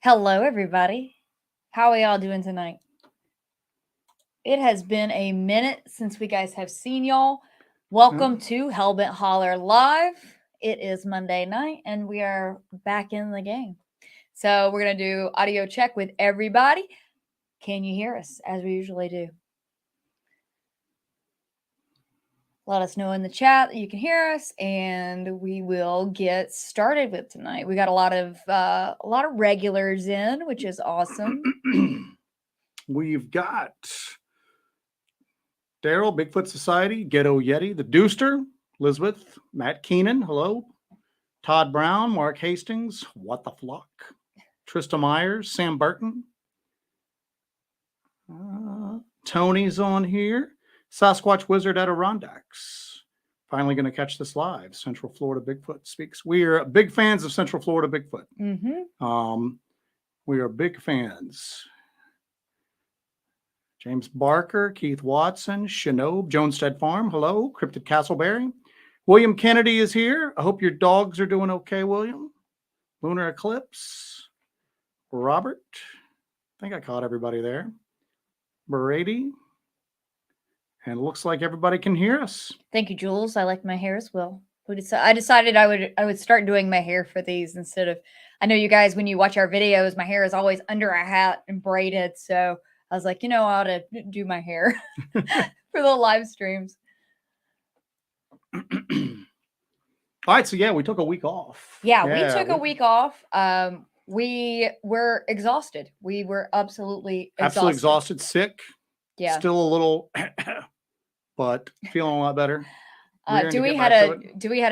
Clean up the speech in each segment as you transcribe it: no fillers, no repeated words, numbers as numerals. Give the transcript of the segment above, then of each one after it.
Hello, everybody. How are y'all doing tonight? It has been a minute since we guys have seen y'all. Welcome to Hellbent Holler Live. It is Monday night, and we are back in the game. So we're going to do audio check with everybody. Can you hear us, as we usually do? Let us know in the chat that you can hear us, and we will get started with tonight. We got a lot of regulars in, which is awesome. We've got Daryl, Bigfoot Society, Ghetto Yeti, the Deuster, Elizabeth, Matt Keenan, hello, Todd Brown, Mark Hastings, What the Flock, Trista Myers, Sam Burton, Tony's on here, Sasquatch Wizard Adirondacks. Finally going to catch this live. Central Florida Bigfoot speaks. We are big fans of Central Florida Bigfoot. We are big fans. James Barker, Keith Watson, Shinob, Jonestead Farm, hello, Cryptid Castleberry. William Kennedy is here. I hope your dogs are doing okay, William. Lunar Eclipse. Robert. I think I caught everybody there. Brady. And it looks like everybody can hear us. Thank you, Jules. I like my hair as well. I decided I would start doing my hair for these instead of, I know you guys, when you watch our videos, my hair is always under a hat and braided. So I was like, I ought to do my hair for the live streams. All right. So, yeah, we took a week off. Yeah, we took a week off. We were exhausted. We were absolutely exhausted, sick. Yeah. Still a little, but feeling a lot better. Dewey had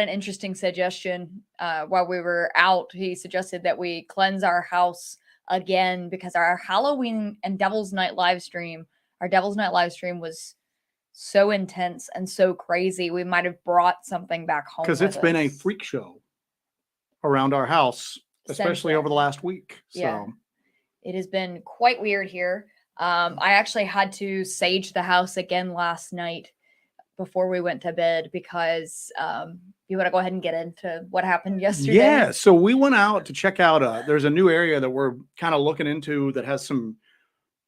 an interesting suggestion while we were out. He suggested that we cleanse our house again because our Halloween and Devil's Night live stream was so intense and so crazy. We might have brought something back home because it's been a freak show around our house, especially over the last week. Yeah. So it has been quite weird here. I actually had to sage the house again last night before we went to bed because you want to go ahead and get into what happened yesterday? Yeah, so we went out to check out, there's a new area that we're kind of looking into that has some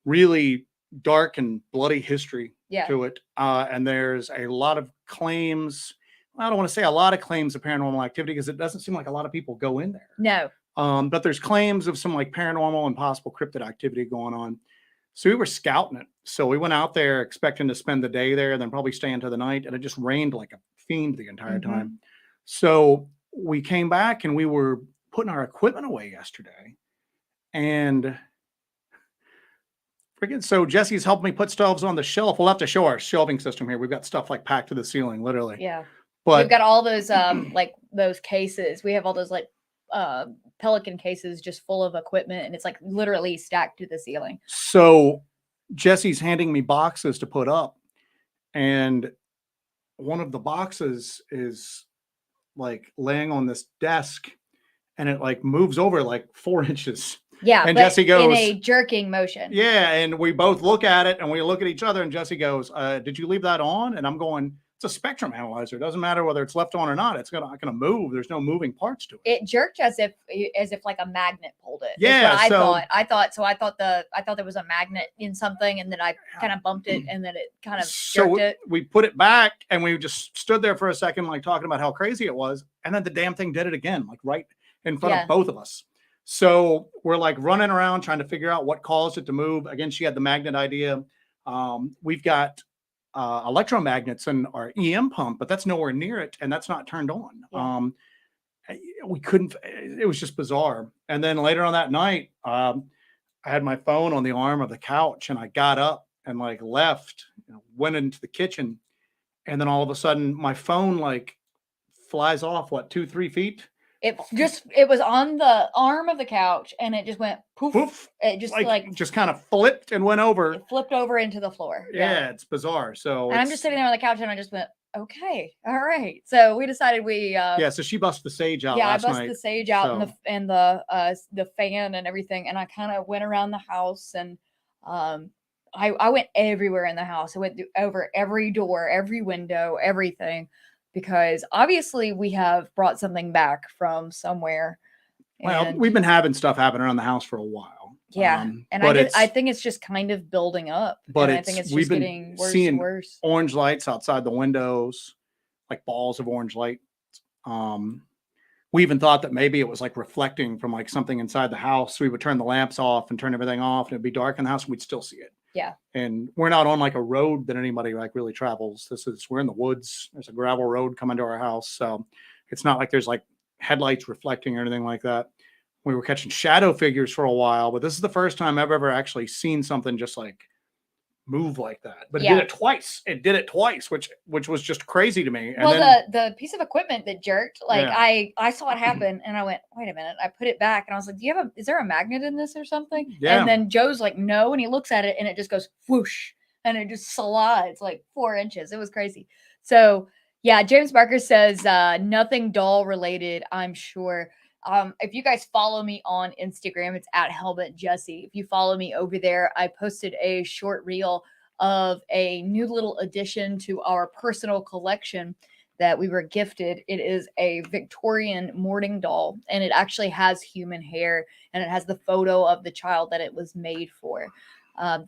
really dark and bloody history to it. And there's a lot of claims. I don't want to say a lot of claims of paranormal activity because it doesn't seem like a lot of people go in there. No. But there's claims of some like paranormal and possible cryptid activity going on. So we were scouting it. So we went out there expecting to spend the day there, then probably stay into the night. And it just rained like a fiend the entire time. So we came back and we were putting our equipment away yesterday. And so Jessi's helped me put stuff on the shelf. We'll have to show our shelving system here. We've got stuff like packed to the ceiling, literally. Yeah. But we've got all those like those cases. We have all those like Pelican cases just full of equipment, and it's like literally stacked to the ceiling. So Jessi's handing me boxes to put up, and one of the boxes is like laying on this desk, and it like moves over like 4 inches. Yeah, and Jessi goes in a jerking motion. Yeah, and we both look at it, and we look at each other, and Jessi goes, "Did you leave that on?" And I'm going, "It's a spectrum analyzer. It doesn't matter whether it's left on or not. It's not going to move. There's no moving parts to it." It jerked as if like a magnet pulled it. Yeah, I thought there was a magnet in something, and then I kind of bumped it, and then it kind of jerked it. We put it back, and we just stood there for a second, like talking about how crazy it was, and then the damn thing did it again, like right in front of both of us. So we're like running around trying to figure out what caused it to move. Again, she had the magnet idea. We've got electromagnets in our EM pump, but that's nowhere near it, and that's not turned on. Yeah. We couldn't. It was just bizarre. And then later on that night, I had my phone on the arm of the couch, and I got up and like left, went into the kitchen, and then all of a sudden my phone like flies off 2-3 feet. It was on the arm of the couch, and it just went poof. Poof. It just kind of flipped and went over. It flipped over into the floor. Yeah, it's bizarre. So and I'm just sitting there on the couch, and I just went, okay, all right. So we decided so she busted the sage out. Last I busted night, the sage out and the fan and everything, and I kind of went around the house, and I went everywhere in the house. I went over every door, every window, everything. Because obviously we have brought something back from somewhere, Well, And we've been having stuff happen around the house for a while. yeah, and I think it's just kind of building up. But and I think it's we've just been getting worse seeing and worse. orange lights outside the windows, like balls of orange light. We even thought that maybe it was like reflecting from like something inside the house. We would turn the lamps off and turn everything off, and it'd be dark in the house, and we'd still see it. Yeah. And we're not on like a road that anybody like really travels. We're in the woods. There's a gravel road coming to our house. So it's not like there's like headlights reflecting or anything like that. We were catching shadow figures for a while, but this is the first time I've ever actually seen something just like move like that. But it did it twice. It did it twice, which was just crazy to me. And well, then, the piece of equipment that jerked, like I saw it happen, and I went, wait a minute. I put it back, and I was like, is there a magnet in this or something? Yeah. And then Joe's like, no, and he looks at it, and it just goes whoosh, and it just slides like 4 inches. It was crazy. So yeah, James Barker says nothing doll related, I'm sure. If you guys follow me on Instagram, it's at Jessi. If you follow me over there, I posted a short reel of a new little addition to our personal collection that we were gifted. It is a Victorian mourning doll, and it actually has human hair, and it has the photo of the child that it was made for.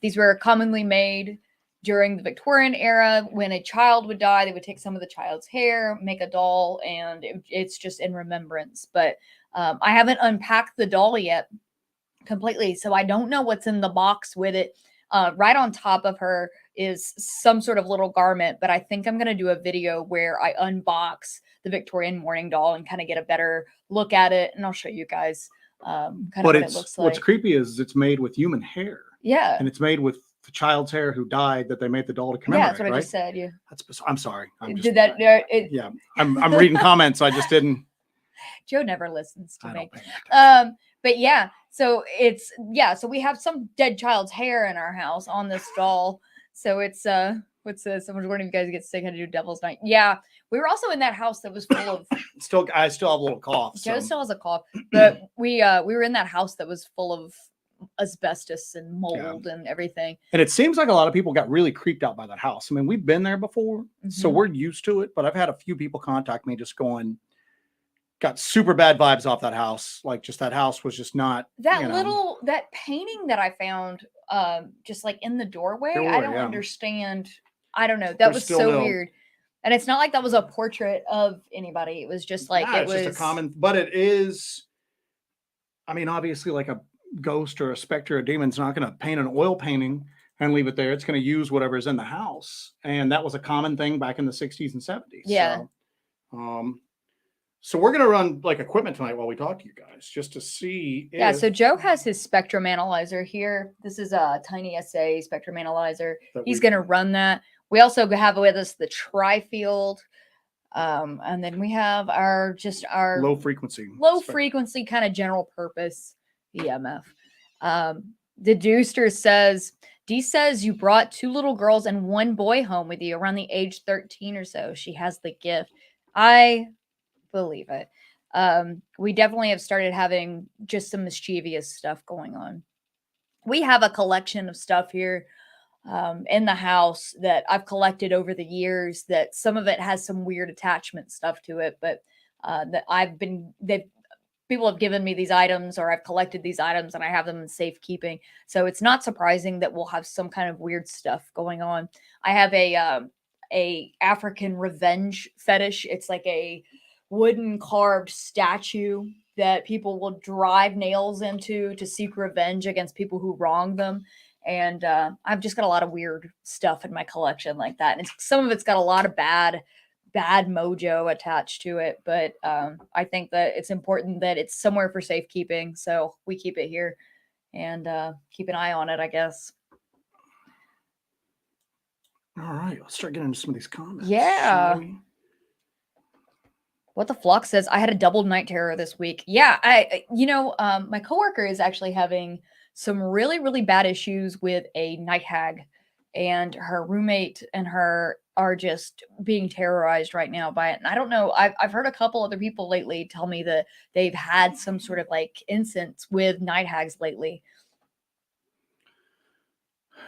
These were commonly made during the Victorian era. When a child would die, they would take some of the child's hair, make a doll, and it's just in remembrance. But I haven't unpacked the doll yet completely, so I don't know what's in the box with it. Right on top of her is some sort of little garment, but I think I'm going to do a video where I unbox the Victorian mourning doll and kind of get a better look at it, and I'll show you guys kind of what it looks like. What's creepy is it's made with human hair. Yeah. And it's made with the child's hair who died that they made the doll to commemorate. Yeah, that's what I just said. Yeah. I'm sorry. Yeah. I'm reading comments. I just didn't. Joe never listens to me. Don't but yeah, so so we have some dead child's hair in our house on this doll. So it's what's this? Someone's wondering if you guys get sick how to do Devil's Night. Yeah, we were also in that house that was full of I still have a little cough. Joe still has a cough, but we were in that house that was full of asbestos and mold and everything. And it seems like a lot of people got really creeped out by that house. I mean, we've been there before, so we're used to it, but I've had a few people contact me just got super bad vibes off that house. Like just that house was just not that painting that I found just like in the doorway. I don't understand. I don't know. That was so weird. And it's not like that was a portrait of anybody. It was just like it was just a common, but it is, I mean, obviously like a ghost or a specter or a demon's not going to paint an oil painting and leave it there. It's going to use whatever's in the house. And that was a common thing back in the 60s and 70s. Yeah. So we're going to run like equipment tonight while we talk to you guys just to see. So Joe has his spectrum analyzer here. This is a Tiny SA spectrum analyzer. He's going to run that. We also have with us the Tri-Field. And then we have our low frequency kind of general purpose EMF. The Deuster says, Dee says you brought 2 little girls and 1 boy home with you around the age 13 or so. She has the gift. I believe it. We definitely have started having just some mischievous stuff going on. We have a collection of stuff here in the house that I've collected over the years, that some of it has some weird attachment stuff to it, but that people have given me these items, or I've collected these items and I have them in safekeeping. So it's not surprising that we'll have some kind of weird stuff going on. I have a African revenge fetish. It's like a wooden carved statue that people will drive nails into to seek revenge against people who wrong them. And I've just got a lot of weird stuff in my collection like that. And some of it's got a lot of bad mojo attached to it. But I think that it's important that it's somewhere for safekeeping. So we keep it here and keep an eye on it, I guess. All right, let's start getting into some of these comments. Yeah. What the Flux says, I had a double night terror this week. Yeah, my coworker is actually having some really, really bad issues with a night hag, and her roommate and her are just being terrorized right now by it. And I don't know, I've heard a couple other people lately tell me that they've had some sort of like incidents with night hags lately.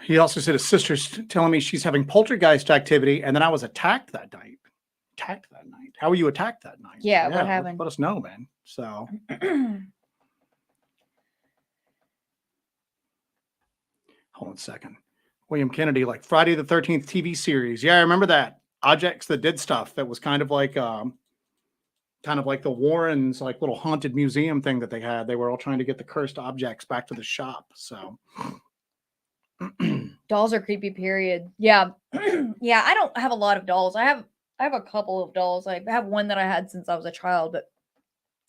He also said his sister's telling me she's having poltergeist activity, and then I was attacked that night. How were you attacked that night? Yeah, what happened? Let us know, man. So hold on a second. William Kennedy, like Friday the 13th TV series. Yeah, I remember that. Objects that did stuff that was kind of like the Warrens, like little haunted museum thing that they had. They were all trying to get the cursed objects back to the shop. So dolls are creepy, period. Yeah. Yeah, I don't have a lot of dolls. I have a couple of dolls. I have one that I had since I was a child, but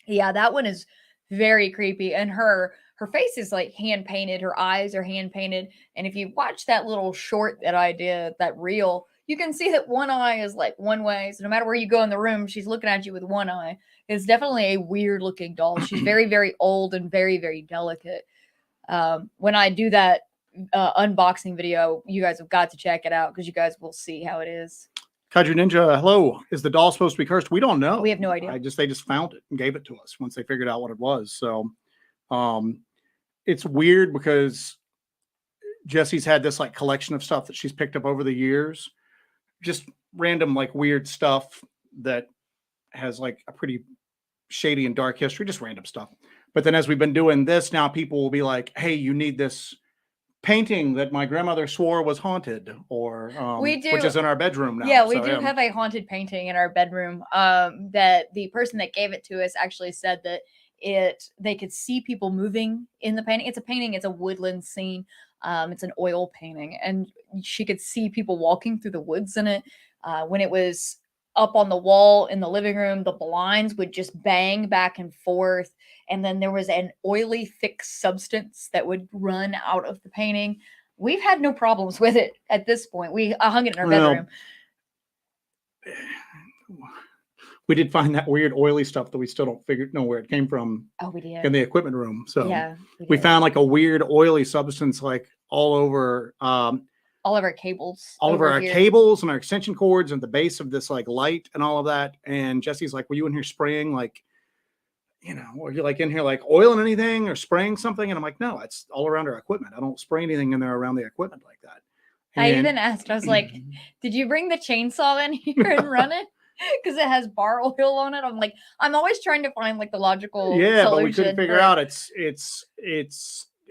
yeah, that one is very creepy. And her face is like hand painted, her eyes are hand painted. And if you watch that little short that I did, that reel, you can see that one eye is like one way. So no matter where you go in the room, she's looking at you with one eye. It's definitely a weird looking doll. She's very, very old and very, very delicate. When I do that unboxing video, you guys have got to check it out because you guys will see how it is. Kaiju Ninja, hello. Is the doll supposed to be cursed? We don't know. We have no idea. They just found it and gave it to us once they figured out what it was. So it's weird because Jessi's had this like collection of stuff that she's picked up over the years. Just random like weird stuff that has like a pretty shady and dark history, just random stuff. But then as we've been doing this, now people will be like, hey, you need this painting that my grandmother swore was haunted, or we do, which is in our bedroom now. Yeah, we do have a haunted painting in our bedroom. That the person that gave it to us actually said that they could see people moving in the painting. It's a painting, it's a woodland scene. It's an oil painting, and she could see people walking through the woods in it. When it was up on the wall in the living room, the blinds would just bang back and forth. And then there was an oily, thick substance that would run out of the painting. We've had no problems with it at this point. We hung it in our bedroom. We did find that weird oily stuff that we still don't know where it came from. Oh, we did. In the equipment room. So yeah, we found like a weird oily substance like all over all of our cables. All over our cables and our extension cords and the base of this like light and all of that. And Jessi's like, were you in here spraying like, were you like in here like oiling anything or spraying something? And I'm like, no, it's all around our equipment. I don't spray anything in there around the equipment like that. And I even asked, I was like, did you bring the chainsaw in here and run it? Because it has bar oil on it. I'm like, I'm always trying to find like the logical solution. But we couldn't figure out. It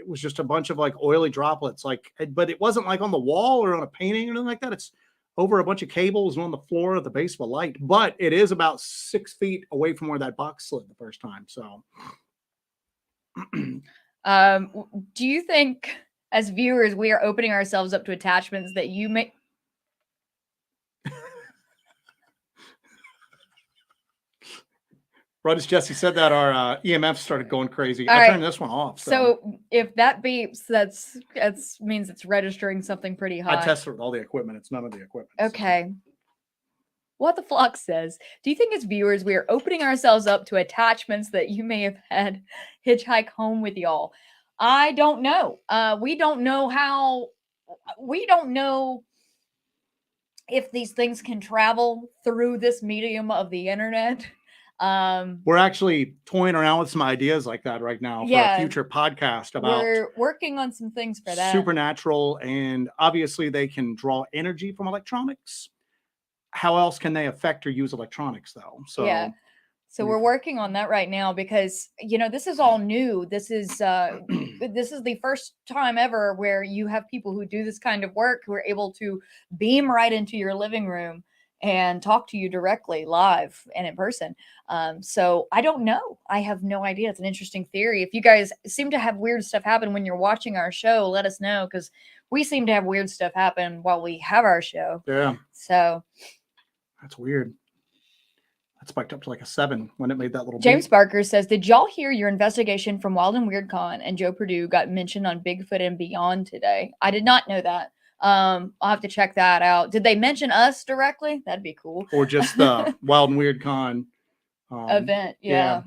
was just a bunch of like oily droplets, like, but it wasn't like on the wall or on a painting or anything like that. It's over a bunch of cables and on the floor at the base of a light, but it is about 6 feet away from where that box slid the first time. So, do you think as viewers, we are opening ourselves up to attachments that you may? Right as Jessi said that, our EMF started going crazy. I turned this one off. So if that beeps, that means it's registering something pretty high. I tested with all the equipment. It's none of the equipment. Okay. So. What the Flock says, do you think as viewers, we are opening ourselves up to attachments that you may have had hitchhike home with y'all? I don't know. We don't know if these things can travel through this medium of the internet. We're actually toying around with some ideas like that right now for a future podcast about. We're working on some things for that. Supernatural, and obviously they can draw energy from electronics. How else can they affect or use electronics, though? So yeah. So we're working on that right now because this is all new. This is the first time ever where you have people who do this kind of work who are able to beam right into your living room and talk to you directly live and in person. So I don't know. I have no idea. It's an interesting theory. If you guys seem to have weird stuff happen when you're watching our show, let us know, because we seem to have weird stuff happen while we have our show. Yeah. So that's weird. That spiked up to like a 7 when it made that little James beat. Barker says, did y'all hear your investigation from Wild and Weird Con and Joe Perdue got mentioned on Bigfoot and Beyond today? I did not know that. I'll have to check that out. Did they mention us directly? That'd be cool. Or just the Wild and Weird Con event. Yeah.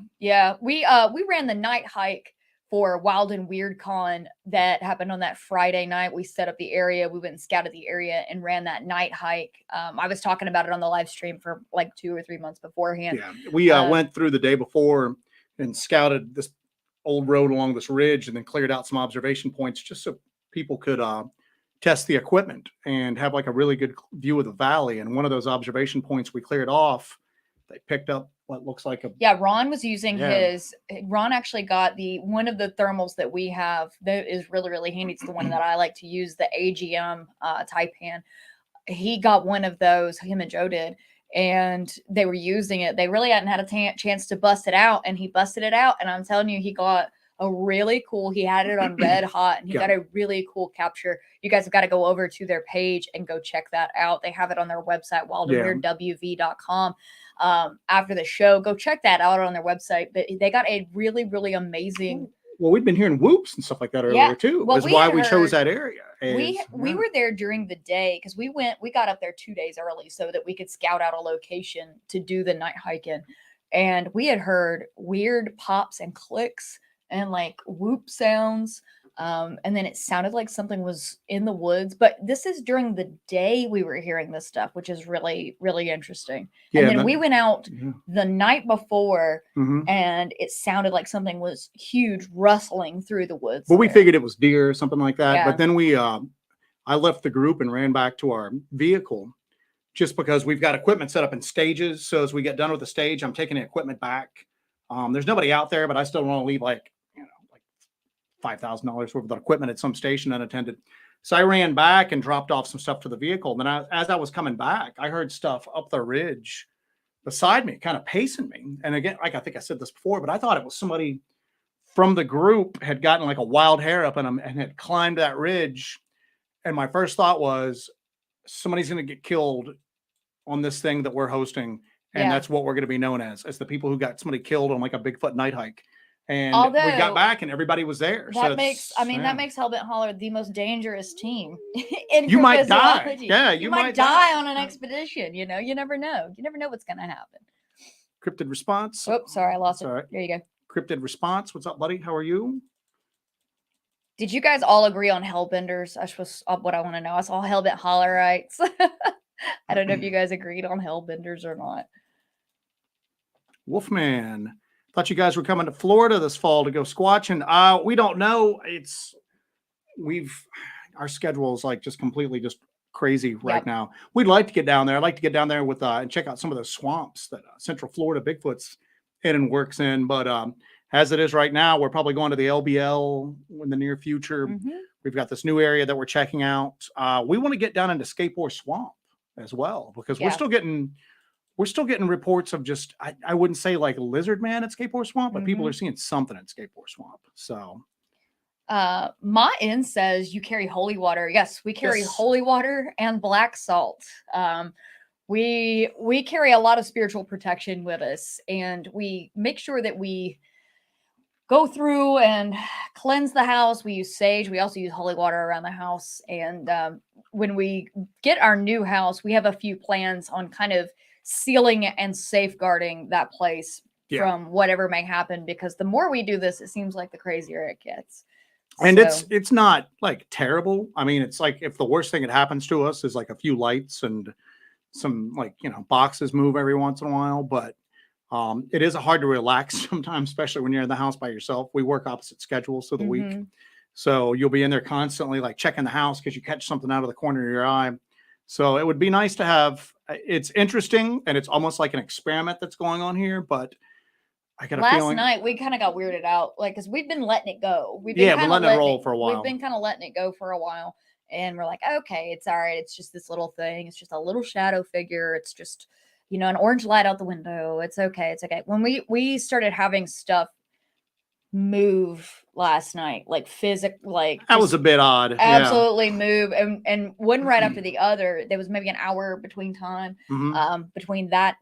We ran the night hike for Wild and Weird Con that happened on that Friday night. We set up the area. We went and scouted the area and ran that night hike. I was talking about it on the live stream for like 2 or 3 months beforehand. Yeah, we went through the day before and scouted this old road along this ridge and then cleared out some observation points just so people could test the equipment and have like a really good view of the valley. And one of those observation points we cleared off, They picked up what looks like a Ron was using Ron actually got one of the thermals that we have that is really, really handy. It's the one that I like to use, the AGM Taipan. He got one of those, him and Joe did, and they were using it. They really hadn't had a chance to bust it out, and he busted it out. And I'm telling you, he got a really cool, he had it on red hot, and he got a really cool capture. You guys have got to go over to their page and go check that out. They have it on their website, wildandweirdwv.com. After the show, go check that out on their website. But they got a really, really amazing. Well, we've been hearing whoops and stuff like that earlier too. Well, that's why we chose that area. We were there during the day because we got up there 2 days early so that we could scout out a location to do the night hiking. And we had heard weird pops and clicks and like whoop sounds. And then it sounded like something was in the woods. But this is during the day we were hearing this stuff, which is really, really interesting. Yeah, and then we went out the night before and it sounded like something was huge rustling through the woods. Well, we figured it was deer or something like that. Yeah. But then I left the group and ran back to our vehicle just because we've got equipment set up in stages. So as we get done with the stage, I'm taking the equipment back. There's nobody out there, but I still want to leave like $5,000 worth of equipment at some station unattended. So I ran back and dropped off some stuff to the vehicle. Then as I was coming back, I heard stuff up the ridge beside me, kind of pacing me. And again, like I think I said this before, but I thought it was somebody from the group had gotten like a wild hair up in them and had climbed that ridge. And my first thought was somebody's going to get killed on this thing that we're hosting. And that's what we're going to be known as the people who got somebody killed on like a Bigfoot night hike. And we got back and everybody was there. That makes Hellbent Holler the most dangerous team in You might die. Yeah, you might die on an expedition. You know, you never know. You never know what's going to happen. Cryptid response. Oh, sorry, I lost it. Right. There you go. Cryptid response. What's up, buddy? How are you? Did you guys all agree on Hellbenders? That's what I want to know. I saw Hellbent Hollerites. I don't know if you guys agreed on Hellbenders or not. Wolfman. Thought you guys were coming to Florida this fall to go squatching. We don't know. Our schedule is like just completely just crazy right now. We'd like to get down there. I'd like to get down there with and check out some of those swamps that Central Florida Bigfoot's in and works in. But as it is right now, we're probably going to the LBL in the near future. We've got this new area that we're checking out. We want to get down into Skateboard Swamp as well because we're still getting reports of just, I wouldn't say like lizard man at Skateboard Swamp, but people are seeing something at Skateboard Swamp. So Ma In says you carry holy water. Yes, we carry holy water and black salt. We carry a lot of spiritual protection with us, and we make sure that we go through and cleanse the house. We use sage. We also use holy water around the house. And when we get our new house, we have a few plans on kind of sealing and safeguarding that place from whatever may happen, because the more we do this, it seems like the crazier it gets. And it's not like terrible. I mean, it's like if the worst thing that happens to us is like a few lights and some like, boxes move every once in a while, but it is hard to relax sometimes, especially when you're in the house by yourself. We work opposite schedules of the week. So you'll be in there constantly like checking the house because you catch something out of the corner of your eye. So it would be nice to have, it's interesting and it's almost like an experiment that's going on here, but I got a feeling. Last night we kind of got weirded out, like, because we've been letting it go. We've been letting it roll for a while. We've been kind of letting it go for a while, and we're like, okay, it's all right. It's just this little thing. It's just a little shadow figure. It's just, an orange light out the window. It's okay. It's okay. When we started having stuff move last night, like that was a bit odd. Absolutely move, and one right after the other. There was maybe an hour between time, between that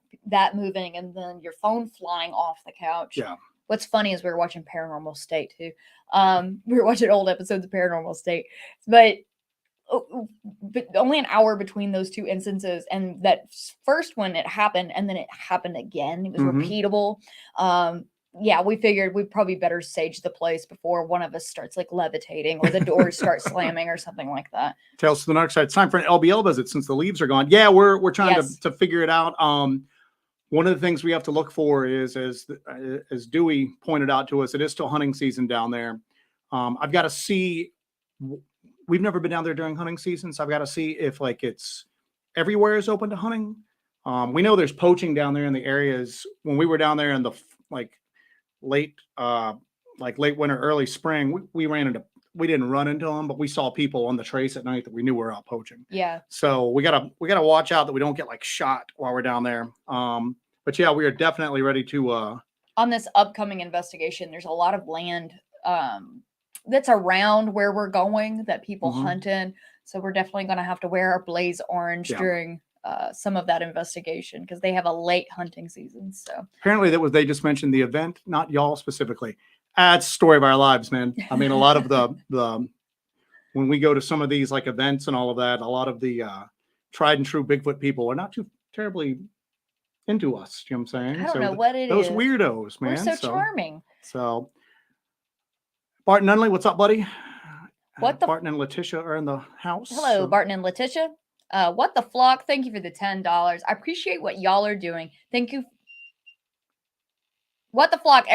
moving and then your phone flying off the couch. Yeah. What's funny is we were watching Paranormal State too. We were watching old episodes of Paranormal State, but only an hour between those two instances. And that first one, it happened, and then it happened again. It was repeatable. Yeah, we figured we'd probably better sage the place before one of us starts like levitating or the doors start slamming or something like that. Tales to the Dark Side. It's time for an LBL visit since the leaves are gone. Yeah, we're trying to figure it out. One of the things we have to look for is, as Dewey pointed out to us, it is still hunting season down there. I've got to see. We've never been down there during hunting season, so I've got to see if like it's everywhere is open to hunting. We know there's poaching down there in the areas. When we were down there in the late winter, early spring, we didn't run into them, but we saw people on the trace at night that we knew were out poaching. Yeah. So we gotta watch out that we don't get like shot while we're down there. But yeah, we are definitely ready to. On this upcoming investigation, there's a lot of land that's around where we're going that people hunt in. So we're definitely going to have to wear our blaze orange during some of that investigation because they have a late hunting season. So apparently they just mentioned the event, not y'all specifically. It's the story of our lives, man. I mean, a lot of the when we go to some of these like events and all of that, a lot of the tried and true Bigfoot people are not too terribly into us. You know what I'm saying? I don't know what it is. Those weirdos, man. We're so charming. So Barton Nunley, what's up, buddy? Barton and Letitia are in the house. Hello, Barton and Letitia. What the flock? Thank you for the $10. I appreciate what y'all are doing. Thank you. What the flock?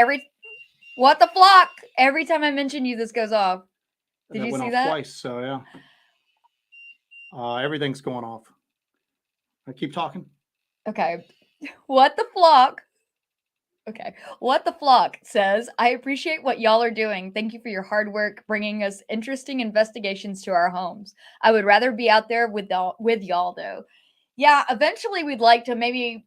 What the flock? Every time I mention you, this goes off. Did you see that? Twice, so yeah. Everything's going off. I keep talking. Okay. What the flock? Okay. What the flock says, I appreciate what y'all are doing. Thank you for your hard work bringing us interesting investigations to our homes. I would rather be out there with y'all though. Yeah, eventually we'd like to maybe,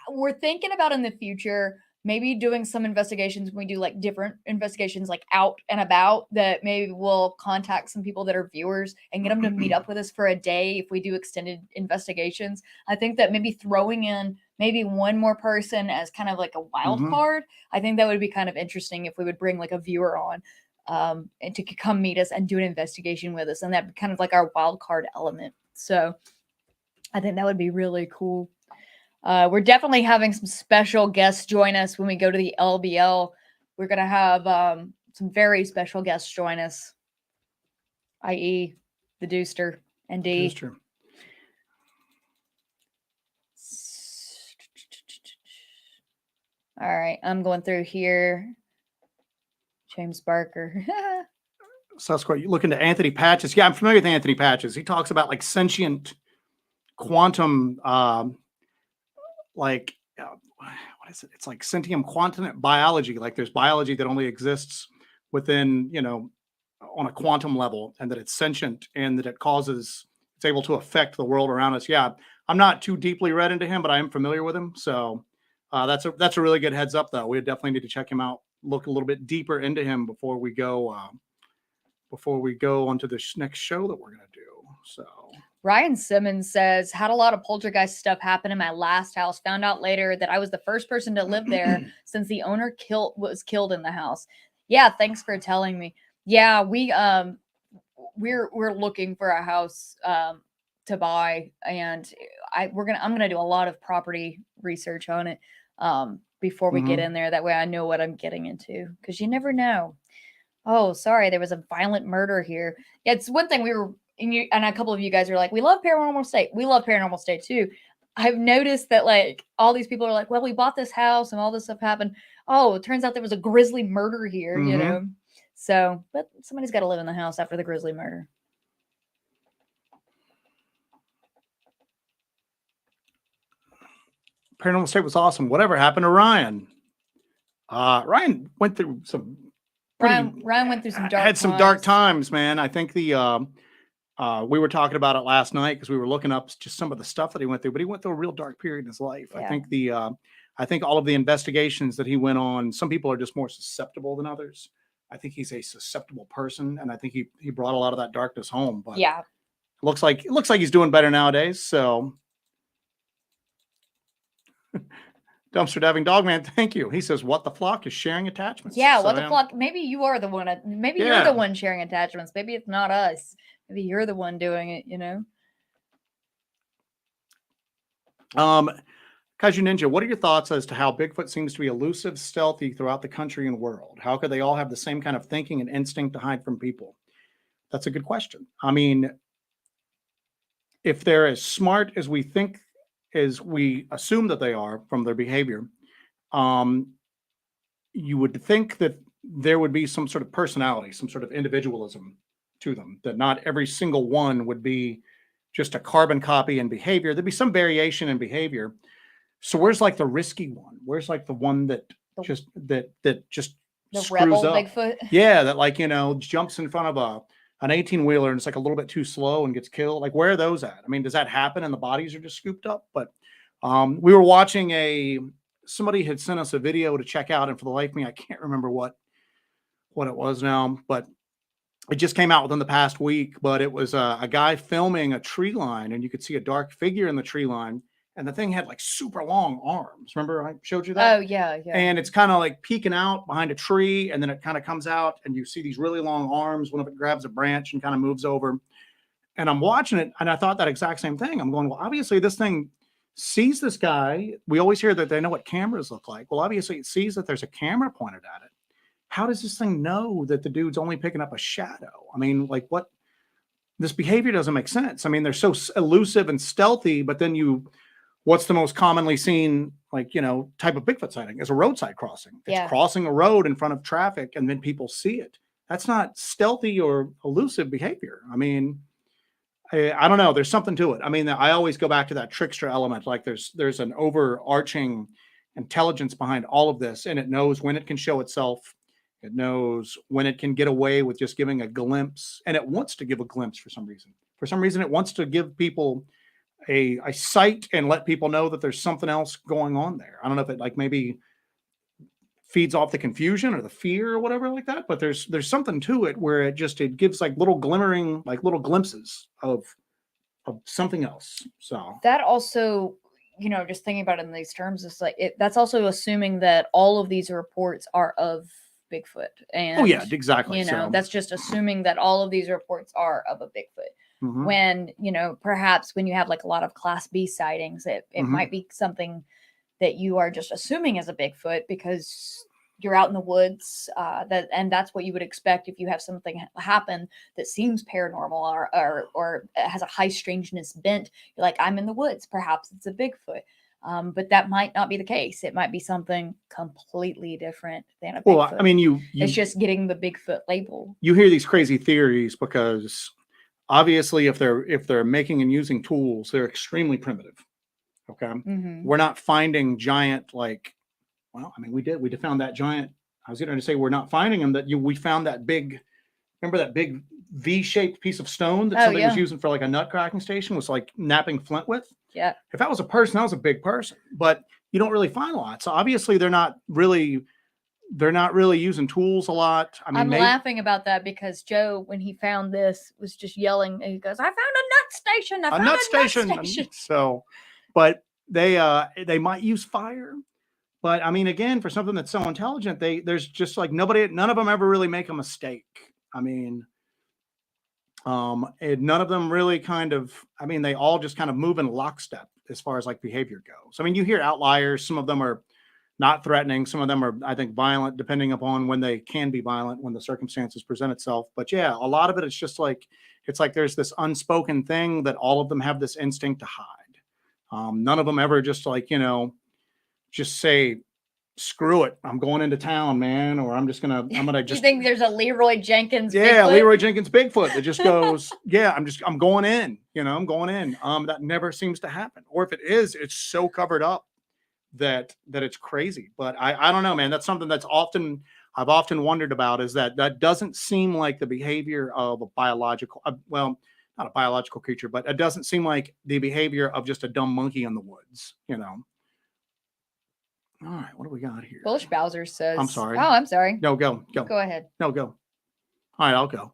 we're thinking about in the future, maybe doing some investigations when we do like different investigations like out and about that maybe we'll contact some people that are viewers and get them to meet up with us for a day if we do extended investigations. I think that maybe throwing in maybe one more person as kind of like a wild card, I think that would be kind of interesting if we would bring like a viewer on and to come meet us and do an investigation with us. And that'd be kind of like our wild card element. So I think that would be really cool. We're definitely having some special guests join us when we go to the LBL. We're going to have some very special guests join us, i.e. the Dooster and D. Dooster. All right, I'm going through here. James Barker. Sasquatch, you look into Anthony Patches. Yeah, I'm familiar with Anthony Patches. He talks about like sentient quantum what is it? It's like sentient quantum biology. Like there's biology that only exists within, on a quantum level, and that it's sentient and that it's able to affect the world around us. Yeah, I'm not too deeply read into him, but I am familiar with him. So that's a really good heads up, though. We definitely need to check him out, look a little bit deeper into him before we go onto the next show that we're gonna do. So. Ryan Simmons says, had a lot of poltergeist stuff happen in my last house. Found out later that I was the first person to live there since the owner was killed in the house. Yeah, thanks for telling me. Yeah, we're looking for a house to buy, and I'm gonna do a lot of property research on it before we get in there. That way, I know what I'm getting into, because you never know. Oh, sorry, there was a violent murder here. Yeah, it's one thing and a couple of you guys are like, we love Paranormal State. We love Paranormal State too. I've noticed that like all these people are like, well, we bought this house and all this stuff happened. Oh, it turns out there was a grisly murder here, So, but somebody's got to live in the house after the grisly murder. Paranormal State was awesome. Whatever happened to Ryan? Ryan went through some. Ryan went through some dark times, man. I think we were talking about it last night because we were looking up just some of the stuff that he went through, but he went through a real dark period in his life. Yeah. I think all of the investigations that he went on, some people are just more susceptible than others. I think he's a susceptible person, and I think he brought a lot of that darkness home. But yeah, it looks like he's doing better nowadays. So Dumpster Diving Dogman, thank you. He says, "What the flock is sharing attachments." Yeah, what the flock? Maybe you are the one. Maybe you're the one sharing attachments. Maybe it's not us. Maybe you're the one doing it. Kaiju Ninja, what are your thoughts as to how Bigfoot seems to be elusive, stealthy throughout the country and world? How could they all have the same kind of thinking and instinct to hide from people? That's a good question. I mean, if they're as smart as we think, as we assume that they are from their behavior, you would think that there would be some sort of personality, some sort of individualism to them, that not every single one would be just a carbon copy in behavior. There'd be some variation in behavior. So where's like the risky one? Where's like the one that just the screws rebel up? Bigfoot? Yeah, that like, jumps in front of an 18-wheeler and it's like a little bit too slow and gets killed. Like, where are those at? I mean, does that happen and the bodies are just scooped up? But we were watching somebody had sent us a video to check out, and for the life of me, I can't remember what it was now, but it just came out within the past week. But it was a guy filming a tree line, and you could see a dark figure in the tree line, and the thing had like super long arms. Remember I showed you that? Oh yeah. And it's kind of like peeking out behind a tree, and then it kind of comes out, and you see these really long arms. One of it grabs a branch and kind of moves over. And I'm watching it, and I thought that exact same thing. I'm going, well, obviously this thing sees this guy. We always hear that they know what cameras look like. Well, obviously it sees that there's a camera pointed at it. How does this thing know that the dude's only picking up a shadow? I mean, like, what? This behavior doesn't make sense. I mean, they're so elusive and stealthy, but then what's the most commonly seen, like, type of Bigfoot sighting is a roadside crossing. It's crossing a road in front of traffic, and then people see it. That's not stealthy or elusive behavior. I mean, I don't know. There's something to it. I mean, I always go back to that trickster element. Like, there's an overarching intelligence behind all of this, and it knows when it can show itself. It knows when it can get away with just giving a glimpse, and it wants to give a glimpse for some reason. For some reason, it wants to give people a sight and let people know that there's something else going on there. I don't know if it like maybe feeds off the confusion or the fear or whatever like that, but there's something to it where it gives like little glimmering, like little glimpses of something else. So that also, just thinking about it in these terms, is like that's also assuming that all of these reports are of Bigfoot. And oh yeah, exactly. That's just assuming that all of these reports are of a Bigfoot. Mm-hmm. When, perhaps when you have like a lot of Class B sightings, it mm-hmm. might be something that you are just assuming as a Bigfoot because you're out in the woods, and that's what you would expect if you have something happen that seems paranormal or has a high strangeness bent. You're like, I'm in the woods, perhaps it's a Bigfoot. But that might not be the case. It might be something completely different than a Bigfoot. Well, I mean, it's just getting the Bigfoot label. You hear these crazy theories because obviously if they're making and using tools, they're extremely primitive. Okay. Mm-hmm. We're not finding giant, like, well, I mean, we found that giant. I was going to say, we're not finding them we found that big, remember that big V-shaped piece of stone that somebody was using for like a nut cracking station, was like napping flint with. Yeah. If that was a person, that was a big person, but you don't really find a lot. So obviously they're not really using tools a lot. I mean, I'm laughing about that because Joe, when he found this, was just yelling. He goes, I found a nut station. I found a nut station. So, but they might use fire. But I mean, again, for something that's so intelligent, there's just like none of them ever really make a mistake. I mean, none of them really they all just kind of move in lockstep as far as like behavior goes. I mean, you hear outliers. Some of them are not threatening. Some of them are, I think, violent, depending upon when they can be violent, when the circumstances present itself. But yeah, a lot of it is just like, it's like there's this unspoken thing that all of them have this instinct to hide. None of them ever just like, just say, screw it, I'm going into town, man, or I'm gonna just. You think there's a Leroy Jenkins? Yeah, Bigfoot? Leroy Jenkins Bigfoot that just goes, yeah, I'm going in, I'm going in. That never seems to happen. Or if it is, it's so covered up that it's crazy. But I don't know, man. That's something I've often wondered about, is that doesn't seem like the behavior of a biological, well, not a biological creature, but it doesn't seem like the behavior of just a dumb monkey in the woods, All right, what do we got here? Bullish Bowser says, I'm sorry. Oh, I'm sorry. No, go. Go ahead. No, go. All right, I'll go.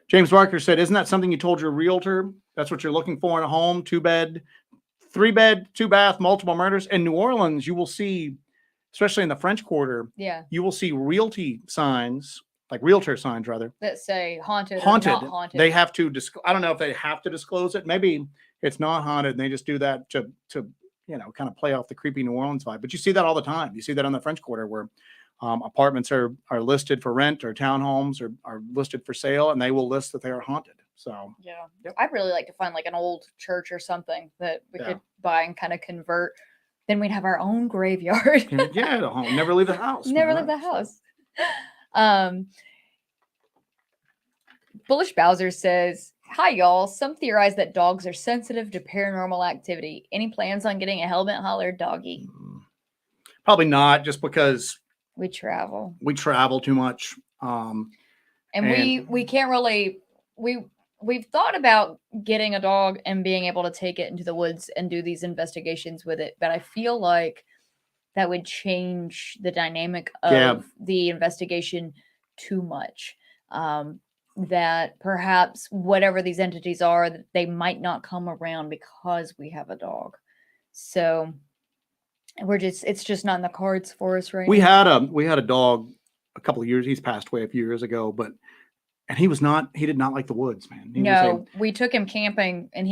James Barker said, isn't that something you told your realtor? That's what you're looking for in a home, 2-bed, 3-bed, 2-bath, multiple murders. In New Orleans, you will see, especially in the French Quarter, you will see realtor signs rather, that say haunted. Or not haunted. They have to I don't know if they have to disclose it. Maybe it's not haunted and they just do that to kind of play off the creepy New Orleans vibe. But you see that all the time. You see that on the French Quarter where apartments are listed for rent, or townhomes are listed for sale, and they will list that they are haunted. So yeah, yep. I'd really like to find like an old church or something that we could buy and kind of convert. Then we'd have our own graveyard. Never leave the house. Never leave the house. Bullish Bowser says, Hi, y'all. Some theorize that dogs are sensitive to paranormal activity. Any plans on getting a Hellbent Holler doggy? Probably not, just because we travel too much. And we can't really we've thought about getting a dog and being able to take it into the woods and do these investigations with it, but I feel like that would change the dynamic of the investigation too much. That perhaps whatever these entities are, that they might not come around because we have a dog. So it's just not in the cards for us right now. We had a dog a couple of years. He's passed away a few years ago, and he did not like the woods, man. We took him camping, and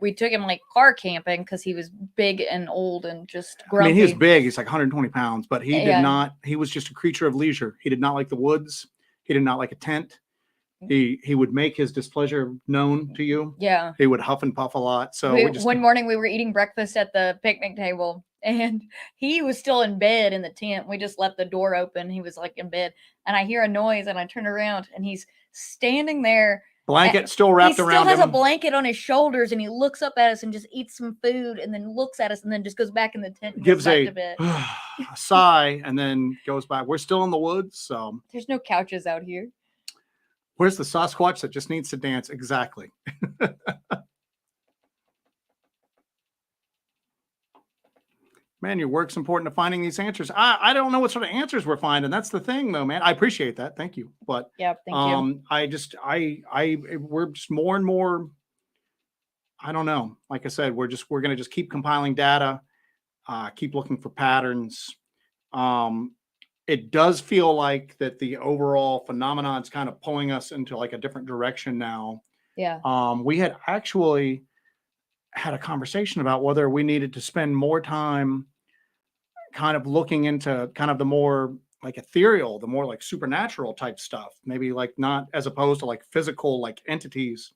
we took him like car camping because he was big and old and just grumpy. I mean, he was big. He's like 120 pounds, but he did not. He was just a creature of leisure. He did not like the woods. He did not like a tent. He would make his displeasure known to you. Yeah. He would huff and puff a lot. So one morning we were eating breakfast at the picnic table, and he was still in bed in the tent. We just left the door open. He was like in bed, and I hear a noise, and I turn around, and he's standing there. Blanket still wrapped around him. He still has a blanket on his shoulders, and he looks up at us and just eats some food, and then looks at us, and then just goes back in the tent and gives goes back to bed. A sigh, and then goes back. We're still in the woods, so there's no couches out here. Where's the Sasquatch that just needs to dance? Exactly. Man, your work's important to finding these answers. I don't know what sort of answers we're finding. That's the thing, though, man. I appreciate that. Thank you. But yeah, thank you. We're just more and more. I don't know. Like I said, we're going to just keep compiling data, keep looking for patterns. It does feel like that the overall phenomenon is kind of pulling us into like a different direction now. Yeah. We had actually had a conversation about whether we needed to spend more time kind of looking into kind of the more like ethereal, the more like supernatural type stuff, maybe like not as opposed to like physical like entities.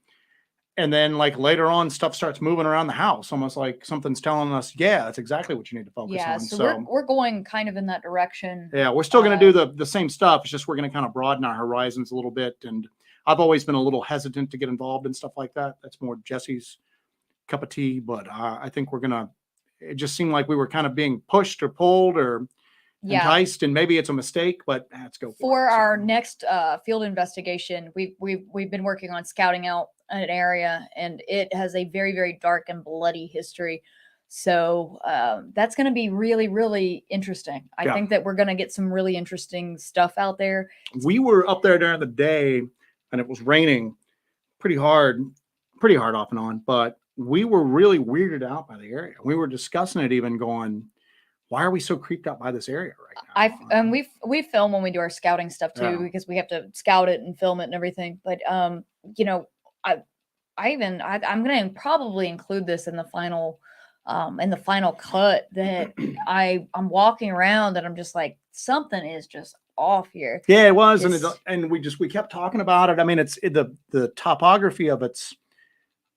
And then like later on stuff starts moving around the house, almost like something's telling us, yeah, that's exactly what you need to focus on. So we're going kind of in that direction. Yeah, we're still going to do the same stuff. It's just we're going to kind of broaden our horizons a little bit. And I've always been a little hesitant to get involved in stuff like that. That's more Jessi's cup of tea. But I think it just seemed like we were kind of being pushed or pulled or enticed, and maybe it's a mistake, but let's go for our next field investigation. We've been working on scouting out an area, and it has a very, very dark and bloody history. So that's going to be really, really interesting. I think that we're going to get some really interesting stuff out there. We were up there during the day, and it was raining pretty hard off and on, but we were really weirded out by the area. We were discussing it, even going, why are we so creeped out by this area right now? We film when we do our scouting stuff too, because we have to scout it and film it and everything. But you know, I'm going to probably include this in the final cut, that I'm walking around and I'm just like, something is just off here. Yeah, it was, and we kept talking about it. I mean, it's the topography of it's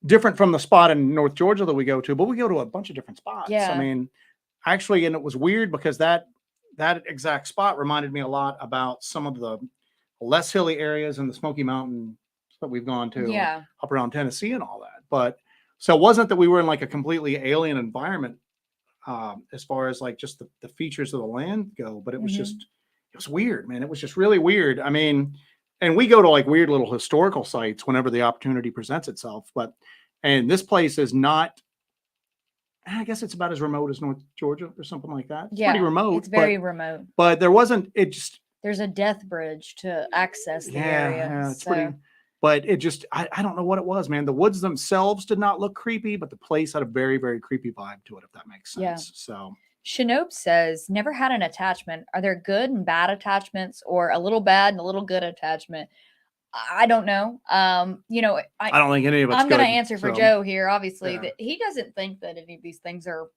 different from the spot in North Georgia that we go to, but we go to a bunch of different spots. Yeah. I mean, actually, and it was weird because that exact spot reminded me a lot about some of the less hilly areas in the Smoky Mountains that we've gone to up around Tennessee and all that. But so it wasn't that we were in like a completely alien environment as far as like just the features of the land go, but it was it was weird, man. It was just really weird. I mean, and we go to like weird little historical sites whenever the opportunity presents itself, and this place is not, I guess it's about as remote as North Georgia or something like that. It's pretty remote. It's very remote. But there's a death bridge to access the area. Yeah, it's pretty. But it just, I don't know what it was, man. The woods themselves did not look creepy, but the place had a very, very creepy vibe to it, if that makes sense. Yeah. So Shinob says, never had an attachment. Are there good and bad attachments, or a little bad and a little good attachment? I don't know. You know, I don't think any of it's I'm going to answer for Joe here, obviously, that he doesn't think that any of these things are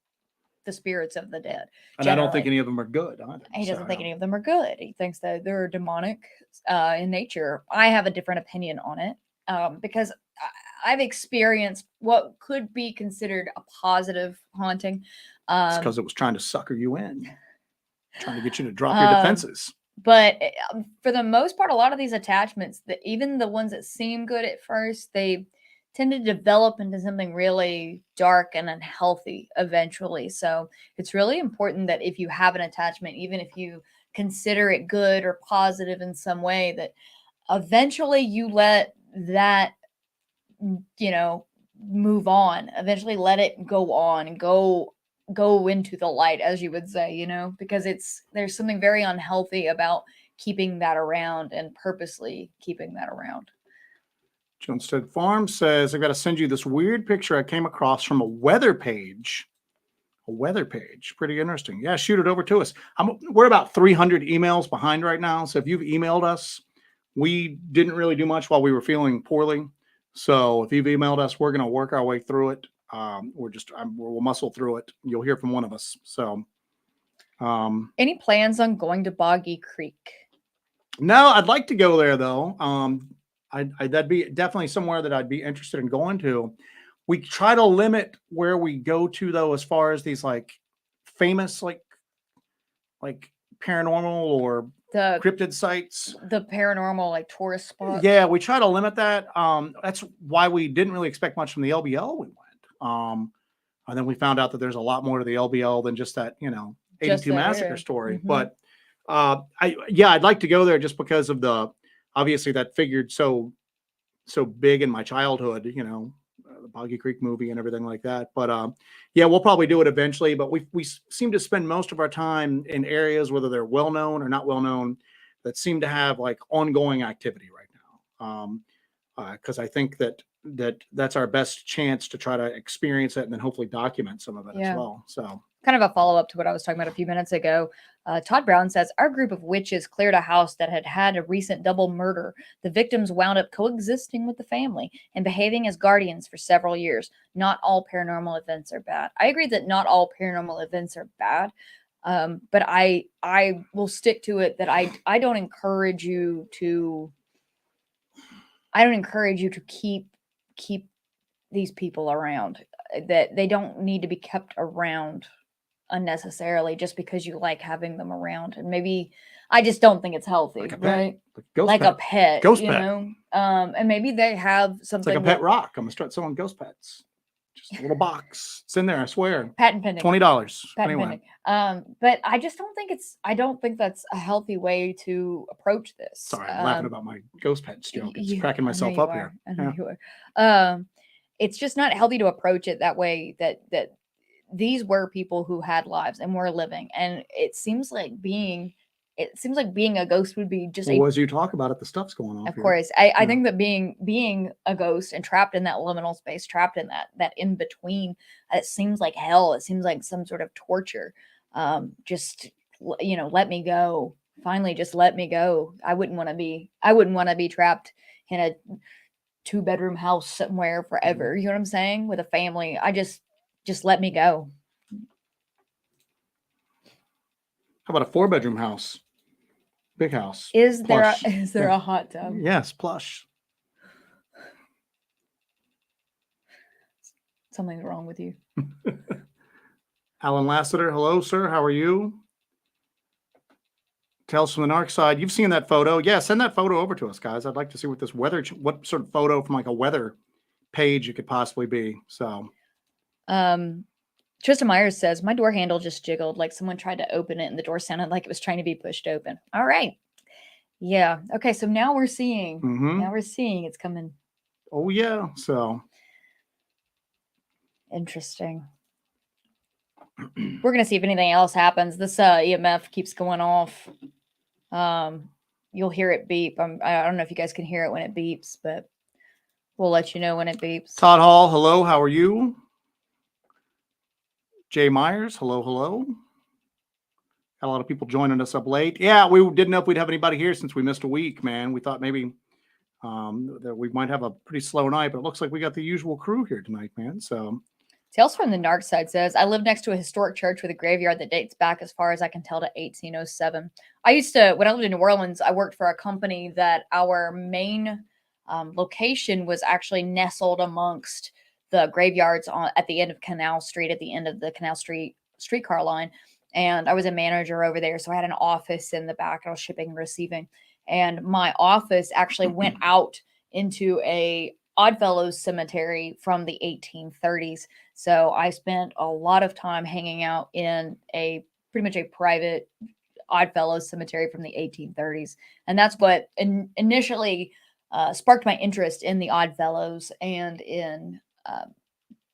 the spirits of the dead. And generally. I don't think any of them are good either. He doesn't think any of them are good. He thinks that they're demonic in nature. I have a different opinion on it because I've experienced what could be considered a positive haunting. It's because it was trying to sucker you in, trying to get you to drop your defenses. But for the most part, a lot of these attachments, even the ones that seem good at first, they tend to develop into something really dark and unhealthy eventually. So it's really important that if you have an attachment, even if you consider it good or positive in some way, that eventually you let that, move on. Eventually let it go on and go into the light, as you would say, because there's something very unhealthy about keeping that around and purposely keeping that around. Jonestead Farm says, I got to send you this weird picture I came across from a weather page. A weather page. Pretty interesting. Yeah, shoot it over to us. We're about 300 emails behind right now. So if you've emailed us, we didn't really do much while we were feeling poorly. So if you've emailed us, we're going to work our way through it. We'll muscle through it. You'll hear from one of us. So, any plans on going to Boggy Creek? No, I'd like to go there though. That'd be definitely somewhere that I'd be interested in going to. We try to limit where we go to though, as far as these like famous like paranormal or the cryptid sites, the paranormal like tourist spots. Yeah, we try to limit that. That's why we didn't really expect much from the LBL. We went, and then we found out that there's a lot more to the LBL than just that 82 massacre story. Mm-hmm. But I'd like to go there just because of obviously that figured so big in my childhood, the Boggy Creek movie and everything like that. But we'll probably do it eventually. But we seem to spend most of our time in areas, whether they're well known or not well known, that seem to have like ongoing activity right now. Because I think that's our best chance to try to experience it and then hopefully document some of it as well. So kind of a follow-up to what I was talking about a few minutes ago. Todd Brown says, our group of witches cleared a house that had a recent double murder. The victims wound up coexisting with the family and behaving as guardians for several years. Not all paranormal events are bad. I agree that not all paranormal events are bad. But I will stick to it that I don't encourage you to keep these people around. That they don't need to be kept around unnecessarily just because you like having them around. And maybe I just don't think it's healthy, right? Like a pet, ghost pet. And maybe they have something. It's like a pet rock. I'm gonna start selling ghost pets. Just a little box. It's in there, I swear. Patent pending. $20. Patent pending. But I just don't think that's a healthy way to approach this. Sorry, I'm laughing about my ghost pets joke. It's cracking myself up here. I know you are. It's just not healthy to approach it that way. That these were people who had lives and were living, and it seems like being a ghost would be just. Well, as you talk about it, the stuff's going on. Of course, I think that being a ghost and trapped in that liminal space, trapped in that in between, it seems like hell. It seems like some sort of torture. Just let me go. Finally, just let me go. I wouldn't want to be trapped in a 2-bedroom house somewhere forever. You know what I'm saying? With a family. I just let me go. How about a 4-bedroom house? Big house. Is there a hot tub? Yes, plush. Something's wrong with you. Alan Lassiter, hello, sir. How are you? Tales from the Narc side. You've seen that photo. Yeah, send that photo over to us, guys. I'd like to see what sort of photo from like a weather page it could possibly be. So Tristan Myers says, my door handle just jiggled like someone tried to open it and the door sounded like it was trying to be pushed open. All right. Yeah. Okay. So now we're seeing. Now we're seeing it's coming. Oh, yeah. So interesting. We're going to see if anything else happens. This EMF keeps going off. You'll hear it beep. I don't know if you guys can hear it when it beeps, but we'll let you know when it beeps. Todd Hall, hello. How are you? Jay Myers, hello. Got a lot of people joining us up late. Yeah, we didn't know if we'd have anybody here since we missed a week, man. We thought maybe that we might have a pretty slow night, but it looks like we got the usual crew here tonight, man. So Tales from the Narc side says, I live next to a historic church with a graveyard that dates back as far as I can tell to 1807. When I lived in New Orleans, I worked for a company that our main location was actually nestled amongst the graveyards at the end of Canal Street, at the end of the Canal Street streetcar line. And I was a manager over there. So I had an office in the back. I was shipping and receiving. And my office actually went out into a Oddfellows Cemetery from the 1830s. So I spent a lot of time hanging out in a pretty much a private Oddfellows Cemetery from the 1830s. And that's what initially sparked my interest in the Oddfellows and in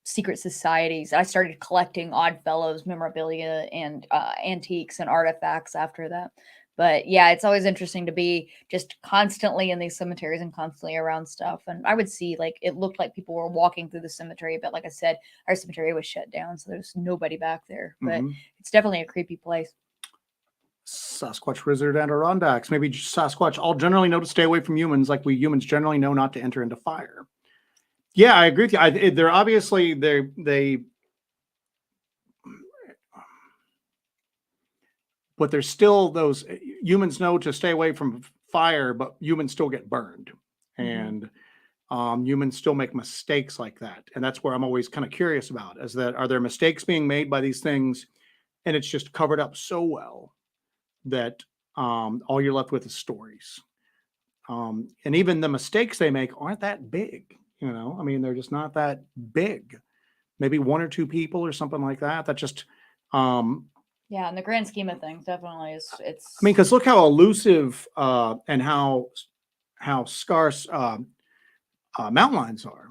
secret societies. I started collecting Oddfellows memorabilia and antiques and artifacts after that. But yeah, it's always interesting to be just constantly in these cemeteries and constantly around stuff. And I would see, like, it looked like people were walking through the cemetery, but like I said, our cemetery was shut down, so there's nobody back there. But it's definitely a creepy place. Sasquatch Wizard Adirondacks. Maybe Sasquatch all generally know to stay away from humans, like we humans generally know not to enter into fire. Yeah, I agree with you. They're obviously but there's still those humans know to stay away from fire, but humans still get burned, and humans still make mistakes like that. And that's where I'm always kind of curious about, is that are there mistakes being made by these things, and it's just covered up so well that all you're left with is stories. And even the mistakes they make aren't that big. You know, I mean, they're just not that big. Maybe one or two people or something like that. That just, yeah, in the grand scheme of things, definitely it's. I mean, because look how elusive and how scarce mountain lions are,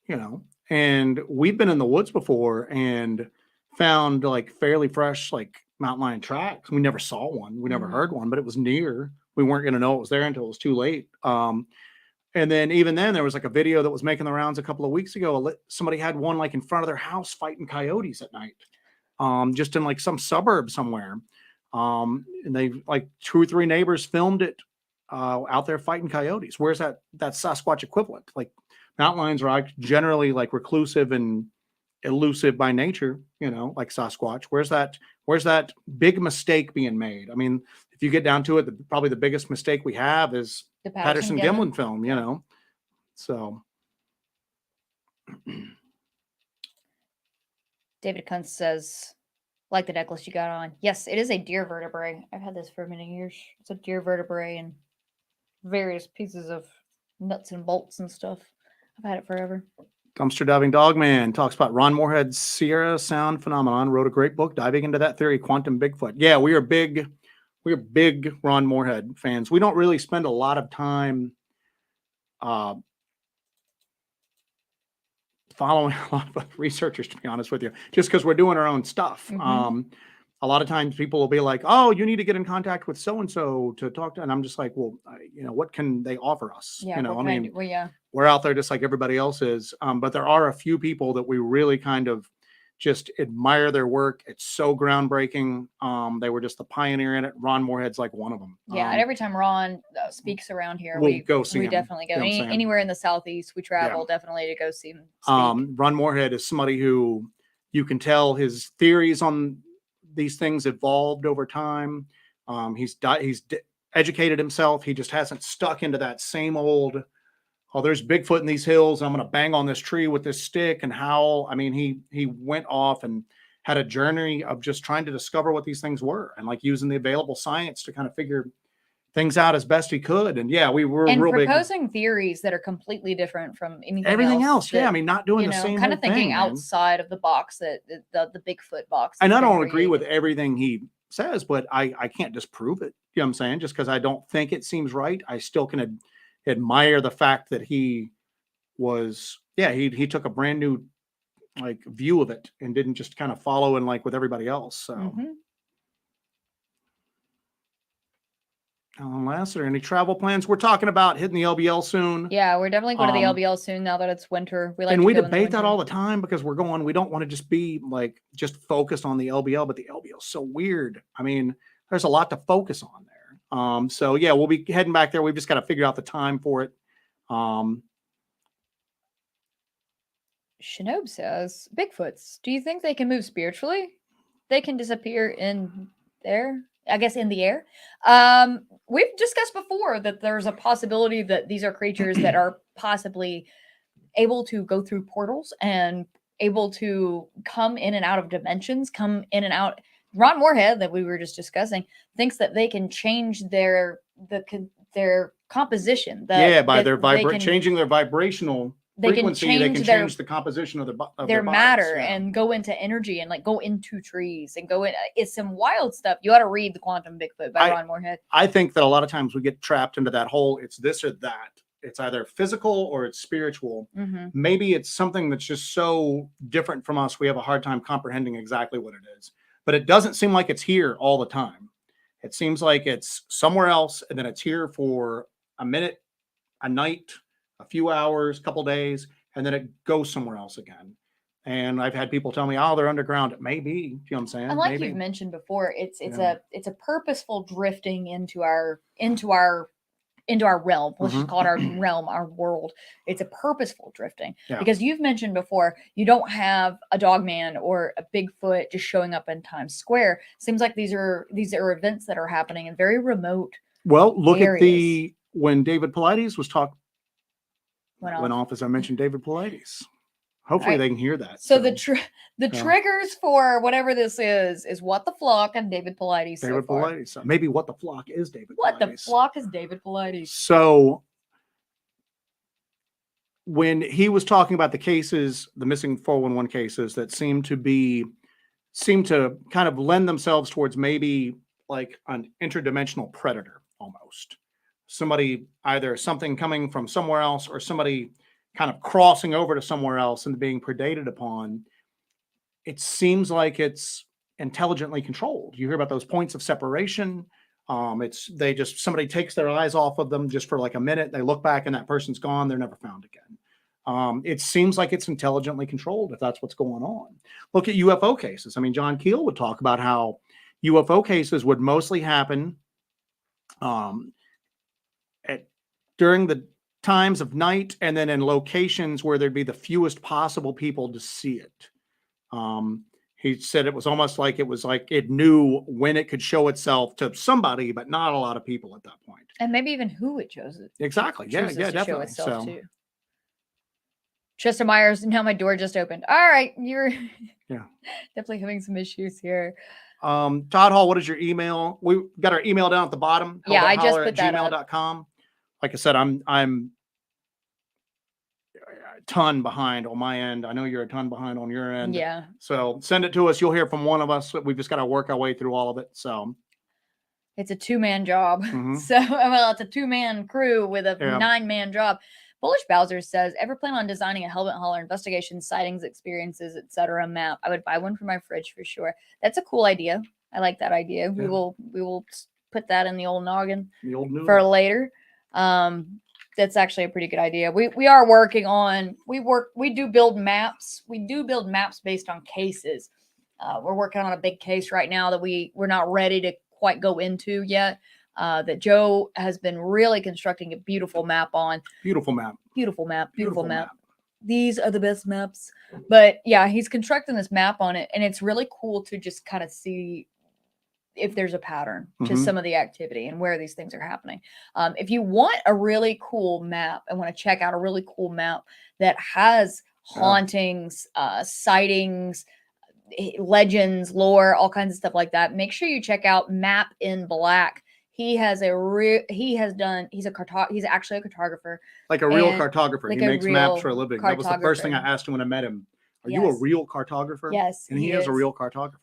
you know. And we've been in the woods before and found like fairly fresh like mountain lion tracks. We never saw one. We never heard one, but it was near. We weren't going to know it was there until it was too late. And then even then, there was like a video that was making the rounds a couple of weeks ago. Somebody had one like in front of their house fighting coyotes at night. Just in like some suburb somewhere. And they like 2 or 3 neighbors filmed it out there fighting coyotes. Where's that Sasquatch equivalent? Like mountain lions are generally like reclusive and elusive by nature, you know, like Sasquatch. Where's that big mistake being made? I mean, if you get down to it, probably the biggest mistake we have is the Patterson-Gimlin film, you know. So David Kuntz says, like the necklace you got on. Yes, it is a deer vertebrae. I've had this for many years. It's a deer vertebrae and various pieces of nuts and bolts and stuff. I've had it forever. Dumpster Diving Dogman talks about Ron Moorhead's Sierra Sound phenomenon. Wrote a great book diving into that theory, Quantum Bigfoot. Yeah, we are big Ron Moorhead fans. We don't really spend a lot of time following a lot of researchers, to be honest with you, just because we're doing our own stuff. A lot of times people will be like, oh, you need to get in contact with so-and-so to talk to. And I'm just like, well, you know, what can they offer us? Yeah, you know, I mean, yeah, we're out there just like everybody else is. But there are a few people that we really kind of just admire their work. It's so groundbreaking. They were just the pioneer in it. Ron Moorhead's like one of them. Yeah, and every time Ron speaks around here, we'll go see we him. Definitely go. You know anywhere in the Southeast, we travel definitely to go see him speak. Ron Moorhead is somebody who you can tell his theories on these things evolved over time. He's educated himself. He just hasn't stuck into that same old, oh, there's Bigfoot in these hills. I'm going to bang on this tree with this stick and howl. I mean, he went off and had a journey of just trying to discover what these things were and like using the available science to kind of figure things out as best he could. And yeah, we were real proposing theories that are completely different from everything else. That, yeah, I mean, not doing the same kind of thinking thing, outside of the box, that the Bigfoot box. And I don't agree with everything he says, but I can't disprove it. You know what I'm saying? Just because I don't think it seems right, I still can admire the fact that he was, he took a brand new like view of it and didn't just kind of follow in like with everybody else. So Unless there are any travel plans, we're talking about hitting the LBL soon. Yeah, we're definitely going to the LBL soon now that it's winter. We debate that all the time because we don't want to just be like just focused on the LBL, but the LBL is so weird. I mean, there's a lot to focus on there. So yeah, we'll be heading back there. We've just got to figure out the time for it. Shinob says, Bigfoots, do you think they can move spiritually? They can disappear in there? I guess in the air. We've discussed before that there's a possibility that these are creatures that are possibly able to go through portals and able to come in and out of dimensions, come in and out. Ron Moorhead, that we were just discussing, thinks that they can change their composition. By changing their vibrational they can change the composition of their bodies, matter yeah. and go into energy and like go into trees and go in. It's some wild stuff. You ought to read The Quantum Bigfoot by Ron Moorhead. I think that a lot of times we get trapped into that whole, it's this or that. It's either physical or it's spiritual. Mm-hmm. Maybe it's something that's just so different from us. We have a hard time comprehending exactly what it is, but it doesn't seem like it's here all the time. It seems like it's somewhere else, and then it's here for a minute, a night, a few hours, a couple days, and then it goes somewhere else again. And I've had people tell me, "Oh, they're underground." It may be. You know what I'm saying? And like Maybe. you've mentioned before, it's Yeah. a purposeful drifting into our realm. Let's just call it our realm, our world. It's a purposeful drifting because you've mentioned before, you don't have a Dogman or a Bigfoot just showing up in Times Square. Seems like these are events that are happening in very remote. Well, look areas. at when David Paulides was went off as I mentioned David Paulides. Hopefully they can hear that. So the triggers for whatever this is What the Flock and David Paulides. David Paulides. So maybe What the Flock is David What Paulides. the Flock is David Paulides. So when he was talking about the cases, the missing 411 cases that seem to kind of lend themselves towards maybe like an interdimensional predator almost. Somebody, either something coming from somewhere else or somebody kind of crossing over to somewhere else and being predated upon. It seems like it's intelligently controlled. You hear about those points of separation. Somebody takes their eyes off of them just for like a minute. They look back and that person's gone. They're never found again. It seems like it's intelligently controlled if that's what's going on. Look at UFO cases. I mean, John Keel would talk about how UFO cases would mostly happen during the times of night and then in locations where there'd be the fewest possible people to see it. He said it was almost like it knew when it could show itself to somebody, but not a lot of people at that point. And maybe even who it chose it. Exactly. Yeah, definitely. Show itself to. Chester Myers, now my door just opened. All right, you're definitely having some issues here. Todd Hall, what is your email? We got our email down at the bottom. Yeah, I just put that gmail.com. Like I said, I'm a ton behind on my end. I know you're a ton behind on your end. Yeah. So send it to us. You'll hear from one of us. We've just got to work our way through all of it. So it's a 2-man job. So, well, it's a 2-man crew with a 9-man job. Bullish Bowser says, ever plan on designing a Hellbent Holler investigation, sightings, experiences, etc. map? I would buy one for my fridge for sure. That's a cool idea. I like that idea. Yeah. We will put that in the old noggin for later. That's actually a pretty good idea. We are working on, we do build maps. We do build maps based on cases. We're working on a big case right now that we're not ready to quite go into yet. That Joe has been really constructing a beautiful map on. Beautiful map. These are the best maps. But yeah, he's constructing this map on it, and it's really cool to just kind of see if there's a pattern to some of the activity and where these things are happening. If you want a really cool map and want to check out a really cool map that has hauntings, sightings, legends, lore, all kinds of stuff like that, make sure you check out Map in Black. He's actually a cartographer. Like a real cartographer. He makes maps for a living. That was the first thing I asked him when I met him. Are you a real cartographer? Yes. And he is a real cartographer.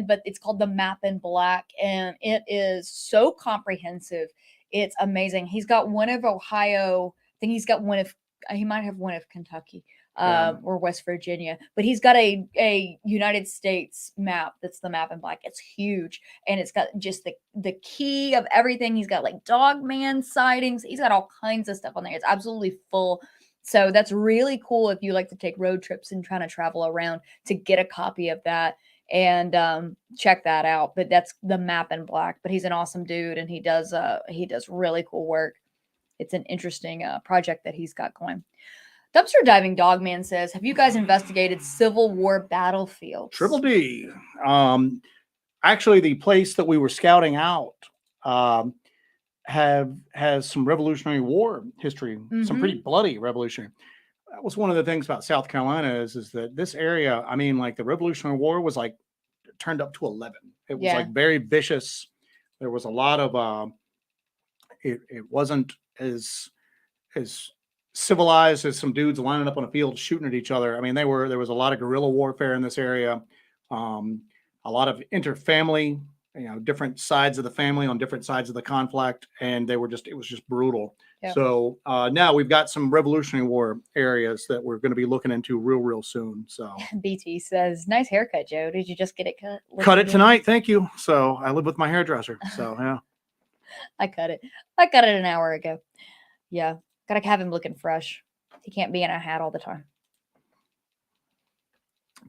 But it's called the Map in Black, and it is so comprehensive. It's amazing. He's got one of Ohio. I think he might have one of Kentucky. Or West Virginia, but he's got a United States map. That's the Map in Black. It's huge, and it's got just the key of everything. He's got like Dogman sightings. He's got all kinds of stuff on there. It's absolutely full. So that's really cool if you like to take road trips and trying to travel around, to get a copy of that and check that out. But that's the Map in Black. But he's an awesome dude, and he does really cool work. It's an interesting project that he's got going. Dumpster Diving Dogman says, have you guys investigated Civil War battlefields? Triple D. Actually, the place that we were scouting out has some Revolutionary War history, some pretty bloody Revolutionary. That was one of the things about South Carolina is that this area, I mean, like the Revolutionary War was like turned up to 11. It was like very vicious. There was a lot of, it wasn't as civilized as some dudes lining up on a field shooting at each other. I mean, there was a lot of guerrilla warfare in this area, a lot of interfamily, different sides of the family on different sides of the conflict, and it was just brutal. Yeah. So now we've got some Revolutionary War areas that we're going to be looking into real soon. So BT says, "Nice haircut, Joe. Did you just get it cut? Cut it tonight, thank you." So I live with my hairdresser. So yeah, I cut it an hour ago. Yeah, gotta have him looking fresh. He can't be in a hat all the time.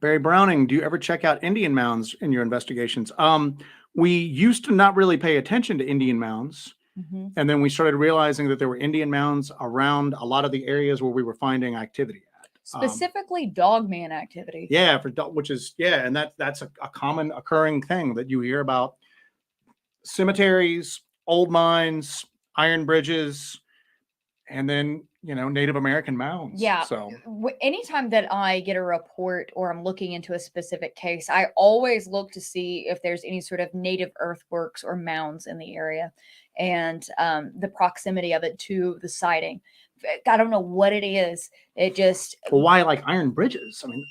Barry Browning, do you ever check out Indian mounds in your investigations? We used to not really pay attention to Indian mounds. Mm-hmm. And then we started realizing that there were Indian mounds around a lot of the areas where we were finding activity at. Specifically Dogman activity. Yeah, and that's a common occurring thing that you hear about. Cemeteries, old mines, iron bridges, and then Native American mounds. Yeah. So anytime that I get a report or I'm looking into a specific case, I always look to see if there's any sort of native earthworks or mounds in the area, and the proximity of it to the sighting. I don't know what it is. It just why like iron bridges? I mean,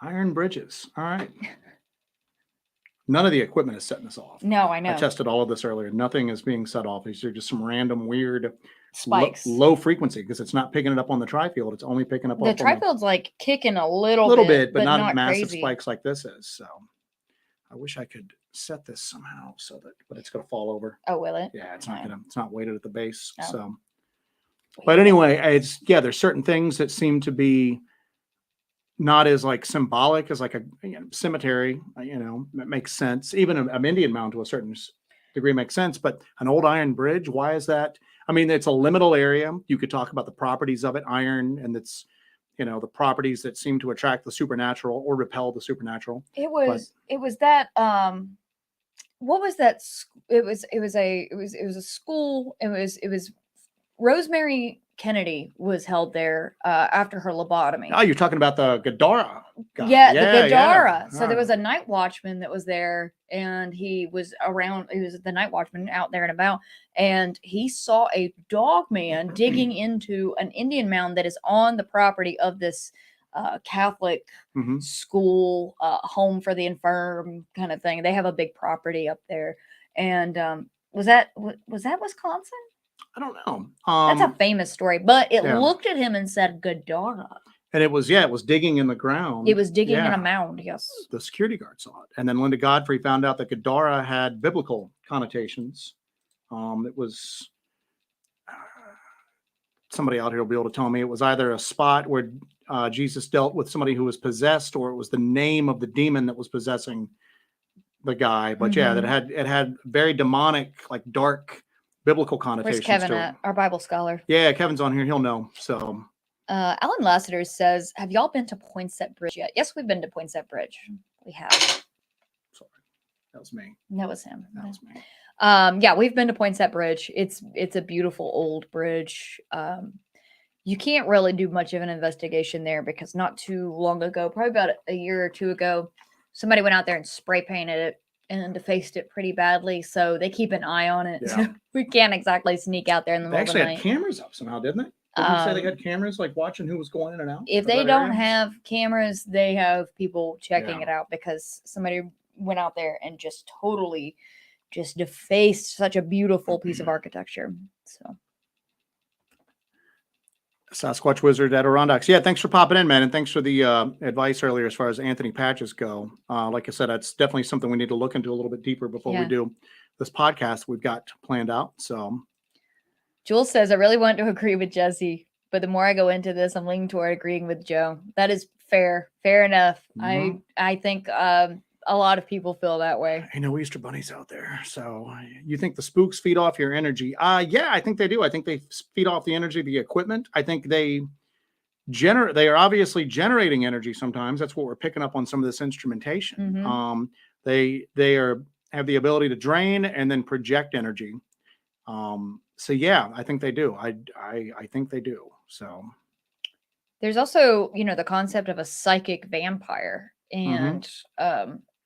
iron bridges. All right. None of the equipment is setting this off. No, I know. I tested all of this earlier. Nothing is being set off. These are just some random weird spikes, low frequency, because it's not picking it up on the tri-field. It's only picking up the tri-field's like kicking a little bit, but not massive crazy spikes like this is. So I wish I could set this somehow but it's going to fall over. Oh, will it? Yeah, it's not weighted at the base. Oh. So, but anyway, there's certain things that seem to be not as like symbolic as like a cemetery, that makes sense. Even an Indian mound to a certain degree makes sense, but an old iron bridge, why is that? I mean, it's a liminal area. You could talk about the properties of it, iron, and it's, the properties that seem to attract the supernatural or repel the supernatural. It was that, what was that? It was a school. It was Rosemary Kennedy was held there after her lobotomy. Oh, you're talking about the Gadara guy. Yeah, the Gadara. Yeah. So there was a night watchman that was there, and he was the night watchman out there and about, and he saw a dog man digging into an Indian mound that is on the property of this Catholic school, home for the infirm kind of thing. They have a big property up there. And was that Wisconsin? I don't know. That's a famous story, but it looked at him and said Gadara. And it was digging in the ground. It was digging in a mound, yes. The security guard saw it. And then Linda Godfrey found out that Gadara had biblical connotations. It was, somebody out here will be able to tell me, it was either a spot where Jesus dealt with somebody who was possessed, or it was the name of the demon that was possessing the guy. But it had very demonic, like dark, biblical connotations. Where's Kevin at? Our Bible scholar. Yeah, Kevin's on here. He'll know. So, Alan Lassiter says, "Have y'all been to Poinsett Bridge yet?" Yes, we've been to Poinsett Bridge. We have. Sorry, that was me. That was him. That was me. Yeah, we've been to Poinsett Bridge. It's a beautiful old bridge. You can't really do much of an investigation there because not too long ago, probably about a year or two ago, somebody went out there and spray painted it and defaced it pretty badly. So they keep an eye on it. Yeah. So we can't exactly sneak out there in the middle of the night. They actually had cameras up somehow, didn't they? Didn't you say they had cameras like watching who was going in and out? If they don't have cameras, they have people checking it out, because somebody went out there and just totally just defaced such a beautiful piece of architecture. So. Sasquatch Wizard at Adirondacks. Yeah, thanks for popping in, man. And thanks for the advice earlier as far as Anthony patches go. Like I said, that's definitely something we need to look into a little bit deeper before we do this podcast we've got planned out. So Jules says, I really want to agree with Jessi, but the more I go into this, I'm leaning toward agreeing with Joe. That is fair. Fair enough. Mm-hmm. I think a lot of people feel that way. I know Easter bunnies out there. So you think the spooks feed off your energy? Yeah, I think they do. I think they feed off the energy of the equipment. I think they are obviously generating energy sometimes. That's what we're picking up on some of this instrumentation. Mm-hmm. They have the ability to drain and then project energy. So yeah, I think they do. I think they do. So there's also, the concept of a psychic vampire, and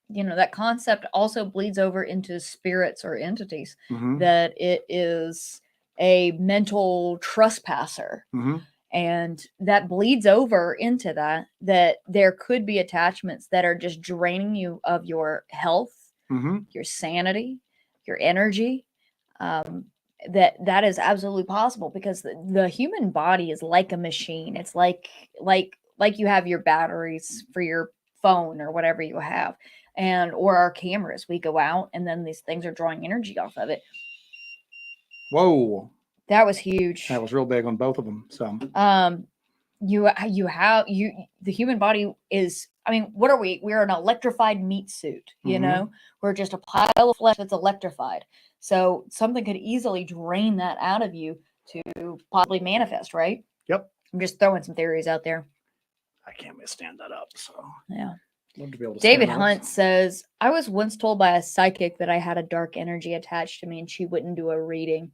that concept also bleeds over into spirits or entities, Mm-hmm. that it is a mental trespasser. Mm-hmm. And that bleeds over into that there could be attachments that are just draining you of your health, Mm-hmm. your sanity, your energy. That is absolutely possible, because the human body is like a machine. It's like you have your batteries for your phone or whatever you have, or our cameras. We go out and then these things are drawing energy off of it. Whoa. That was huge. That was real big on both of them. So the human body is, I mean, what are we? We're an electrified meat suit, Mhm. We're just a pile of flesh that's electrified. So something could easily drain that out of you to possibly manifest, right? Yep. I'm just throwing some theories out there. I can't stand that up. So yeah. Love to be able to David stand Hunt up. says, I was once told by a psychic that I had a dark energy attached to me and she wouldn't do a reading.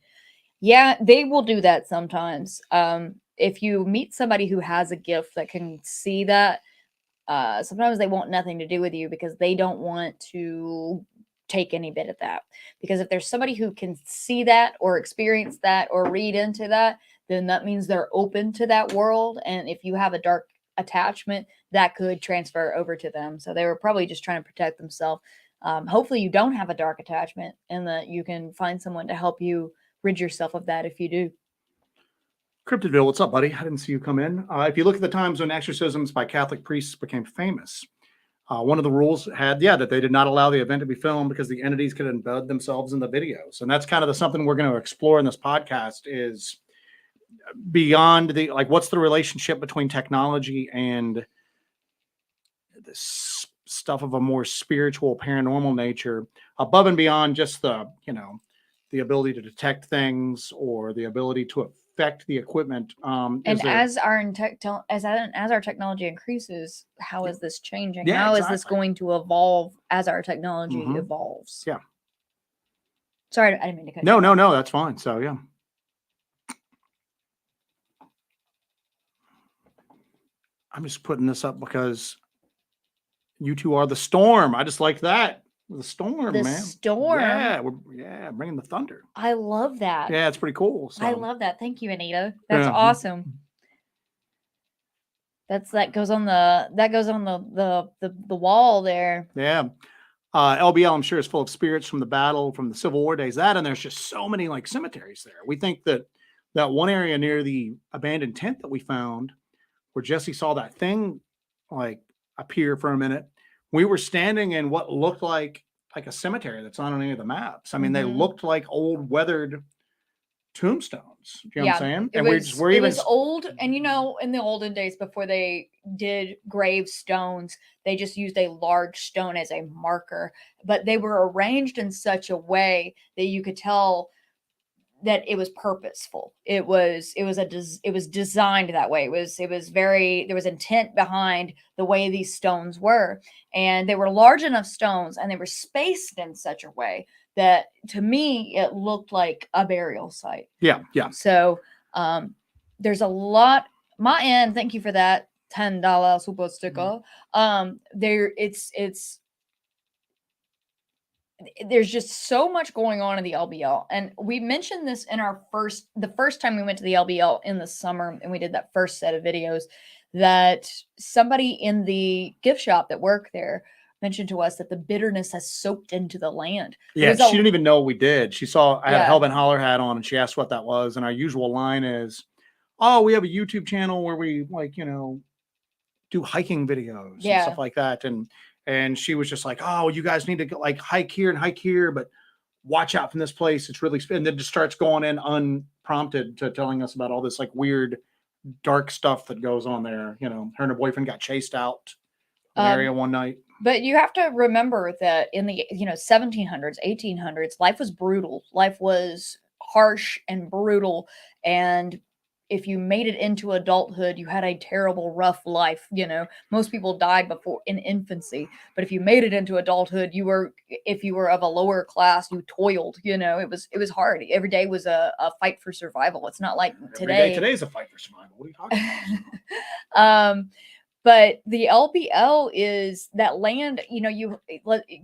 Yeah, they will do that sometimes. If you meet somebody who has a gift that can see that, sometimes they want nothing to do with you because they don't want to take any bit of that. Because if there's somebody who can see that or experience that or read into that, then that means they're open to that world. And if you have a dark attachment, that could transfer over to them. So they were probably just trying to protect themselves. Hopefully you don't have a dark attachment and that you can find someone to help you rid yourself of that if you do. Cryptidville, what's up, buddy? I didn't see you come in. If you look at the times when exorcisms by Catholic priests became famous, one of the rules had, that they did not allow the event to be filmed because the entities could embed themselves in the videos. And that's kind of something we're going to explore in this podcast, is beyond what's the relationship between technology and this stuff of a more spiritual, paranormal nature, above and beyond just the ability to detect things or the ability to affect the equipment. And as our technology increases, how is this changing? Yeah, how exactly. is this going to evolve as our technology evolves? Yeah. Sorry, I didn't mean to cut you off. No, that's fine. So yeah. I'm just putting this up because you two are the storm. I just like that. The storm, The man. storm. Yeah, we're bringing the thunder. I love that. Yeah, it's pretty cool. So. I love that. Thank you, Anita. That's awesome. That goes on the wall there. Yeah. LBL, I'm sure, is full of spirits from the battle, from the Civil War days. And there's just so many cemeteries there. We think that one area near the abandoned tent that we found, where Jessi saw that thing appear for a minute, we were standing in what looked like a cemetery that's not on any of the maps. I mean, they looked like old weathered tombstones. You know what I'm saying? It was old. And in the olden days, before they did gravestones, they just used a large stone as a marker, but they were arranged in such a way that you could tell that it was purposeful. It was designed that way. There was intent behind the way these stones were, and they were large enough stones and they were spaced in such a way that, to me, it looked like a burial site. Yeah. So there's a lot. My end, thank you for that $10 super sticker. There's just so much going on in the LBL. And we mentioned this in the first time we went to the LBL in the summer, and we did that first set of videos, that somebody in the gift shop that worked there mentioned to us that the bitterness has soaked into the land. Yeah, she didn't even know we did. She saw I had a Hellbent Holler hat on, and she asked what that was. And our usual line is, "Oh, we have a YouTube channel where we do hiking videos and stuff like that." And she was just like, "Oh, you guys need to go, hike here, but watch out from this place. It's really," and then just starts going in unprompted to telling us about all this weird, dark stuff that goes on there. Her and her boyfriend got chased out of the area one night. But you have to remember that in the 1700s, 1800s, life was brutal. Life was harsh and brutal, and if you made it into adulthood, you had a terrible, rough life. Most people died before in infancy, but if you made it into adulthood, if you were of a lower class, you toiled. It was hard. Every day was a fight for survival. It's not like today. Today's a fight for survival. What are you talking about? But the LBL is that land, you know,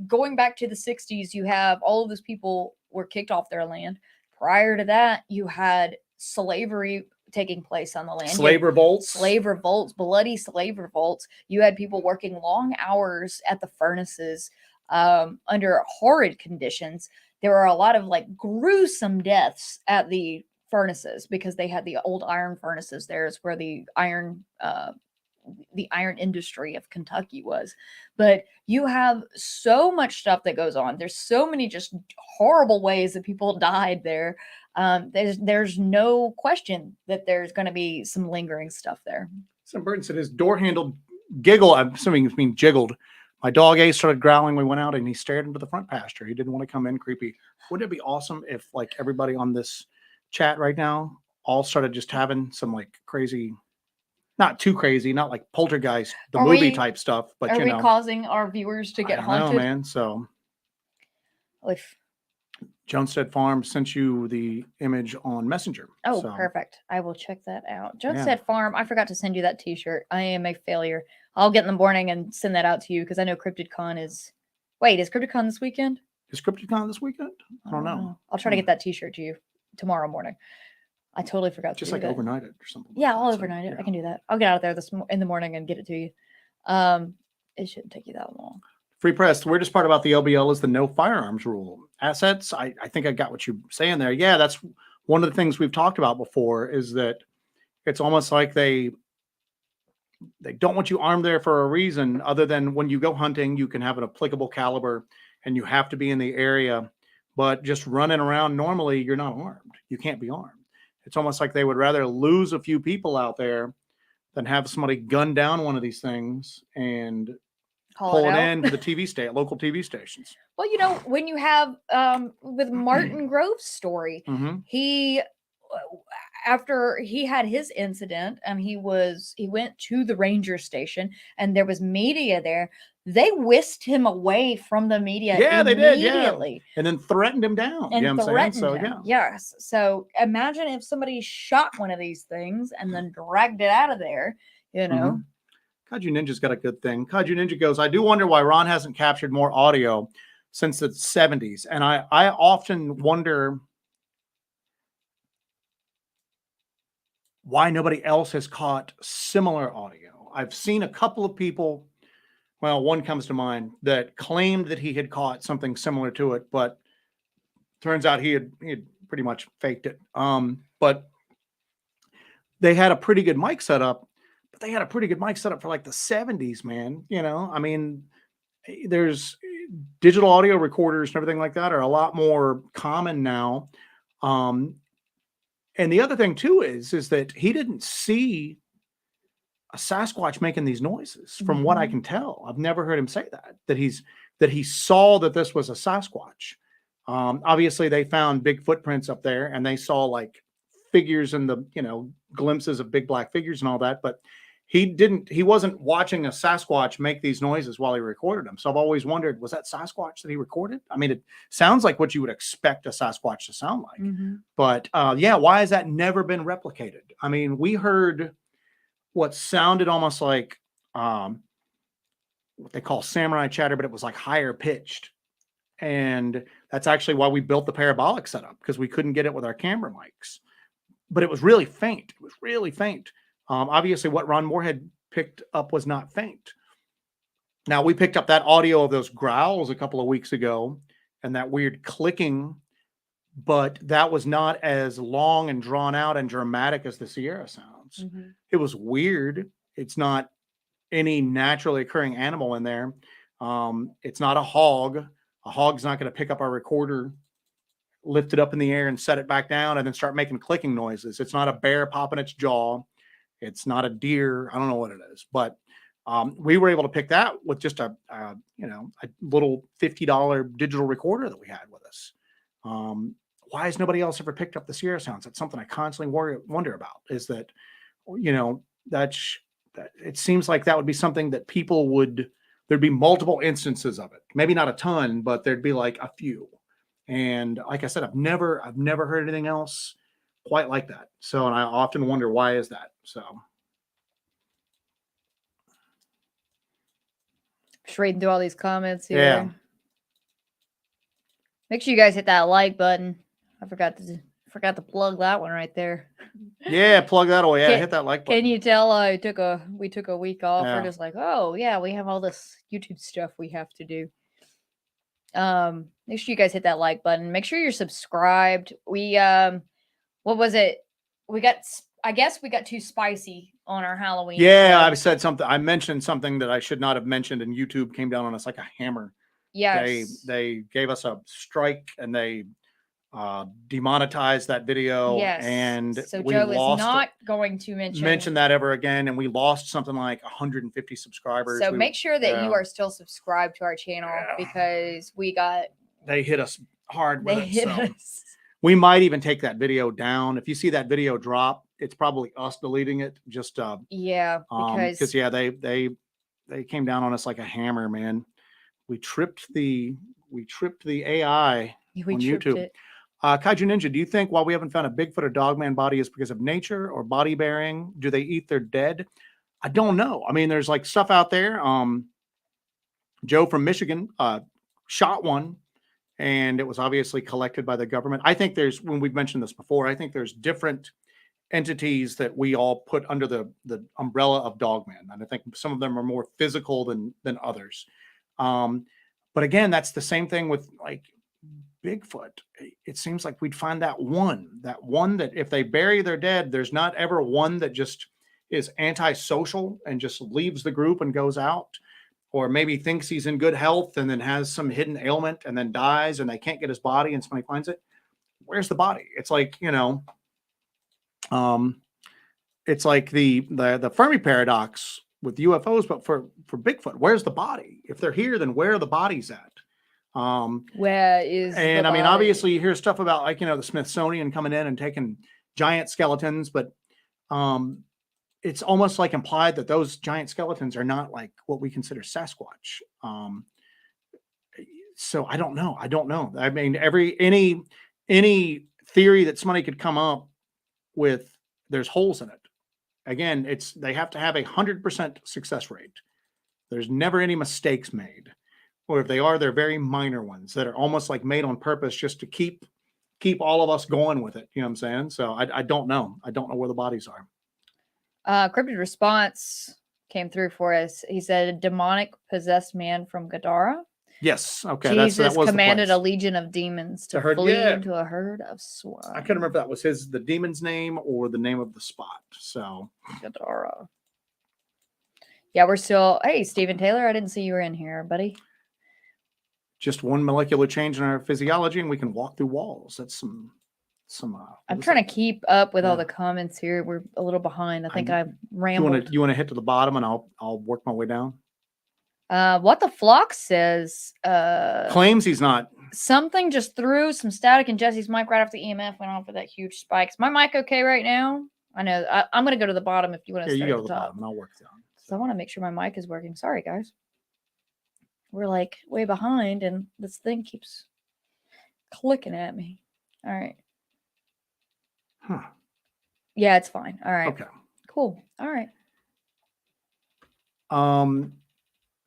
going back to the 60s, you have all of those people were kicked off their land. Prior to that, you had slavery taking place on the land. Slave revolts. Slave revolts, bloody slave revolts. You had people working long hours at the furnaces under horrid conditions. There were a lot of like gruesome deaths at the furnaces because they had the old iron furnaces. There's where the iron industry of Kentucky was. But you have so much stuff that goes on. There's so many just horrible ways that people died there. There's no question that there's going to be some lingering stuff there. Some bird said his door handle giggle. I'm assuming it's being jiggled. My dog Ace started growling. We went out and he stared into the front pasture. He didn't want to come in. Creepy. Wouldn't it be awesome if like everybody on this chat right now all started just having some like crazy, not too crazy, not like Poltergeist, the movie type stuff, but are we causing our viewers to get haunted? No, man. So Jonestead Farm sent you the image on Messenger. Oh, so. Perfect. I will check that out. Jonestead Farm. I forgot to send you that t-shirt. I am a failure. I'll get in the morning and send that out to you because I know CryptidCon is... Wait, is CryptidCon this weekend? Is CryptidCon this weekend? I don't know. I'll try to get that t-shirt to you tomorrow morning. I totally forgot to do that. Overnight it or something. Yeah, I'll overnight it. I can do that. I'll get out there in the morning and get it to you. It shouldn't take you that long. Free Press, the weirdest part about the LBL is the no firearms rule. Assets, I think I got what you're saying there. Yeah, that's one of the things we've talked about before is that it's almost like they don't want you armed there for a reason other than when you go hunting, you can have an applicable caliber and you have to be in the area. But just running around normally, you're not armed. You can't be armed. It's almost like they would rather lose a few people out there than have somebody gun down one of these things and pull it in to the local TV stations. Well, you know, when you have with Martin Grove's story, after he had his incident and he went to the ranger station and there was media there, they whisked him away from the media immediately. They did, yeah. And then threatened him down. And threatened him. Yes. So imagine if somebody shot one of these things and then dragged it out of there, you know. Kaiju Ninja's got a good thing. Kaiju Ninja goes, I do wonder why Ron hasn't captured more audio since the 70s. And I often wonder why nobody else has caught similar audio. I've seen a couple of people, well, one comes to mind, that claimed that he had caught something similar to it, but turns out he had pretty much faked it. But they had a pretty good mic setup. They had a pretty good mic setup for like the 70s, man. You know, I mean, there's digital audio recorders and everything like that are a lot more common now. And the other thing too is that he didn't see a Sasquatch making these noises from what I can tell. I've never heard him say that he saw that this was a Sasquatch. Obviously they found big footprints up there and they saw like figures in the, you know, glimpses of big black figures and all that, but he wasn't watching a Sasquatch make these noises while he recorded them. So I've always wondered, was that Sasquatch that he recorded? I mean, it sounds like what you would expect a Sasquatch to sound like, but yeah, why has that never been replicated? I mean, we heard what sounded almost like what they call samurai chatter, but it was like higher pitched. And that's actually why we built the parabolic setup, because we couldn't get it with our camera mics. But it was really faint. It was really faint. Obviously, what Ron Moore picked up was not faint. Now, we picked up that audio of those growls a couple of weeks ago and that weird clicking, but that was not as long and drawn out and dramatic as the Sierra sounds. It was weird. It's not any naturally occurring animal in there. It's not a hog. A hog's not going to pick up our recorder, lift it up in the air and set it back down and then start making clicking noises. It's not a bear popping its jaw. It's not a deer. I don't know what it is, but we were able to pick that with just a little $50 digital recorder that we had with us. Why has nobody else ever picked up the Sierra sounds? That's something I constantly wonder about, is that, you know, that it seems like that would be something that people there'd be multiple instances of it. Maybe not a ton, but there'd be like a few. And like I said, I've never heard anything else quite like that. So, and I often wonder, why is that? So Just reading through all these comments here. Yeah. Make sure you guys hit that like button. I forgot to plug that one right there. Yeah, plug that away. Yeah, hit that like button. Can you tell we took a week off? Yeah. We're just like, oh yeah, we have all this YouTube stuff we have to do. Make sure you guys hit that like button. Make sure you're subscribed. We what was it? I guess we got too spicy on our Halloween. Yeah, show. I said something. I mentioned something that I should not have mentioned, and YouTube came down on us like a hammer. Yes. They gave us a strike, and they demonetized that video. Yes. And so we Joe lost, is not going to mention that ever again, and we lost something like 150 subscribers. So make sure that you are still subscribed to our channel because they hit us hard with hit it. So us. we might even take that video down. If you see that video drop, it's probably us deleting it. Just because they came down on us like a hammer, man. We tripped the AI on YouTube. It. Kaiju Ninja, do you think while we haven't found a Bigfoot or Dogman body is because of nature or body bearing? Do they eat their dead? I don't know. I mean, there's like stuff out there. Joe from Michigan shot one, and it was obviously collected by the government. I think when we've mentioned this before, I think there's different entities that we all put under the umbrella of Dogman. And I think some of them are more physical than others. But again, that's the same thing with like Bigfoot. It seems like we'd find that one that if they bury their dead, there's not ever one that just is antisocial and just leaves the group and goes out, or maybe thinks he's in good health and then has some hidden ailment and then dies and they can't get his body and somebody finds it. Where's the body? It's like, it's like the Fermi paradox with UFOs, but for Bigfoot, where's the body? If they're here, then where are the bodies at? Where is and I mean, obviously you hear stuff about like, the Smithsonian coming in and taking giant skeletons, but it's almost like implied that those giant skeletons are not like what we consider Sasquatch. So I don't know. I mean, any theory that somebody could come up with, there's holes in it. Again, they have to have 100% success rate. There's never any mistakes made. Or if they are, they're very minor ones that are almost like made on purpose just to keep all of us going with it. You know what I'm saying? So I don't know. I don't know where the bodies are. Cryptid response came through for us. He said, a demonic possessed man from Gadara. Yes. Okay. Jesus commanded a legion of demons to flee into a herd of swine. I couldn't remember if that was the demon's name or the name of the spot. So Gadara. Yeah, we're still. Hey, Stephen Taylor, I didn't see you were in here, buddy. Just one molecular change in our physiology, and we can walk through walls. That's some. I'm trying to keep up with all the comments here. We're a little behind. I think I rambled. You want to hit to the bottom, and I'll work my way down. What the flock says. Claims he's not. Something just threw some static in Jessi's mic right after the EMF went off with that huge spike. Is my mic okay right now? I know. I'm going to go to the bottom if you want to start you go at to the the top. bottom, and I'll work down. So I want to make sure my mic is working. Sorry, guys. We're like way behind, and this thing keeps clicking at me. All right. Huh. Yeah, it's fine. All right. Okay. Cool. All right. Kaiju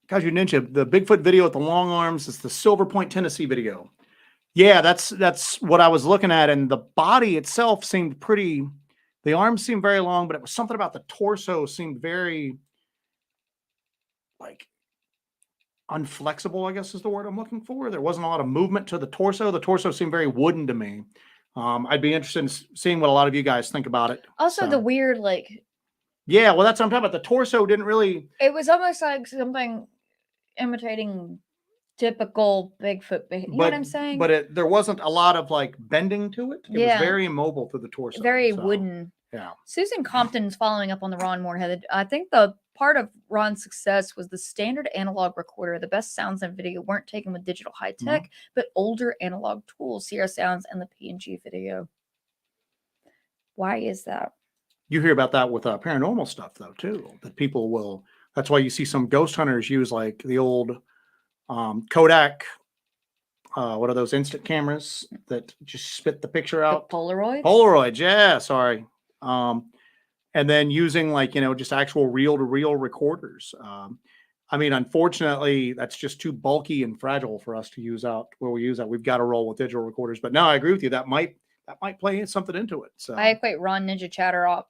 Ninja, the Bigfoot video with the long arms is the Silver Point, Tennessee video. Yeah, that's what I was looking at, and the body itself seemed pretty. The arms seemed very long, but it was something about the torso seemed very like unflexible, I guess is the word I'm looking for. There wasn't a lot of movement to the torso. The torso seemed very wooden to me. I'd be interested in seeing what a lot of you guys think about it. Also, the weird, like... Yeah, well, that's what I'm talking about. The torso didn't really... It was almost like something imitating typical Bigfoot behavior. You know what I'm saying? But there wasn't a lot of, like, bending to it. It was very immobile to the torso. Very wooden. Yeah. Susan Compton's following up on the Ron Moorhead. I think the part of Ron's success was the standard analog recorder. The best sounds in video weren't taken with digital high tech, but older analog tools, Sierra Sounds and the PNG video. Why is that? You hear about that with paranormal stuff, though, too. That people will. That's why you see some ghost hunters use like the old Kodak. What are those instant cameras that just spit the picture out? The Polaroids? Polaroids, yeah. Sorry. And then using like, just actual reel-to-reel recorders. I mean, unfortunately, that's just too bulky and fragile for us to use out where we use that. We've got to roll with digital recorders. But no, I agree with you. That might play something into it. So I equate Ron Ninja Chatter off,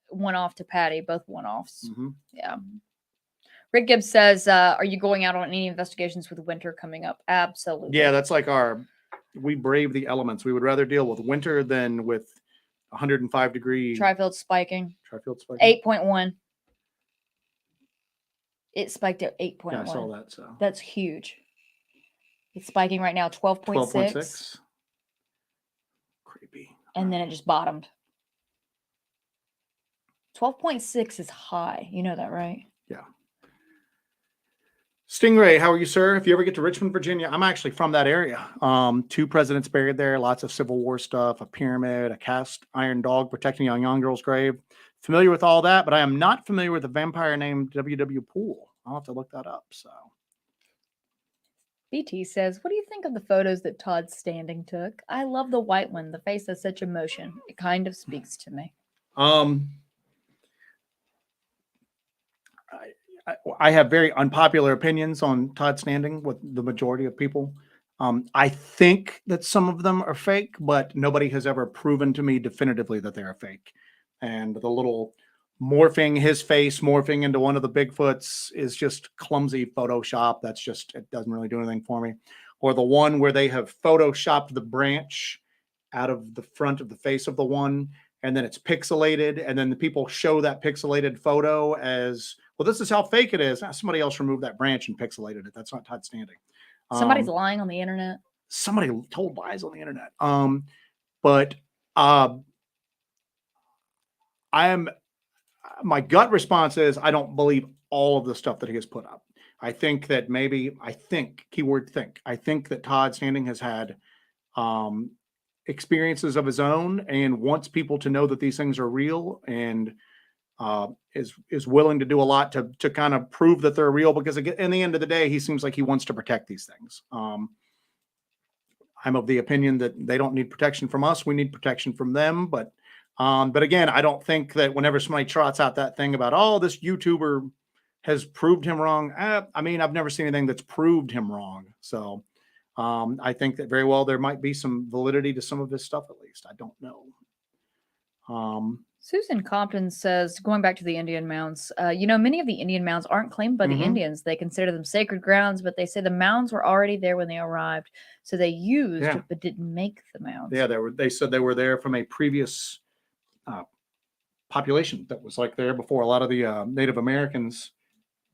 one off to Patty, both one offs. Yeah. Rick Gibbs says, "Are you going out on any investigations with winter coming up?" Absolutely. Yeah, that's like we brave the elements. We would rather deal with winter than with 105-degree Tri-field spiking. 8.1. It spiked at 8.1. Yeah, I saw that. So that's huge. It's spiking right now, 12.6. 12.6. Creepy. And then it just bottomed. 12.6 is high. You know that, right? Yeah. Stingray, how are you, sir? If you ever get to Richmond, Virginia, I'm actually from that area. 2 presidents buried there, lots of Civil War stuff, a pyramid, a cast iron dog protecting a young girl's grave. Familiar with all that, but I am not familiar with a vampire named W.W. Poole. I'll have to look that up. So, BT says, "What do you think of the photos that Todd Standing took? I love the white one. The face has such emotion. It kind of speaks to me." I have very unpopular opinions on Todd Standing with the majority of people. I think that some of them are fake, but nobody has ever proven to me definitively that they are fake. And the little morphing his face, morphing into one of the Bigfoots is just clumsy Photoshop. That's just, it doesn't really do anything for me. Or the one where they have Photoshopped the branch out of the front of the face of the one, and then it's pixelated, and then the people show that pixelated photo as, well, this is how fake it is. Somebody else removed that branch and pixelated it. That's not Todd Standing. Somebody's lying on the internet. Somebody told lies on the internet. But my gut response is I don't believe all of the stuff that he has put up. I think that keyword think. I think that Todd Standing has had experiences of his own and wants people to know that these things are real, and is willing to do a lot to kind of prove that they're real, because in the end of the day, he seems like he wants to protect these things. I'm of the opinion that they don't need protection from us. We need protection from them. But again, I don't think that whenever somebody trots out that thing about, oh, this YouTuber has proved him wrong. I mean, I've never seen anything that's proved him wrong. So I think that very well there might be some validity to some of his stuff, at least. I don't know. Susan Compton says, going back to the Indian mounds, many of the Indian mounds aren't claimed by the Indians. They consider them sacred grounds, but they say the mounds were already there when they arrived. So they used, but didn't make the mounds. Yeah, they said they were there from a previous population that was like there before. A lot of the Native Americans,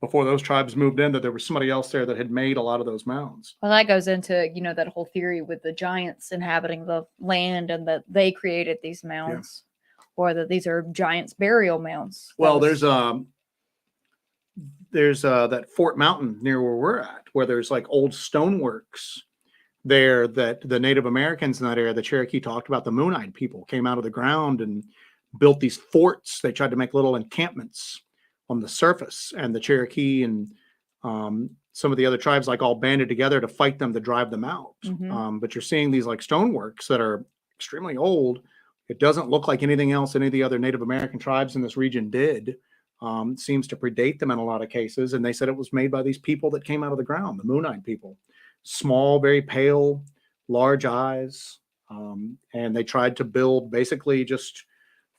before those tribes moved in, that there was somebody else there that had made a lot of those mounds. Well, that goes into, that whole theory with the giants inhabiting the land and that they created these mounds. Yeah. Or that these are giants' burial mounds. Well, there's that Fort Mountain near where we're at, where there's like old stoneworks there that the Native Americans in that area, the Cherokee, talked about. The Moon-eyed people came out of the ground and built these forts. They tried to make little encampments on the surface, and the Cherokee and some of the other tribes like all banded together to fight them, to drive them out. But you're seeing these like stoneworks that are extremely old. It doesn't look like anything else any of the other Native American tribes in this region did. Seems to predate them in a lot of cases. And they said it was made by these people that came out of the ground, the Moon-eyed people. Small, very pale, large eyes. And they tried to build basically just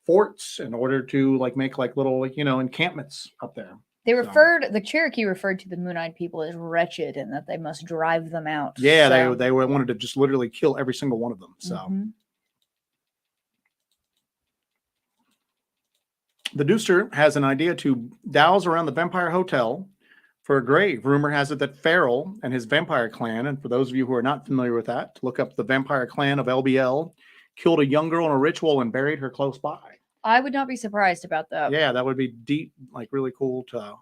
forts in order to make little, encampments up there. The Cherokee referred to the Moon-eyed people as wretched and that they must drive them out. Yeah, so they wanted to just literally kill every single one of them. So. The Deucer has an idea to douse around the Vampire Hotel for a grave. Rumor has it that Farrell and his vampire clan, and for those of you who are not familiar with that, to look up the vampire clan of LBL, killed a young girl in a ritual and buried her close by. I would not be surprised about that. Yeah, that would be deep, really cool to...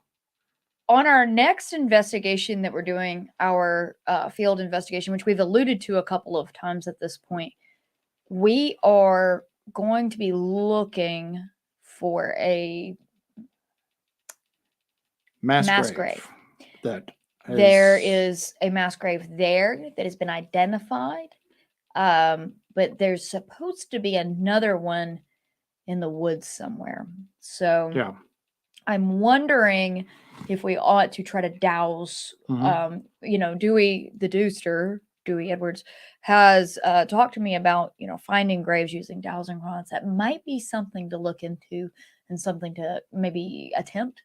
On our next investigation that we're doing, our field investigation, which we've alluded to a couple of times at this point, we are going to be looking for a mass grave. There is a mass grave there that has been identified, but there's supposed to be another one in the woods somewhere. So yeah, I'm wondering if we ought to try to douse, Dewey the Dooster, Dewey Edwards, has talked to me about, finding graves using dowsing rods. That might be something to look into and something to maybe attempt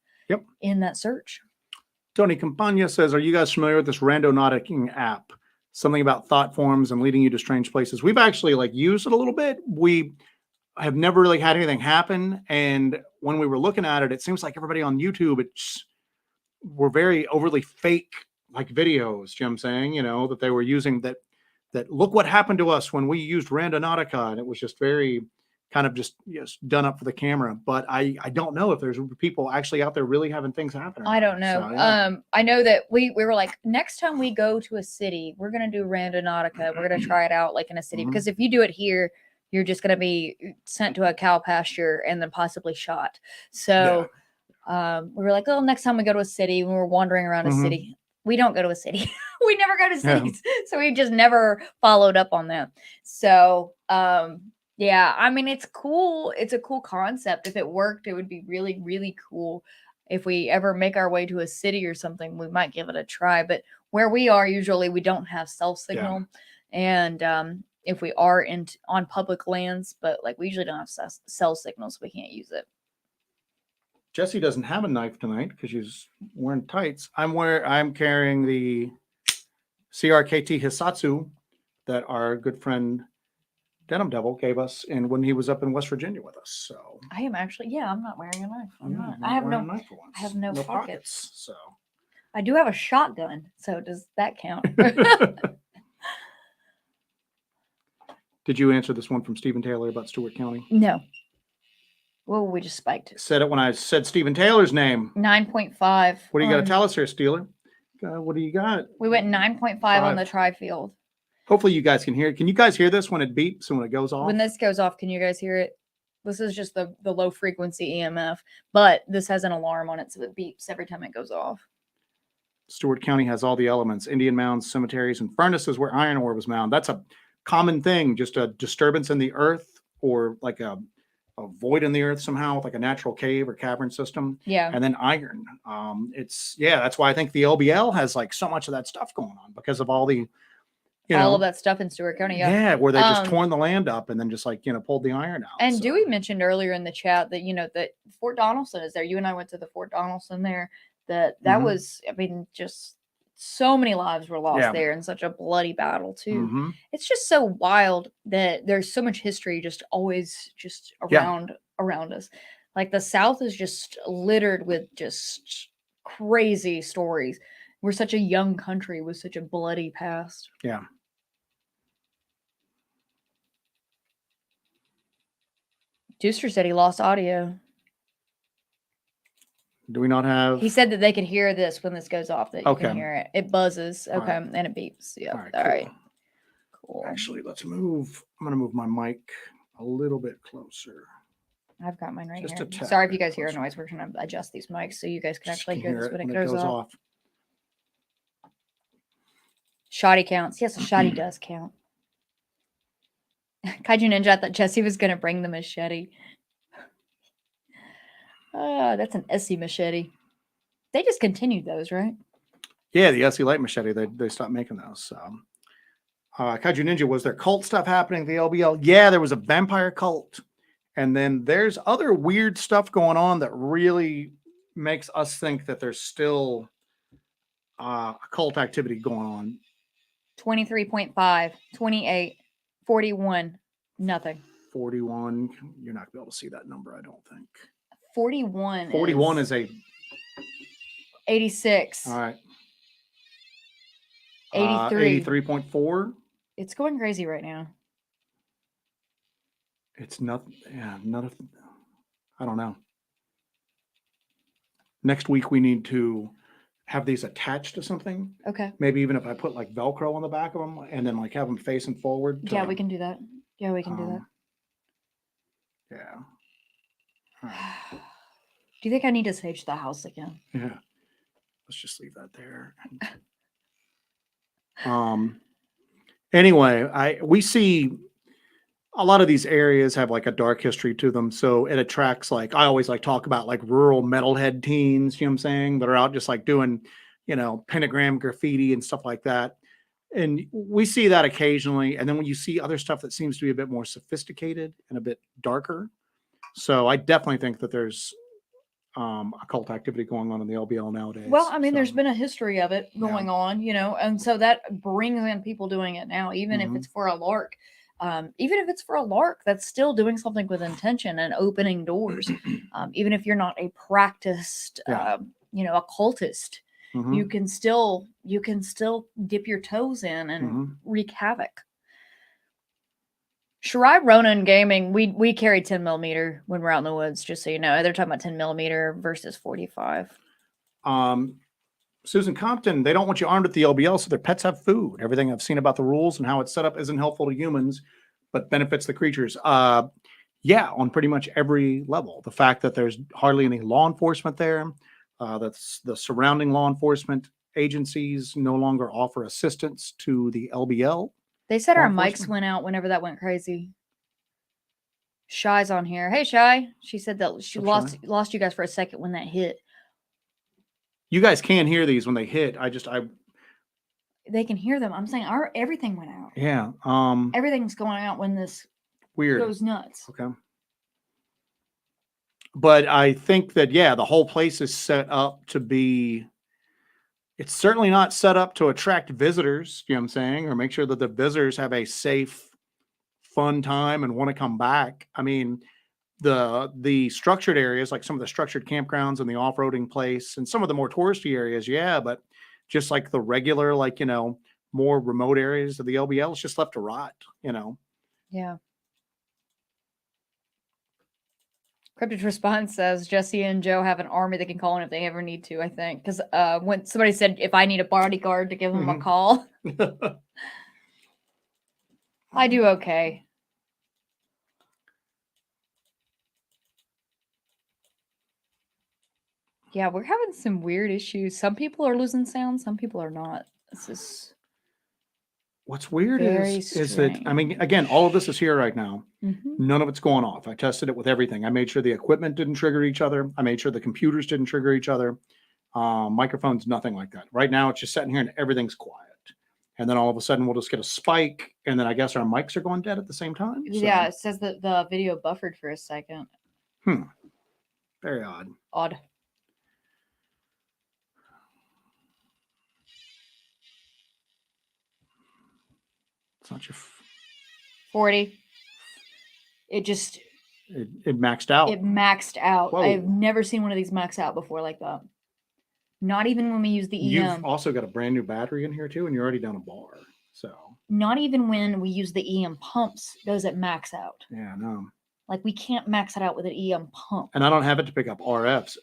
in that search. Tony Campagna says, are you guys familiar with this randonauticing app? Something about thought forms and leading you to strange places. We've actually used it a little bit. We have never really had anything happen. And when we were looking at it, it seems like everybody on YouTube, were very overly fake videos, Jim saying, that they were using that look what happened to us when we used Randonautica. And it was just very kind of just done up for the camera. But I don't know if there's people actually out there really having things happen. I don't know. So, yeah. I know that we were like, next time we go to a city, we're going to do Randonautica. We're going to try it out in a city. Because if you do it here, you're just going to be sent to a cow pasture and then possibly shot. So we were like, oh, next time we go to a city, when we're wandering around a city, we don't go to a city. We never go to cities. So we just never followed up on that. So, yeah, I mean, it's cool. It's a cool concept. If it worked, it would be really, really cool. If we ever make our way to a city or something, we might give it a try. But where we are, usually we don't have cell signal. And if we are on public lands, but we usually don't have cell signals, so we can't use it. Jessi doesn't have a knife tonight because she's wearing tights. I'm carrying the CRKT Hisatsu that our good friend Denim Devil gave us when he was up in West Virginia with us. So I am actually, I'm not wearing a knife. I'm not. I have no knife for once. I have no pockets. So I do have a shotgun. So does that count? Did you answer this one from Stephen Taylor about Stewart County? No. Well, we just spiked it. Said it when I said Stephen Taylor's name. 9.5. What do you got to tell us here, Steeler? What do you got? We went 9.5 on the tri-field. Hopefully you guys can hear it. Can you guys hear this when it beeps and when it goes off? When this goes off, can you guys hear it? This is just the low frequency EMF, but this has an alarm on it, so it beeps every time it goes off. Stewart County has all the elements: Indian mounds, cemeteries, and furnaces where iron ore was found. That's a common thing, just a disturbance in the earth or a void in the earth somehow with a natural cave or cavern system. Yeah. And then iron. That's why I think the LBL has so much of that stuff going on because of all the, all of that stuff in Stewart County. Yeah. Where they just torn the land up and then just pulled the iron out. And Dewey mentioned earlier in the chat that, that Fort Donaldson is there. You and I went to the Fort Donaldson there. That was, just so many lives were lost there in such a bloody battle too. It's just so wild that there's so much history just always just around us. The South is just littered with just crazy stories. We're such a young country with such a bloody past. Yeah. Deuster said he lost audio. Do we not have? He said that they could hear this when this goes off, that you can hear it. It buzzes. Okay. Right. And it beeps. Yeah. All right. Cool. Actually, let's move. I'm going to move my mic a little bit closer. I've got mine right here. Sorry if you guys hear a noise. We're trying to adjust these mics so you guys can actually hear this when it goes off. Shoddy counts. Yes, a shoddy does count. Kaiju Ninja, I thought Jessi was going to bring the machete. That's an Essie machete. They just continued those, right? Yeah, the Essie Light machete. They stopped making those. Kaiju Ninja, was there cult stuff happening at the LBL? Yeah, there was a vampire cult. And then there's other weird stuff going on that really makes us think that there's still occult activity going on. 23.5, 28, 41, nothing. 41. You're not going to be able to see that number, I don't think. 41 is a 86. All right. 83. 83.4. It's going crazy right now. It's nothing. Yeah, I don't know. Next week we need to have these attached to something. Okay. Maybe even if I put Velcro on the back of them and then have them facing forward. Yeah, we can do that. Yeah, we can do that. Yeah. Right. Do you think I need to sage the house again? Yeah. Let's just leave that there. Anyway, we see a lot of these areas have like a dark history to them. So it attracts, like, I always like talk about like rural metalhead teens, you know what I'm saying? That are out just like doing, pentagram graffiti and stuff like that. And we see that occasionally. And then when you see other stuff that seems to be a bit more sophisticated and a bit darker. So I definitely think that there's occult activity going on in the LBL nowadays. Well, I mean, So, there's been a history of it going on, and so that brings in people doing it now, even if it's for a lark. Even if it's for a lark, that's still doing something with intention and opening doors. Even if you're not a practiced, occultist, you can still dip your toes in and wreak havoc. Shirai Ronin Gaming, we carry 10 millimeter when we're out in the woods, just so you know. They're talking about 10 millimeter versus 45. Susan Compton, they don't want you armed at the LBL, so their pets have food. Everything I've seen about the rules and how it's set up isn't helpful to humans, but benefits the creatures. Yeah, on pretty much every level. The fact that there's hardly any law enforcement there, that's the surrounding law enforcement agencies no longer offer assistance to the LBL. They said our mics went out whenever that went crazy. Shy's on here. Hey, Shy. She said that she lost you guys for a second when that hit. You guys can hear these when they hit. They can hear them. I'm saying everything went out. Yeah. Everything's going out when this goes nuts. Okay. But I think that, the whole place is set up to be, it's certainly not set up to attract visitors, you know what I'm saying? Or make sure that the visitors have a safe, fun time and want to come back. I mean, the structured areas, like some of the structured campgrounds and the off-roading place and some of the more touristy areas, but just like the regular, more remote areas of the LBL, it's just left to rot, Yeah. Cryptid Response says Jessi and Joe have an army they can call in if they ever need to, I think. Because when somebody said if I need a bodyguard to give them a call, I do okay. Yeah, we're having some weird issues. Some people are losing sound, some people are not. This is what's weird is that, I mean, again, all of this is here right now. None of it's going off. I tested it with everything. I made sure the equipment didn't trigger each other. I made sure the computers didn't trigger each other. Microphones, nothing like that. Right now, it's just sitting here and everything's quiet. And then all of a sudden, we'll just get a spike. And then I guess our mics are going dead at the same time. So. Yeah, it says that the video buffered for a second. Very odd. Odd. It's not your 40. It just it maxed out. It maxed out. Whoa. I've never seen one of these max out before like that. Not even when we use the EM. You've also got a brand new battery in here too, and you're already down a bar. So not even when we use the EM pumps does it max out. Yeah, no. Like we can't max it out with an EM pump. And I don't have it to pick up RFs.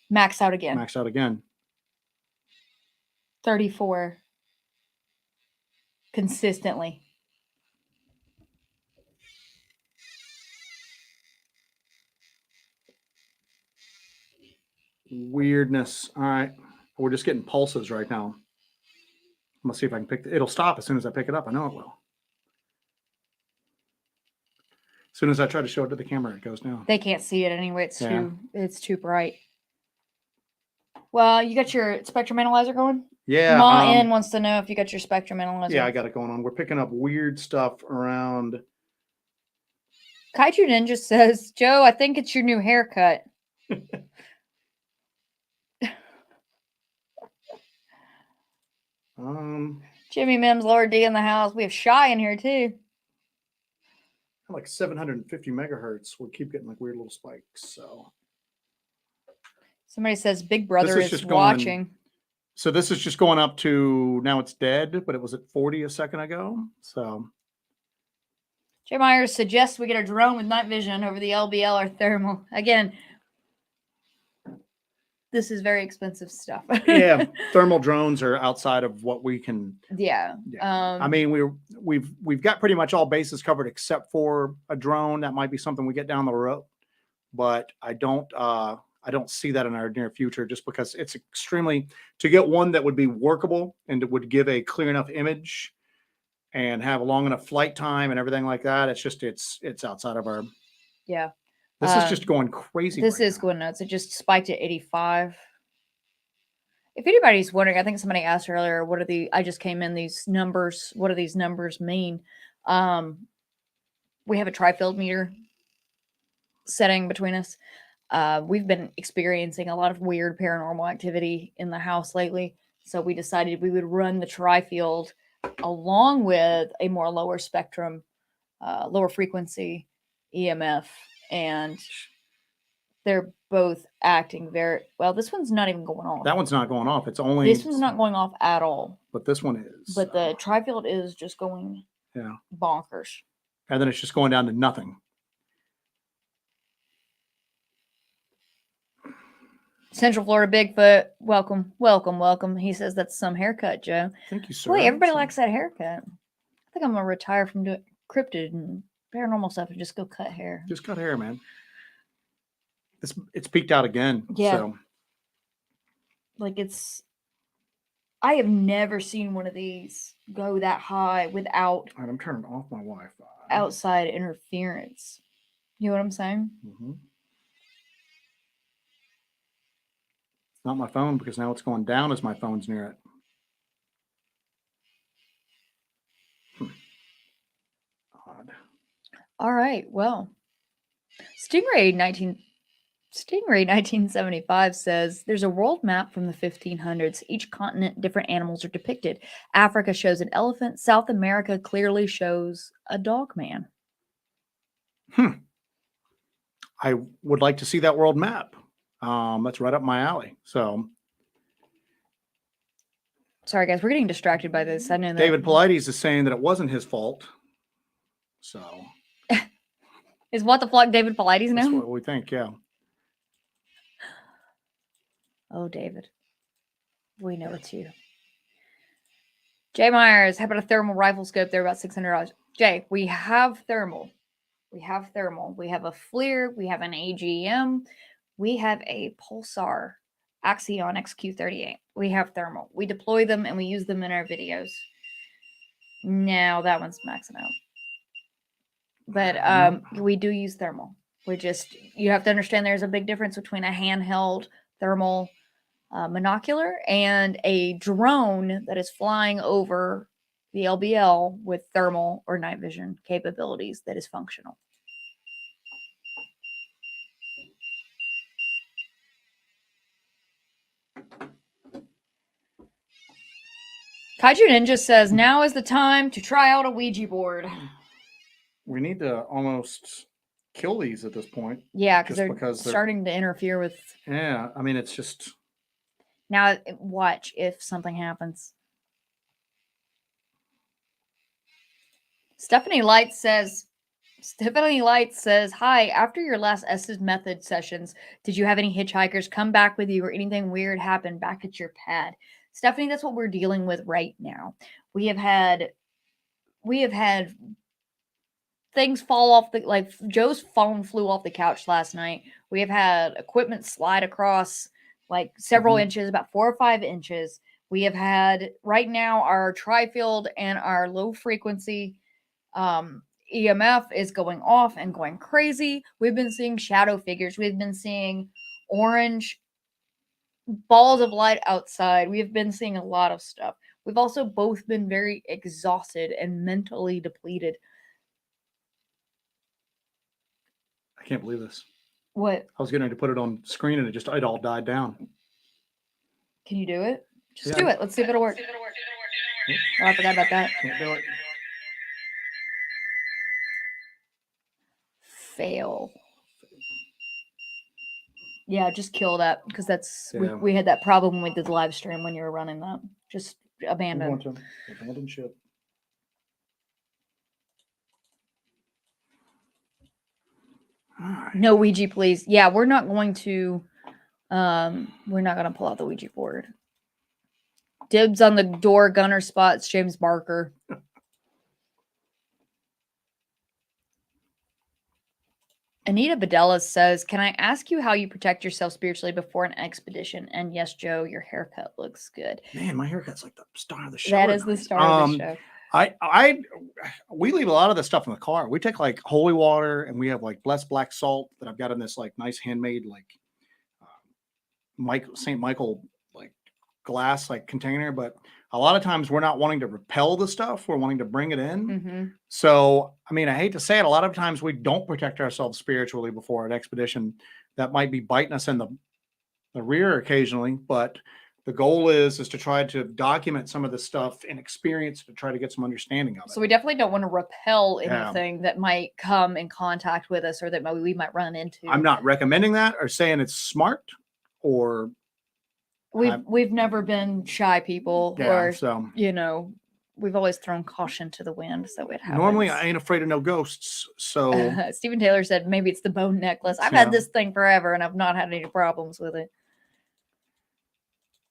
Max out again. Max out again. 34. Consistently. Weirdness. All right. We're just getting pulses right now. I'm going to see if I can pick it. It'll stop as soon as I pick it up. I know it will. As soon as I try to show it to the camera, it goes down. They can't see it anyway. It's too bright. Well, you got your spectrum analyzer going? Yeah. Ma N wants to know if you got your spectrum analyzer. Yeah, I got it going on. We're picking up weird stuff around. Kaiju Ninja says, Joe, I think it's your new haircut. Jimmy Mims, Lord D in the house. We have Shy in here too. Like 750 megahertz. We keep getting like weird little spikes. So somebody says Big Brother is watching. So this is just going up to now it's dead, but it was at 40 a second ago. So Jay Myers suggests we get a drone with night vision over the LBL or thermal. Again, this is very expensive stuff. Yeah, thermal drones are outside of what we can. Yeah. I mean, we've got pretty much all bases covered except for a drone. That might be something we get down the road, but I don't see that in our near future, just because it's extremely, to get one that would be workable and it would give a clear enough image. and have a long enough flight time and everything like that. It's just it's outside of our. Yeah. This is just going crazy. This right is now. going nuts. It just spiked at 85. If anybody's wondering, I think somebody asked earlier, what are I just came in, these numbers, what do these numbers mean? We have a tri-field meter setting between us. We've been experiencing a lot of weird paranormal activity in the house lately. So we decided we would run the tri-field along with a more lower spectrum, lower frequency EMF. And they're both acting very well. This one's not even going off. That one's not going off. It's only this one's not going off at all. But this one is. But the tri-field is just going bonkers. And then it's just going down to nothing. Central Florida Bigfoot, welcome, welcome, welcome. He says that's some haircut, Joe. Thank you, sir. Boy, everybody likes that haircut. I think I'm gonna retire from doing cryptid and paranormal stuff and just go cut hair. Just cut hair, man. It's peaked out again. Yeah. So. Like I have never seen one of these go that high without. All right, I'm turning off my Wi-Fi. Outside interference. You know what I'm saying? Mm-hmm. It's not my phone because now it's going down as my phone's near it. Odd. All right. Well, Stingray 1975 says there's a world map from the 1500s. Each continent, different animals are depicted. Africa shows an elephant. South America clearly shows a dogman. I would like to see that world map. That's right up my alley. So, sorry guys, we're getting distracted by this. I know that David Paulides is saying that it wasn't his fault. So, is what the flock David Paulides now? That's what we think. Yeah. Oh, David, we know it's you. Jay Myers, how about a thermal rifle scope? They're about $600. Jay, we have thermal. We have thermal. We have a FLIR. We have an AGM. We have a Pulsar Axion XQ38. We have thermal. We deploy them and we use them in our videos. Now that one's maxing out. But we do use thermal. You have to understand there's a big difference between a handheld thermal monocular and a drone that is flying over the LBL with thermal or night vision capabilities that is functional. Kaiju Ninja says, now is the time to try out a Ouija board. We need to almost kill these at this point. Yeah, because they're starting to interfere with... Yeah, I mean, it's just... Now, watch if something happens. Stephanie Light says, hi, after your last Estes Method sessions, did you have any hitchhikers come back with you or anything weird happen back at your pad? Stephanie, that's what we're dealing with right now. We have had things fall off like Joe's phone flew off the couch last night. We have had equipment slide across like several inches, about 4 or 5 inches. We have had right now our tri-field and our low frequency EMF is going off and going crazy. We've been seeing shadow figures. We've been seeing orange balls of light outside. We've been seeing a lot of stuff. We've also both been very exhausted and mentally depleted. I can't believe this. What? I was getting to put it on screen and it all died down. Can you do it? Just do it. Let's see if it'll work. Oh, I forgot about that. Can't do it. Fail. Yeah, just kill that because that's we had that problem when we did the live stream when you were running that. Just abandon. Abandon ship. Right. No Ouija, please. Yeah, we're not going to pull out the Ouija board. Dibs on the door gunner spots, James Barker. Anita Bedella says, can I ask you how you protect yourself spiritually before an expedition? And yes, Joe, your haircut looks good. Man, my haircut's like the star of the show. That is the star of the show. We leave a lot of the stuff in the car. We take like holy water, and we have like blessed black salt that I've got in this like nice handmade like St. Michael like glass like container. But a lot of times we're not wanting to repel the stuff; we're wanting to bring it in. Mm-hmm. So, I mean, I hate to say it, a lot of times we don't protect ourselves spiritually before an expedition. That might be biting us in the rear occasionally, but the goal is to try to document some of the stuff and experience to try to get some understanding of it. So we definitely don't want to repel anything that might come in contact with us or that we might run into. I'm not recommending that or saying it's smart, or we've never been shy people, or so we've always thrown caution to the wind. So it happens. Normally I ain't afraid of no ghosts. So Stephen Taylor said maybe it's the bone necklace. I've had this thing forever and I've not had any problems with it.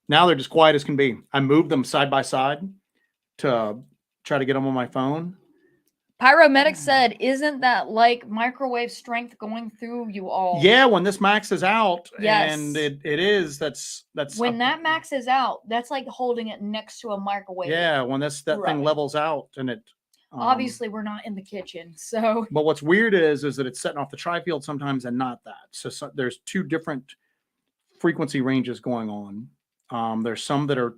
Now they're just quiet as can be. I moved them side by side to try to get them on my phone. Pyromedic said, isn't that like microwave strength going through you all? Yeah, when this maxes out, yes. And it is, that's when that maxes out, that's like holding it next to a microwave. Yeah, when that thing levels out, and it obviously we're not in the kitchen, so. But what's weird is that it's setting off the tri-field sometimes and not that. So there's two different frequency ranges going on. There's some that are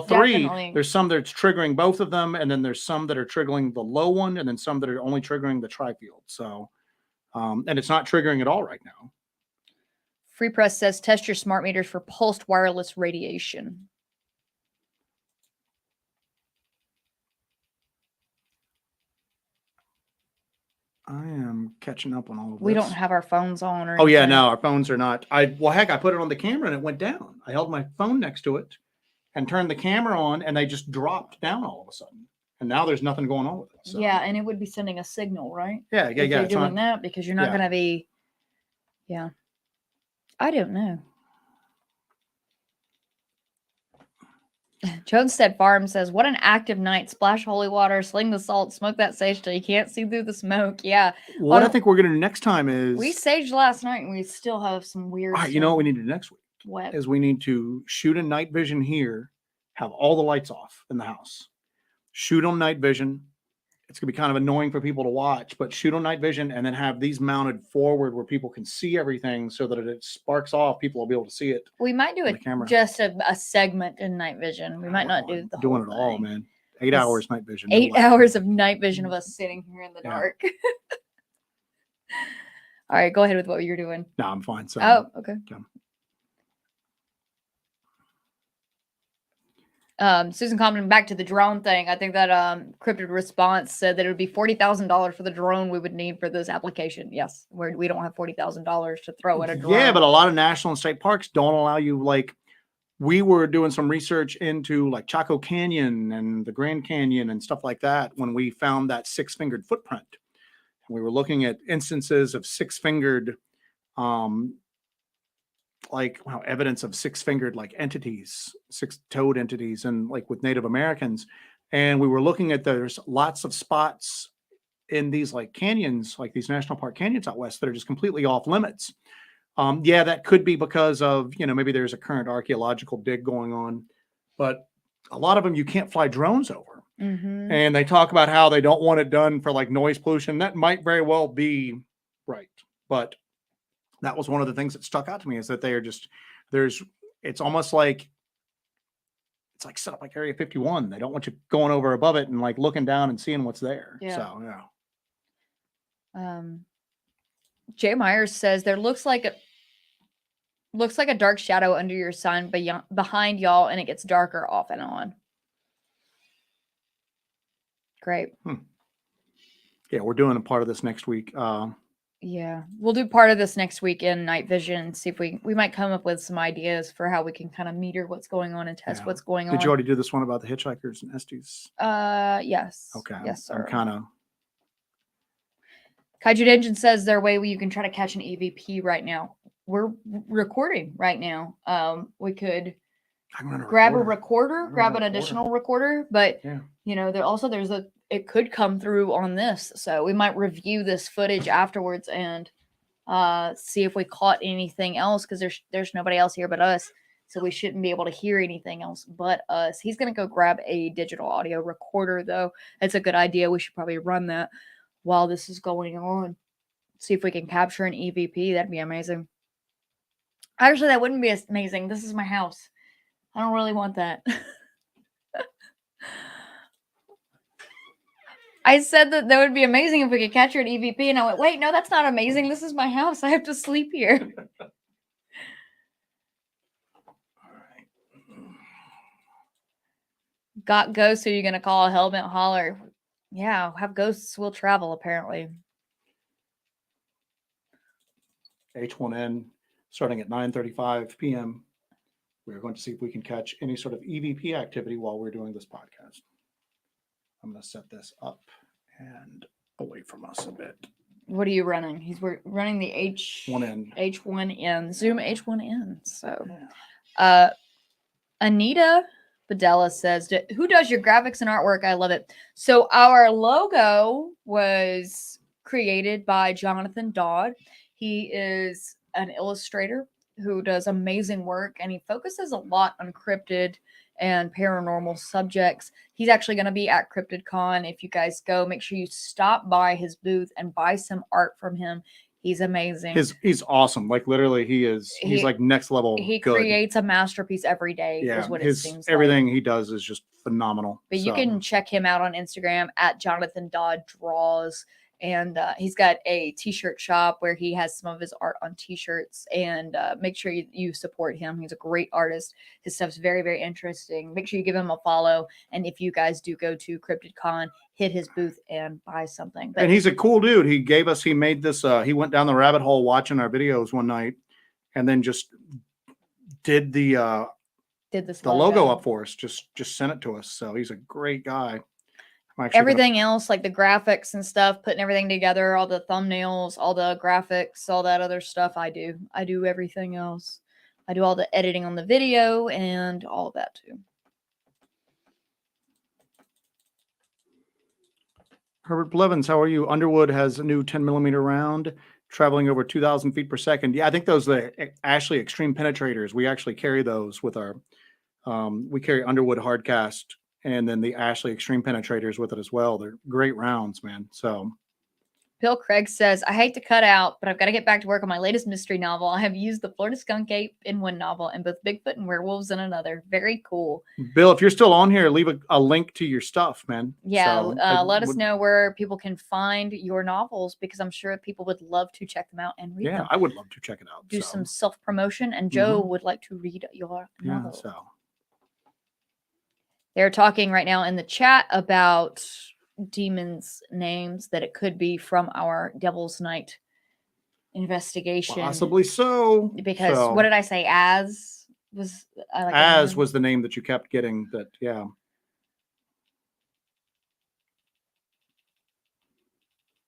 three. There's some that's triggering both of them, and then there's some that are triggering the low one, and then some that are only triggering the tri-field. So, and it's not triggering at all right now. Free Press says test your smart meters for pulsed wireless radiation. I am catching up on all of this. We don't have our phones on or anything. Yeah, no, our phones are not. Heck, I put it on the camera and it went down. I held my phone next to it and turned the camera on, and they just dropped down all of a sudden. And now there's nothing going on with it. So. Yeah, and it would be sending a signal, right? Yeah. If you're doing that, because you're not going to be. Yeah. I don't know. Jonestead Farm says, what an active night. Splash holy water, sling the salt, smoke that sage till you can't see through the smoke. Yeah. What I think we're going to do next time is... We saged last night and we still have some weird stuff. You know what we need to do next week? What? Is we need to shoot a night vision here, have all the lights off in the house. Shoot on night vision. It's going to be kind of annoying for people to watch, but shoot on night vision and then have these mounted forward where people can see everything so that if it sparks off, people will be able to see it. We might do just a segment in night vision. We might not do the whole doing it all, man. 8 hours night vision. 8 hours of night vision of us sitting here in the dark. All right, go ahead with what you're doing. No, I'm fine. So, okay. Susan commenting back to the drone thing. I think that Cryptid Response said that it would be $40,000 for the drone we would need for this application. Yes, we don't have $40,000 to throw at a drone. Yeah, but a lot of national and state parks don't allow you. Like, we were doing some research into like Chaco Canyon and the Grand Canyon and stuff like that when we found that 6-fingered footprint. And we were looking at instances of 6-fingered evidence of 6-fingered like entities, 6-toed entities, and like with Native Americans. And we were looking at there's lots of spots in these like canyons, like these national park canyons out west that are just completely off limits. Yeah, that could be because of, maybe there's a current archaeological dig going on, but a lot of them you can't fly drones over. Mm-hmm. And they talk about how they don't want it done for like noise pollution. That might very well be right, but that was one of the things that stuck out to me is that they are just, it's almost like, it's like set up like Area 51. They don't want you going over above it and like looking down and seeing what's there. Yeah. So, yeah. Jay Myers says there looks like a dark shadow under your sign behind y'all, and it gets darker off and on. Great. Yeah, we're doing a part of this next week. Yeah, we'll do part of this next week in night vision. See if we might come up with some ideas for how we can kind of meter what's going on and test what's going on. Did you already do this one about the hitchhikers and Estes? Yes. Okay. Yes, sir. I'm kind of. Kaiju Engine says their way you can try to catch an EVP right now. We're recording right now. We could grab grab an additional recorder, but it could come through on this. So we might review this footage afterwards and see if we caught anything else, because there's nobody else here but us. so we shouldn't be able to hear anything else but us. He's going to go grab a digital audio recorder, though. It's a good idea. We should probably run that while this is going on. See if we can capture an EVP. That'd be amazing. Actually, that wouldn't be amazing. This is my house. I don't really want that. I said that would be amazing if we could capture an EVP, and I went, wait, no, that's not amazing. This is my house. I have to sleep here. Got ghosts, who are you going to call a Hellbent Holler? Yeah, have ghosts will travel, apparently. H1N starting at 9:35 p.m. We're going to see if we can catch any sort of EVP activity while we're doing this podcast. I'm going to set this up and away from us a bit. What are you running? He's running the H1N. Zoom H1N. So, Anita Badella says, who does your graphics and artwork? I love it. So our logo was created by Jonathan Dodd. He is an illustrator who does amazing work, and he focuses a lot on cryptid and paranormal subjects. He's actually going to be at CryptidCon. If you guys go, make sure you stop by his booth and buy some art from him. He's amazing. He's awesome. Like literally, he's like next level. He good. Creates a masterpiece every day. Yeah, is what it seems everything like. he does is just phenomenal. But you can check him out on Instagram at Jonathan Dodd Draws. And he's got a t-shirt shop where he has some of his art on t-shirts, and make sure you support him. He's a great artist. His stuff's very, very interesting. Make sure you give him a follow. And if you guys do go to CryptidCon, hit his booth and buy something. But and he's a cool dude. He made this, he went down the rabbit hole watching our videos one night and then just did the logo up for us, just sent it to us. So he's a great guy. Everything else, like the graphics and stuff, putting everything together, all the thumbnails, all the graphics, all that other stuff, I do everything else. I do all the editing on the video and all of that too. Herbert Blevins, how are you? Underwood has a new 10mm round traveling over 2,000 feet per second. Yeah, I think those are the Ashley Extreme Penetrators. We actually carry those with our, we carry Underwood Hardcast and then the Ashley Extreme Penetrators with it as well. They're great rounds, man. So Bill Craig says, I hate to cut out, but I've got to get back to work on my latest mystery novel. I have used the Florida Skunk Ape in one novel and both Bigfoot and Werewolves in another. Very cool. Bill, if you're still on here, leave a link to your stuff, man. Yeah, so, let us know where people can find your novels, because I'm sure people would love to check them out and read them. Yeah, I would love to check it out. Do some self-promotion, and Joe would like to read your novel. Yeah, so. They're talking right now in the chat about demons' names, that it could be from our Devil's Night investigation. Possibly so. Because what did I say? Az was was the name that you kept getting. That yeah.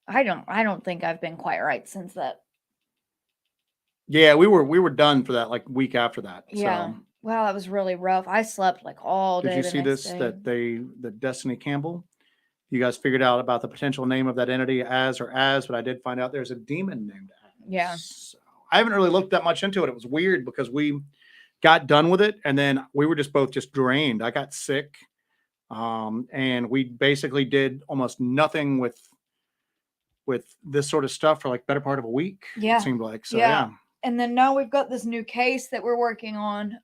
I don't think I've been quite right since that. Yeah, we were done for that like week after that. Yeah. So. Wow, that was really rough. I slept like all day. Did you see this? Day. That Destiny Campbell, you guys figured out about the potential name of that entity as, but I did find out there's a demon named Az. Yeah. So I haven't really looked that much into it. It was weird because we got done with it and then we were both drained. I got sick. And we basically did almost nothing with this sort of stuff for like better part of a week. Yeah. It seemed like. So yeah. And then now we've got this new case that we're working on.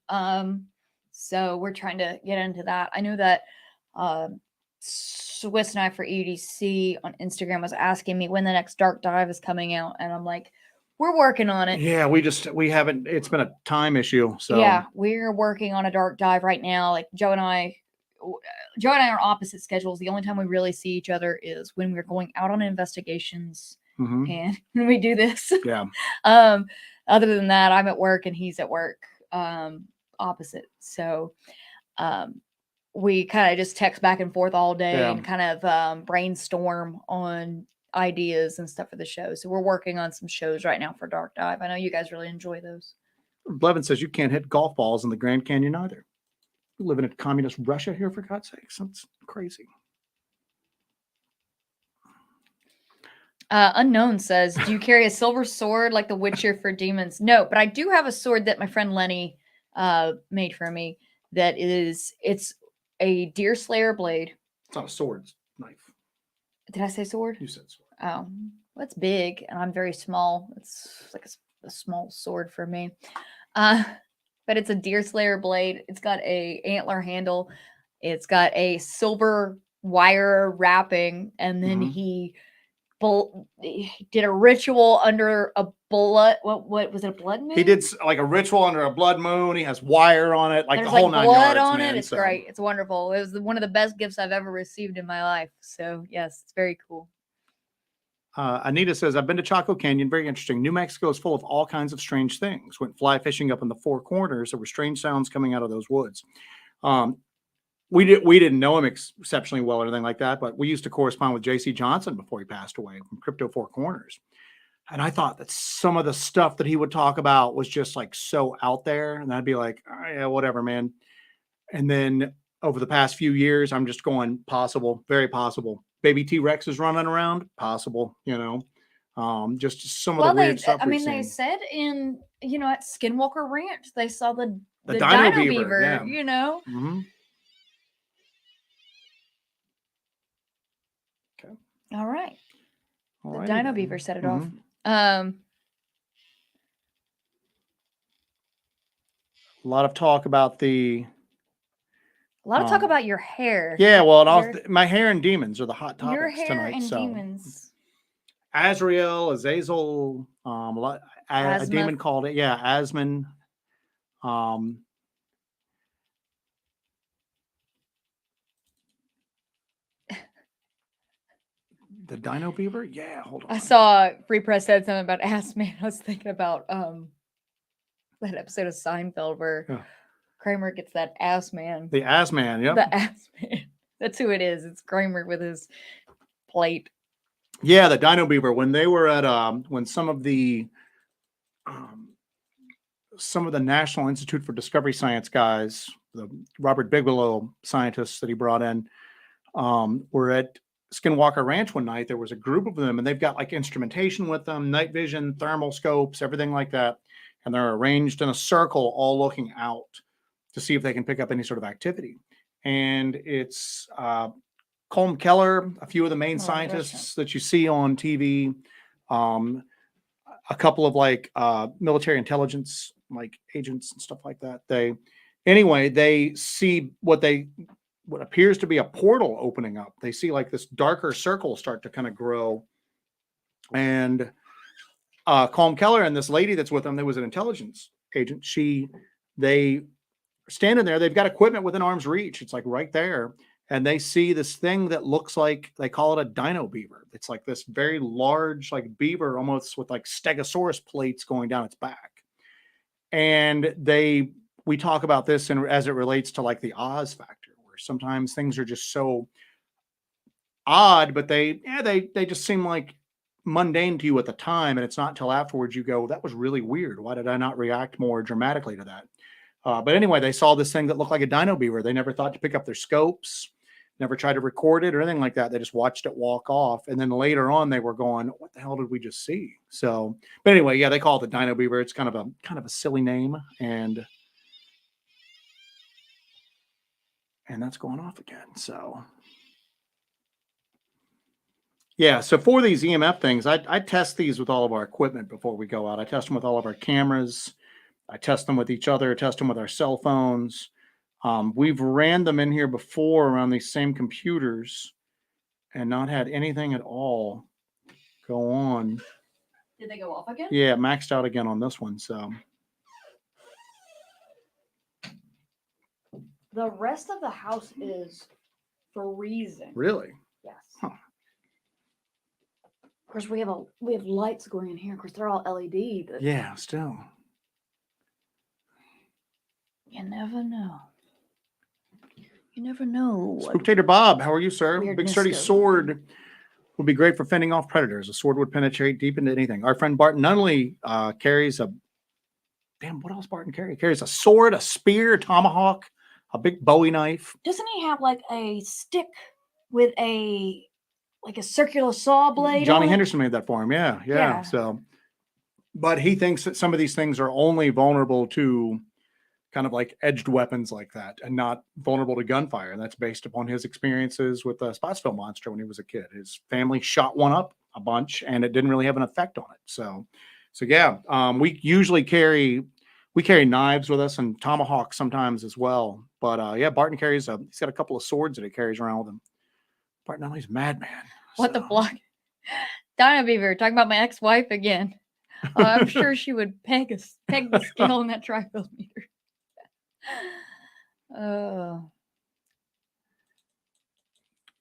So we're trying to get into that. I know that Swiss and I for EDC on Instagram was asking me when the next Dark Dive is coming out. And I'm like, we're working on it. Yeah, we haven't, it's been a time issue. So yeah, we're working on a Dark Dive right now. Like Joe and I are opposite schedules. The only time we really see each other is when we're going out on investigations. And when we do this. Yeah. Other than that, I'm at work and he's at work, opposite. So we kind of just text back and forth all day and kind of brainstorm on ideas and stuff for the show. So we're working on some shows right now for Dark Dive. I know you guys really enjoy those. Blevin says you can't hit golf balls in the Grand Canyon either. We live in communist Russia here, for God's sakes. That's crazy. Unknown says, do you carry a silver sword like the Witcher for demons? No, but I do have a sword that my friend Lenny made for me. It's a deer slayer blade. It's not a sword, it's a knife. Did I say sword? You said sword. Oh, well, it's big, and I'm very small. It's like a small sword for me. But it's a deer slayer blade. It's got a antler handle. It's got a silver wire wrapping, and then he did a ritual under a blood. What was it? A blood moon? He did like a ritual under a blood moon. He has wire on it, like There's the whole like 9 blood yards, on man, it. It's so. great. It's wonderful. It was one of the best gifts I've ever received in my life. So yes, it's very cool. Anita says, I've been to Chaco Canyon. Very interesting. New Mexico is full of all kinds of strange things. Went fly fishing up in the Four Corners. There were strange sounds coming out of those woods. We didn't know him exceptionally well or anything like that, but we used to correspond with Jessi Johnson before he passed away from Crypto Four Corners. And I thought that some of the stuff that he would talk about was just like so out there. And I'd be like, oh, yeah, whatever, man. And then over the past few years, I'm just going possible, very possible. Baby T-Rex is running around, possible, you know. Just some of the weird stuff. I mean, they said at Skinwalker Ranch, they saw the Dino Beaver, yeah. you know. Okay. All right. Alrighty Dino then. Beaver set it off. A lot of talk about talk about your hair. Yeah, well, my hair and demons are the hot topics your hair tonight. And so. demons. Azrael, Azazel, a demon called it. Yeah, Asman. The Dino Beaver? Yeah, hold on. I saw Free Press said something about Ass Man. I was thinking about that episode of Seinfeld where Kramer gets that Ass Man. The Ass Man, yep. The Ass Man. That's who it is. It's Kramer with his plate. Yeah, the Dino Beaver. When they were at when some of the National Institute for Discovery Science guys, the Robert Bigelow scientists that he brought in, were at Skinwalker Ranch one night. There was a group of them, and they've got like instrumentation with them, night vision, thermal scopes, everything like that. And they're arranged in a circle, all looking out to see if they can pick up any sort of activity. And it's Colm Keller, a few of the main scientists that you see on TV, a couple of like military intelligence like agents and stuff like that. They see what appears to be a portal opening up. They see like this darker circle start to kind of grow. And Colm Keller and this lady that's with them, there was an intelligence agent. They are standing there. They've got equipment within arm's reach. It's like right there. And they see this thing that looks like, they call it a dino beaver. It's like this very large, like beaver, almost with like stegosaurus plates going down its back. And we talk about this as it relates to like the Oz factor, where sometimes things are just so odd, but they just seem like mundane to you at the time. And it's not until afterwards you go, that was really weird. Why did I not react more dramatically to that? But anyway, they saw this thing that looked like a dino beaver. They never thought to pick up their scopes, never tried to record it or anything like that. They just watched it walk off. And then later on, they were going, what the hell did we just see? So, but anyway, yeah, they call it the dino beaver. It's kind of a silly name. And that's going off again. So, yeah. So for these EMF things, I test these with all of our equipment before we go out. I test them with all of our cameras. I test them with each other, test them with our cell phones. We've ran them in here before around these same computers and not had anything at all go on. Did they go off again? Yeah, maxed out again on this one. So the rest of the house is freezing. Really? Yes. Huh. Of course, we have lights going in here. Of course, they're all LED. But yeah, still. You never know. You never know. Spooktator Bob, how are you, sir? Big sturdy goes sword would be great for fending off predators. A sword would penetrate deep into anything. Our friend Barton not only carries what else Barton carry? He carries a sword, a spear, a tomahawk, a big Bowie knife. Doesn't he have like a stick with a circular saw blade? Johnny Henderson made that for him. Yeah. So, but he thinks that some of these things are only vulnerable to kind of like edged weapons like that and not vulnerable to gunfire. And that's based upon his experiences with the Spotsville monster when he was a kid. His family shot one up a bunch and it didn't really have an effect on it. So yeah, we usually carry knives with us and tomahawks sometimes as well. But yeah, Barton carries he's got a couple of swords that he carries around with him. Barton, he's madman. What the fuck? Dinah Beaver, talking about my ex-wife again. I'm sure she would peg the scale in that trifield meter.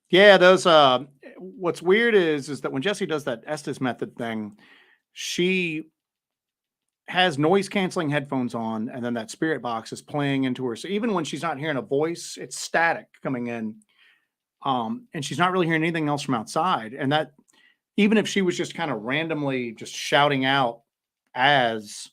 Yeah, those what's weird is that when Jessi does that Estes method thing, she has noise canceling headphones on, and then that spirit box is playing into her. So even when she's not hearing a voice, it's static coming in. And she's not really hearing anything else from outside. And that, even if she was just kind of randomly just shouting out, as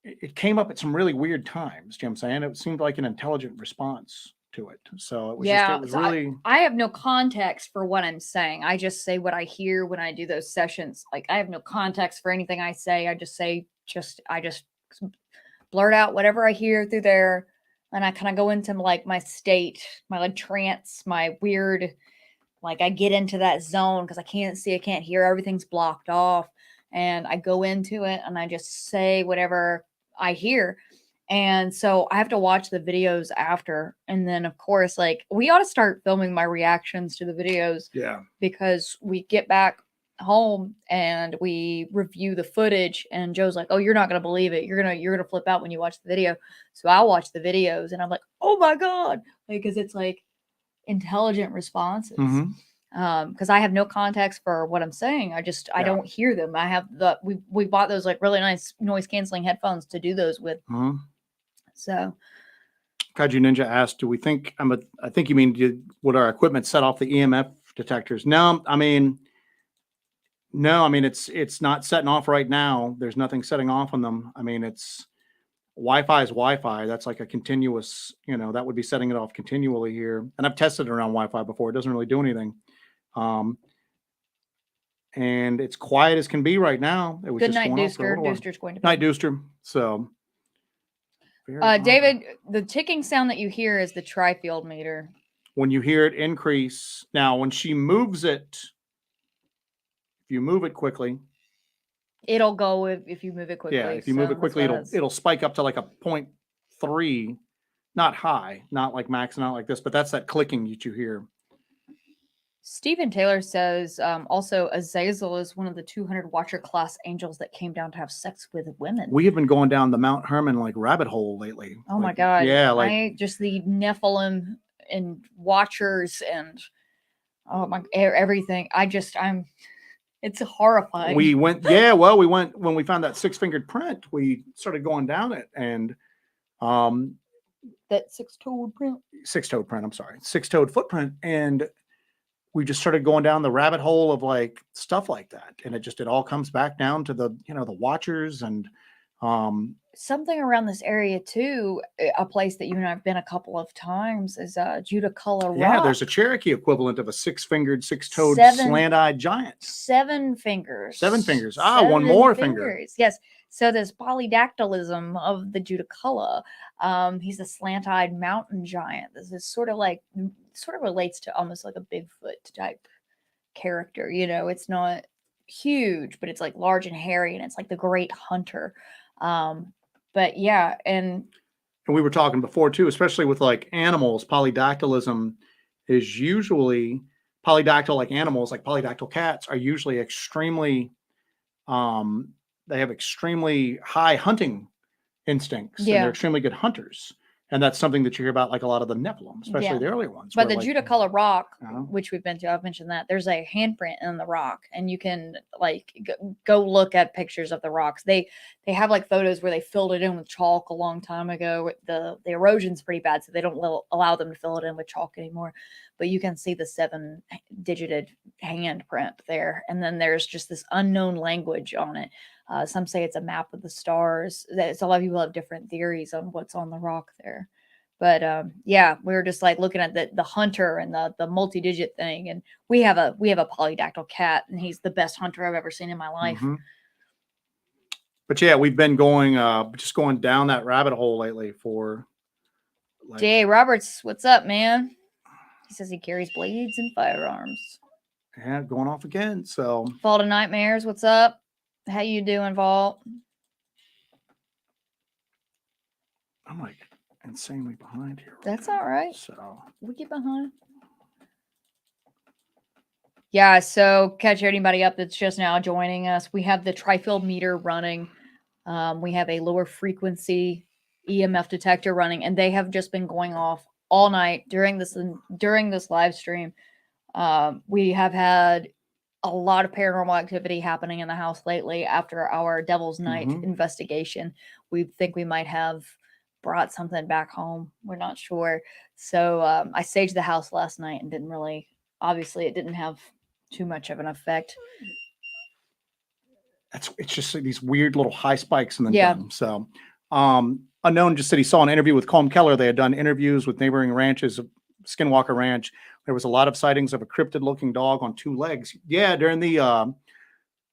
it came up at some really weird times, you know what I'm saying? It seemed like an intelligent response to it. So it was yeah, just, it was really. I have no context for what I'm saying. I just say what I hear when I do those sessions. Like, I have no context for anything I say. I just say, I just blurt out whatever I hear through there. And I kind of go into like my state, my like trance, my weird, like I get into that zone because I can't see, I can't hear, everything's blocked off. And I go into it and I just say whatever I hear. And so I have to watch the videos after. And then, of course, like we ought to start filming my reactions to the videos. Yeah. Because we get back home and we review the footage and Joe's like, oh, you're not going to believe it. You're going to flip out when you watch the video. So I'll watch the videos and I'm like, oh my God. Because it's like intelligent responses. Because I have no context for what I'm saying. I don't hear them. I have we bought those like really nice noise canceling headphones to do those with. So Kaiju Ninja asked, do we think, I think you mean, would our equipment set off the EMF detectors? No, I mean, it's not setting off right now. There's nothing setting off on them. I mean, it's Wi-Fi is Wi-Fi. That's like a continuous, that would be setting it off continually here. And I've tested it around Wi-Fi before. It doesn't really do anything. And it's quiet as can be right now. It was good just night, Dooster. Dooster's going to bed. Night, Dooster. So, David, the ticking sound that you hear is the tri-field meter. When you hear it increase, now when she moves it, if you move it quickly, it'll go if you move it quickly. Yeah, if you move it quickly, it'll spike up to like a 0.3, not high, not like maxing out like this, but that's that clicking that you hear. Stephen Taylor says also Azazel is one of the 200 Watcher class angels that came down to have sex with women. We have been going down the Mount Hermon like rabbit hole lately. Oh my God. Yeah, just the Nephilim and Watchers and everything. It's horrifying. We went when we found that 6-fingered print, we started going down it, and that six-toed print, I'm sorry, 6-toed footprint, and we just started going down the rabbit hole of like stuff like that, and it all comes back down to the the Watchers and something around this area too. A place that you and I've been a couple of times is Judaculla Rock. Yeah, there's a Cherokee equivalent of a 6-fingered, 6-toed, slant-eyed giant. 7 fingers. 7 fingers. One more finger. Yes. So there's polydactylism of the Judaculla. He's a slant-eyed mountain giant. This is sort of relates to almost like a Bigfoot type character. It's not huge, but it's like large and hairy, and it's like the great hunter. But yeah, and we were talking before too, especially with like animals, polydactylism is usually polydactyl, like animals, like polydactyl cats are usually extremely, they have extremely high hunting instincts. And they're extremely good hunters. And that's something that you hear about, like a lot of the Nephilim, especially the earlier ones. But the Judaculla Rock, which we've been to, I've mentioned that there's a handprint in the rock, and you can like go look at pictures of the rocks. They have like photos where they filled it in with chalk a long time ago. The erosion's pretty bad, so they don't allow them to fill it in with chalk anymore. But you can see the 7-digited handprint there, and then there's just this unknown language on it. Some say it's a map of the stars. A lot of people have different theories on what's on the rock there. But yeah, we were just like looking at the hunter and the multi-digit thing. And we have a polydactyl cat, and he's the best hunter I've ever seen in my life. But yeah, we've been going, just going down that rabbit hole lately for. Like, J.A. Roberts, what's up, man? He says he carries blades and firearms. Yeah, going off again. So Vault of Nightmares, what's up? How you doing, Vault? I'm like insanely behind here. That's all right. So we get behind. Yeah, so catch anybody up that's just now joining us. We have the trifield meter running. We have a lower frequency EMF detector running, and they have just been going off all night during this live stream. We have had a lot of paranormal activity happening in the house lately after our Devil's Night investigation. We think we might have brought something back home. We're not sure. So I staged the house last night and obviously it didn't have too much of an effect. It's just like these weird little high spikes in the dome. So Unknown just said he saw an interview with Colm Keller. They had done interviews with neighboring ranches of Skinwalker Ranch. There was a lot of sightings of a cryptid looking dog on 2 legs. Yeah, during the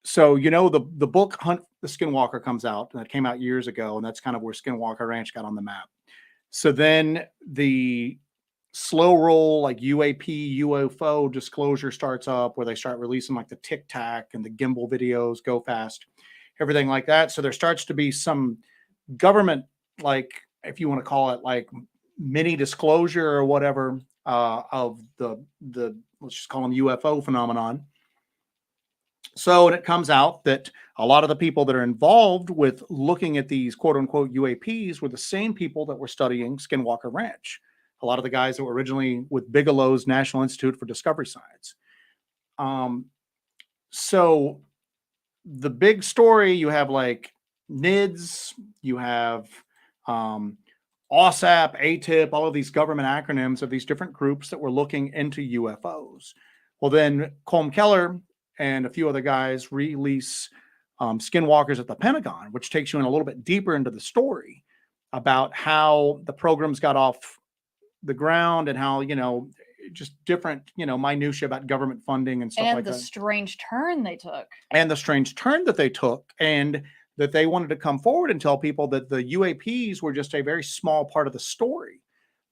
so the book Hunt the Skinwalker comes out, and that came out years ago, and that's kind of where Skinwalker Ranch got on the map. So then the slow roll, like UAP, UFO disclosure starts up, where they start releasing like the Tic Tac and the gimbal videos, Go Fast, everything like that. So there starts to be some government, like, if you want to call it like mini disclosure or whatever, of the let's just call them UFO phenomenon. So it comes out that a lot of the people that are involved with looking at these quote unquote UAPs were the same people that were studying Skinwalker Ranch. A lot of the guys that were originally with Bigelow's National Institute for Discovery Science. So the big story, you have like NIDS, you have OSAP, ATIP, all of these government acronyms of these different groups that were looking into UFOs. Well, then Colm Keller and a few other guys release Skinwalkers at the Pentagon, which takes you in a little bit deeper into the story about how the programs got off the ground and how, just different, minutia about government funding and stuff like that. And the strange turn they took. And the strange turn that they took, and that they wanted to come forward and tell people that the UAPs were just a very small part of the story.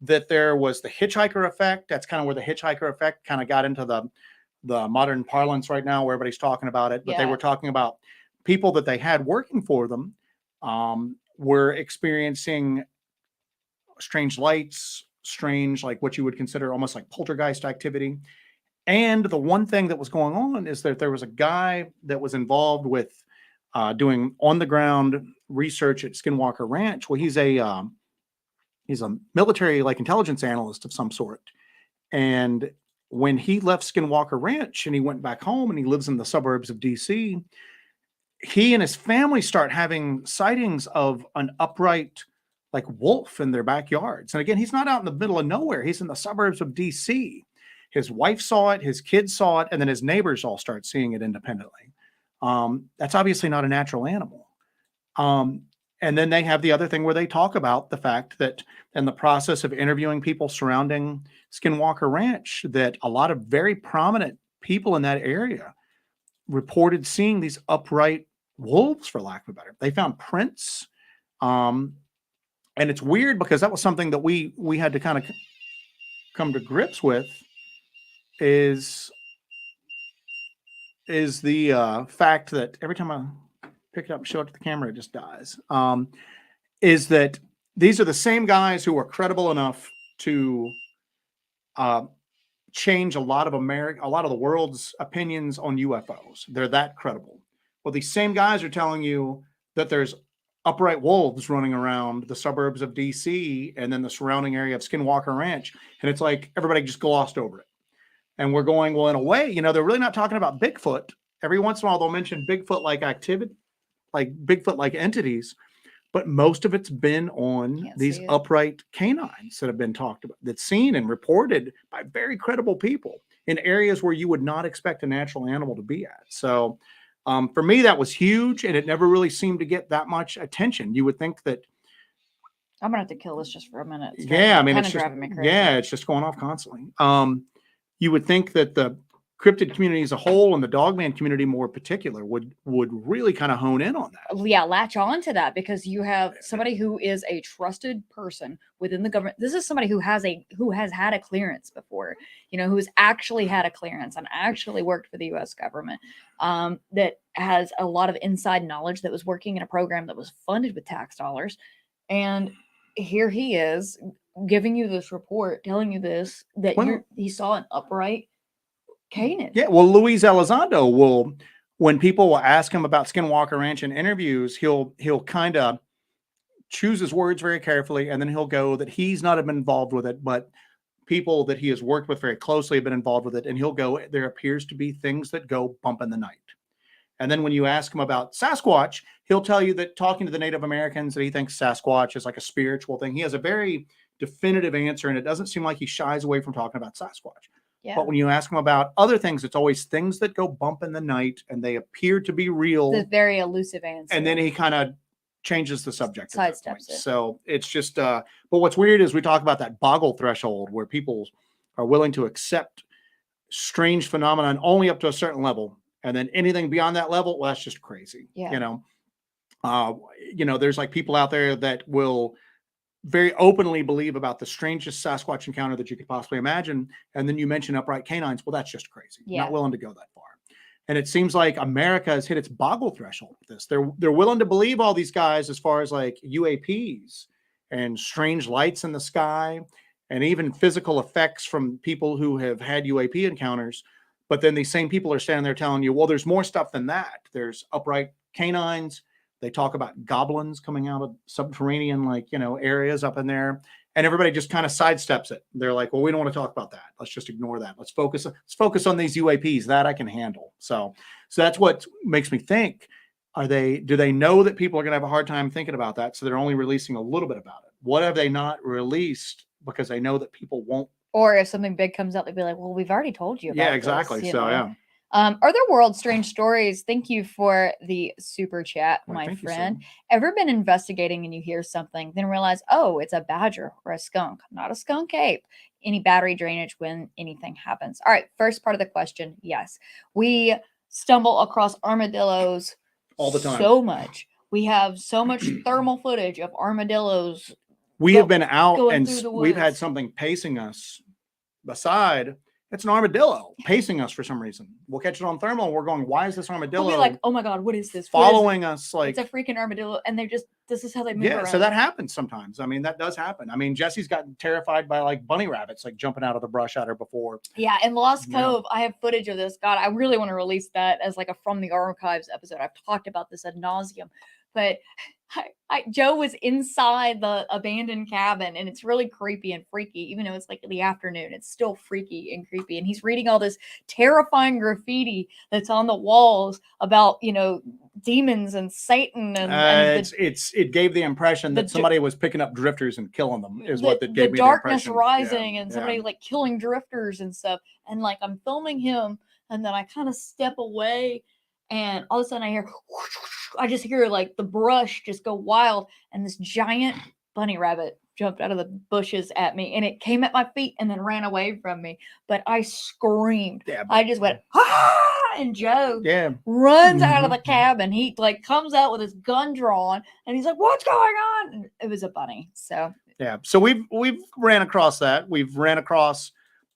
That there was the hitchhiker effect. That's kind of where the hitchhiker effect kind of got into the modern parlance right now, where everybody's talking about it. But they were talking about people that they had working for them were experiencing strange lights, strange, like what you would consider almost like poltergeist activity. And the one thing that was going on is that there was a guy that was involved with doing on the ground research at Skinwalker Ranch. Well, he's a military, like, intelligence analyst of some sort. And when he left Skinwalker Ranch and he went back home, and he lives in the suburbs of DC, he and his family start having sightings of an upright, like, wolf in their backyards. And again, he's not out in the middle of nowhere. He's in the suburbs of DC. His wife saw it, his kids saw it, and then his neighbors all start seeing it independently. That's obviously not a natural animal. And then they have the other thing where they talk about the fact that in the process of interviewing people surrounding Skinwalker Ranch, that a lot of very prominent people in that area reported seeing these upright wolves, for lack of a better. They found prints. And it's weird because that was something that we had to kind of come to grips with, is the fact that every time I pick it up and show it to the camera, it just dies. Is that these are the same guys who are credible enough to change a lot of the world's opinions on UFOs. They're that credible. Well, these same guys are telling you that there's upright wolves running around the suburbs of DC and then the surrounding area of Skinwalker Ranch. And it's like everybody just glossed over it. And we're going, well, in a way, they're really not talking about Bigfoot. Every once in a while, they'll mention Bigfoot-like activity, like Bigfoot-like entities. But most of it's been on these upright canines that have been talked about, that's seen and reported by very credible people in areas where you would not expect a natural animal to be at. So for me, that was huge, and it never really seemed to get that much attention. You would think that. I'm going to have to kill this just for a minute. It's just driving me crazy. Yeah, it's just going off constantly. You would think that the cryptid community as a whole and the Dogman community more particular would really kind of hone in on that. Yeah, latch on to that, because you have somebody who is a trusted person within the government. This is somebody who has had a clearance before, who's actually had a clearance and actually worked for the U.S. government, that has a lot of inside knowledge, that was working in a program that was funded with tax dollars. And here he is giving you this report, telling you this, that he saw an upright canine. Yeah, well, Luis Elizondo will, when people will ask him about Skinwalker Ranch in interviews, he'll kind of choose his words very carefully, and then he'll go that he's not been involved with it, but people that he has worked with very closely have been involved with it, and he'll go, there appears to be things that go bump in the night. And then when you ask him about Sasquatch, he'll tell you that, talking to the Native Americans, that he thinks Sasquatch is like a spiritual thing. He has a very definitive answer, and it doesn't seem like he shies away from talking about Sasquatch. Yeah. But when you ask him about other things, it's always things that go bump in the night and they appear to be real. It's a very elusive answer. And then he kind of changes the subject. Sidesteps it. So it's just, but what's weird is we talk about that boggle threshold where people are willing to accept strange phenomenon only up to a certain level. And then anything beyond that level, well, that's just crazy. Yeah. There's like people out there that will very openly believe about the strangest Sasquatch encounter that you could possibly imagine. And then you mention upright canines. Well, that's just crazy. Yeah. Not willing to go that far. And it seems like America has hit its boggle threshold with this. They're willing to believe all these guys as far as like UAPs and strange lights in the sky and even physical effects from people who have had UAP encounters. But then these same people are standing there telling you, well, there's more stuff than that. There's upright canines. They talk about goblins coming out of subterranean, areas up in there, and everybody just kind of sidesteps it. They're like, well, we don't want to talk about that. Let's just ignore that. Let's focus on these UAPs that I can handle. So that's what makes me think, do they know that people are going to have a hard time thinking about that? So they're only releasing a little bit about it. What have they not released because they know that people won't? Or if something big comes out, they'd be like, well, we've already told you about Yeah, exactly. This, yeah. Other world strange stories. Thank you for the super chat, my friend. Ever been investigating and you hear something, then realize, oh, it's a badger or a skunk, not a skunk ape? Any battery drainage when anything happens? All right. First part of the question. Yes, we stumble across armadillos all the time. So much. We have so much thermal footage of armadillos. We have been out and we've had something pacing us beside. It's an armadillo pacing us for some reason. We'll catch it on thermal and we're going, why is this armadillo? We'll be like, oh my God, what is this? Following us like it's a freaking armadillo. And this is how they move around. So that happens sometimes. I mean, that does happen. I mean, Jessi's gotten terrified by like bunny rabbits, like jumping out of the brush at her before. Yeah. In Lost Cove, I have footage of this. God, I really want to release that as like a From the Archives episode. I've talked about this ad nauseum, but Joe was inside the abandoned cabin and it's really creepy and freaky, even though it's like in the afternoon, it's still freaky and creepy. And he's reading all this terrifying graffiti that's on the walls about, demons and Satan. And it gave the impression that somebody was picking up drifters and killing them is what that gave me the darkness impression. Rising and somebody like killing drifters and stuff. And like, I'm filming him and then I kind of step away and all of a sudden I just hear like the brush just go wild and this giant bunny rabbit jumped out of the bushes at me and it came at my feet and then ran away from me. But I screamed. Yeah, I just went, ah! And Joe runs out of the cabin. He like comes out with his gun drawn and he's like, what's going on? And it was a bunny. So so we've ran across that. We've ran across,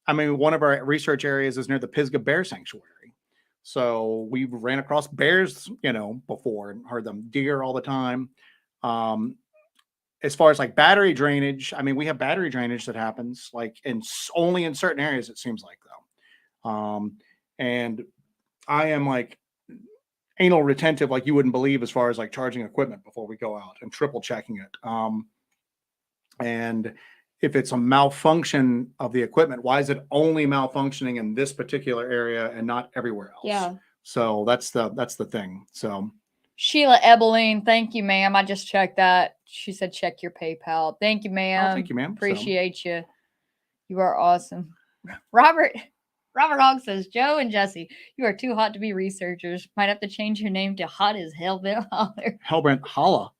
one of our research areas is near the Pisgah Bear Sanctuary. So we ran across bears, before and heard them. Deer all the time. As far as like battery drainage, we have battery drainage that happens like only in certain areas, it seems like though. And I am like anal retentive, like you wouldn't believe, as far as like charging equipment before we go out and triple checking it. And if it's a malfunction of the equipment, why is it only malfunctioning in this particular area and not everywhere else? Yeah. So that's the thing. So Sheila Ebeline, thank you, ma'am. I just checked that. She said, check your PayPal. Thank you, ma'am. Oh, thank you, ma'am. Appreciate you. You are awesome. Robert Hogg says, Joe and Jessi, you are too hot to be researchers. Might have to change your name to Hot as Hellbent Holler. Hellbent Holla.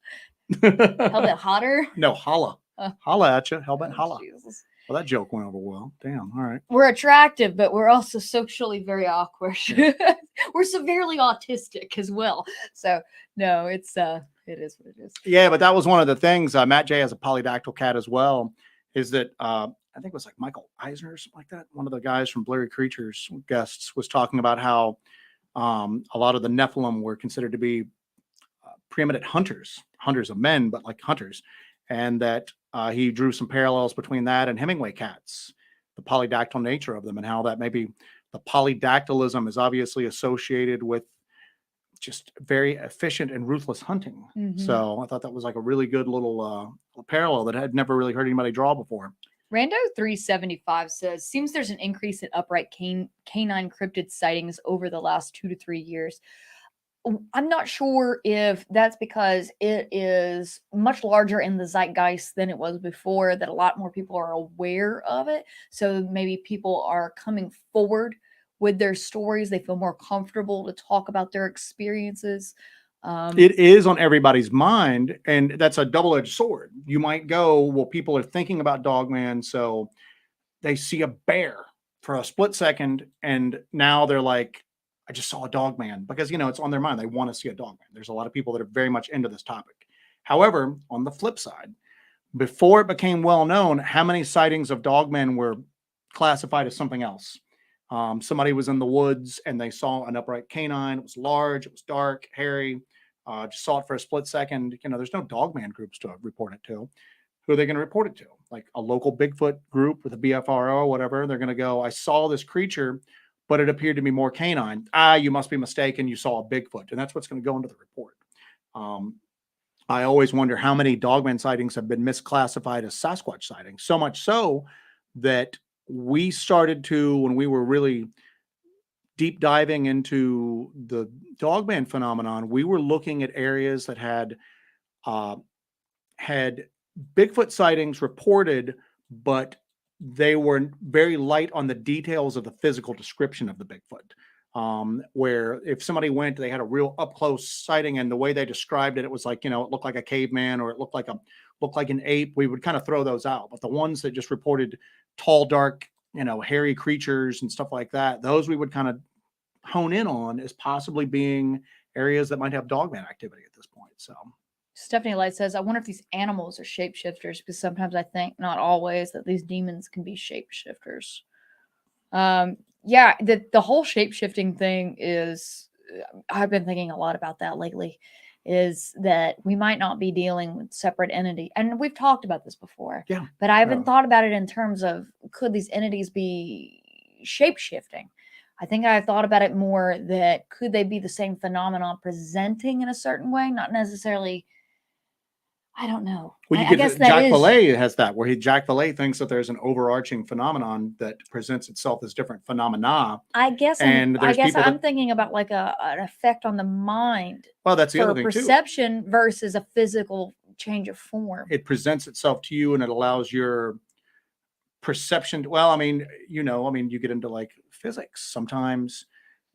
Hellbent Hotter? No, Holla. Holla at you, Hellbent Holla. Jesus. Well, that joke went over well. Damn. All right. We're attractive, but we're also socially very awkward. We're severely autistic as well. So no, it is what it is. Yeah, but that was one of the things. Matt J has a polydactyl cat as well. Is that I think it was like Michael Eisner or something like that. One of the guys from Blurry Creatures guests was talking about how a lot of the Nephilim were considered to be preeminent hunters of men, but like hunters, and that he drew some parallels between that and Hemingway cats, the polydactyl nature of them, and how that maybe the polydactylism is obviously associated with just very efficient and ruthless hunting. So I thought that was like a really good little parallel that I had never really heard anybody draw before. Rando 375 says, seems there's an increase in upright canine cryptid sightings over the last 2 to 3 years. I'm not sure if that's because it is much larger in the zeitgeist than it was before, that a lot more people are aware of it. So maybe people are coming forward with their stories. They feel more comfortable to talk about their experiences. It is on everybody's mind, and that's a double-edged sword. You might go, well, people are thinking about Dogman, so they see a bear for a split second, and now they're like, I just saw a Dogman, because, you know, it's on their mind. They want to see a Dogman. There's a lot of people that are very much into this topic. However, on the flip side, before it became well known, how many sightings of Dogmen were classified as something else? Somebody was in the woods and they saw an upright canine. It was large, it was dark, hairy. Just saw it for a split second. You know, there's no Dogman groups to report it to. Who are they going to report it to? Like a local Bigfoot group with a BFRO or whatever. They're going to go, I saw this creature, but it appeared to be more canine. You must be mistaken. You saw a Bigfoot. And that's what's going to go into the report. I always wonder how many Dogman sightings have been misclassified as Sasquatch sightings. So much so that we started to, when we were really deep diving into the Dogman phenomenon, we were looking at areas that had Bigfoot sightings reported, but they were very light on the details of the physical description of the Bigfoot. Where if somebody went, they had a real up close sighting, and the way they described it, it was like, you know, it looked like a caveman, or it looked like an ape. We would kind of throw those out. But the ones that just reported tall, dark, you know, hairy creatures and stuff like that, those we would kind of hone in on as possibly being areas that might have Dogman activity at this point. So Stephanie Light says, I wonder if these animals are shapeshifters, because sometimes I think, not always, that these demons can be shapeshifters. Yeah, the whole shapeshifting thing is, I've been thinking a lot about that lately, is that we might not be dealing with separate entity. And we've talked about this before. Yeah. But I haven't thought about it in terms of, could these entities be shapeshifting? I think I've thought about it more that could they be the same phenomenon presenting in a certain way? Not necessarily, I don't know. Well, I guess Jack Valet has that, where Jack Valet thinks that there's an overarching phenomenon that presents itself as different phenomena. I guess I'm thinking about like an effect on the mind. Well, that's the other thing perception versus a physical change of form. It presents itself to you, and it allows your perception. Well, I mean, you know, you get into like physics. Sometimes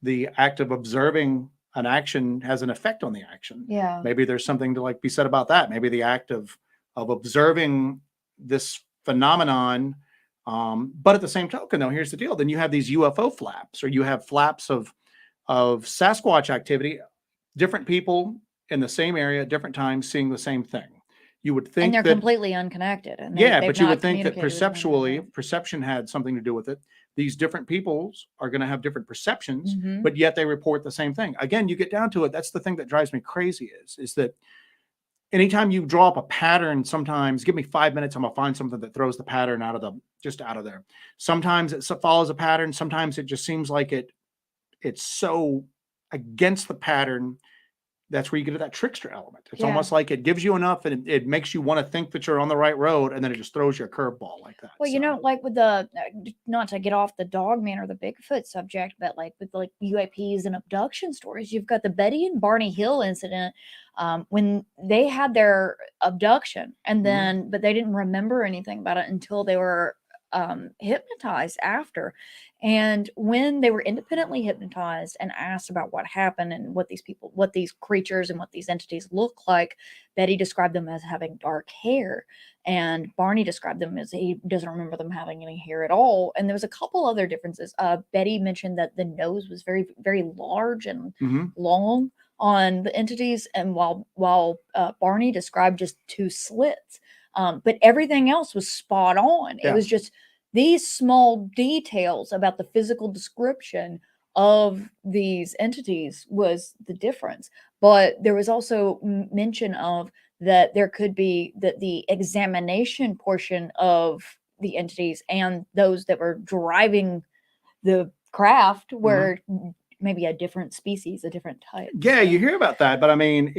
the act of observing an action has an effect on the action. Yeah. Maybe there's something to like be said about that. Maybe the act of observing this phenomenon. But at the same token, though, here's the deal. Then you have these UFO flaps, or you have flaps of Sasquatch activity, different people in the same area at different times seeing the same thing. You would think, and they're completely unconnected. And but you would think that perception had something to do with it. These different peoples are going to have different perceptions, but yet they report the same thing. Again, you get down to it. That's the thing that drives me crazy is that anytime you draw up a pattern, sometimes give me 5 minutes, I'm going to find something that throws the pattern out of there. Sometimes it follows a pattern. Sometimes it just seems like it's so against the pattern. That's where you get to that trickster element. It's almost like it gives you enough, and it makes you want to think that you're on the right road, and then it just throws you a curveball like that. Well, you know, like with the, not to get off the Dogman or the Bigfoot subject, but like with like UAPs and abduction stories, you've got the Betty and Barney Hill incident, when they had their abduction, and then but they didn't remember anything about it until they were hypnotized after. And when they were independently hypnotized and asked about what happened and what these creatures and what these entities look like, Betty described them as having dark hair, and Barney described them as he doesn't remember them having any hair at all. And there was a couple other differences. Betty mentioned that the nose was very, very large and long on the entities, and while Barney described just 2 slits. But everything else was spot on. Yeah. It was just these small details about the physical description of these entities was the difference. But there was also mention of that there could be that the examination portion of the entities and those that were driving the craft were maybe a different species, a different type. Yeah, you hear about that, but I mean,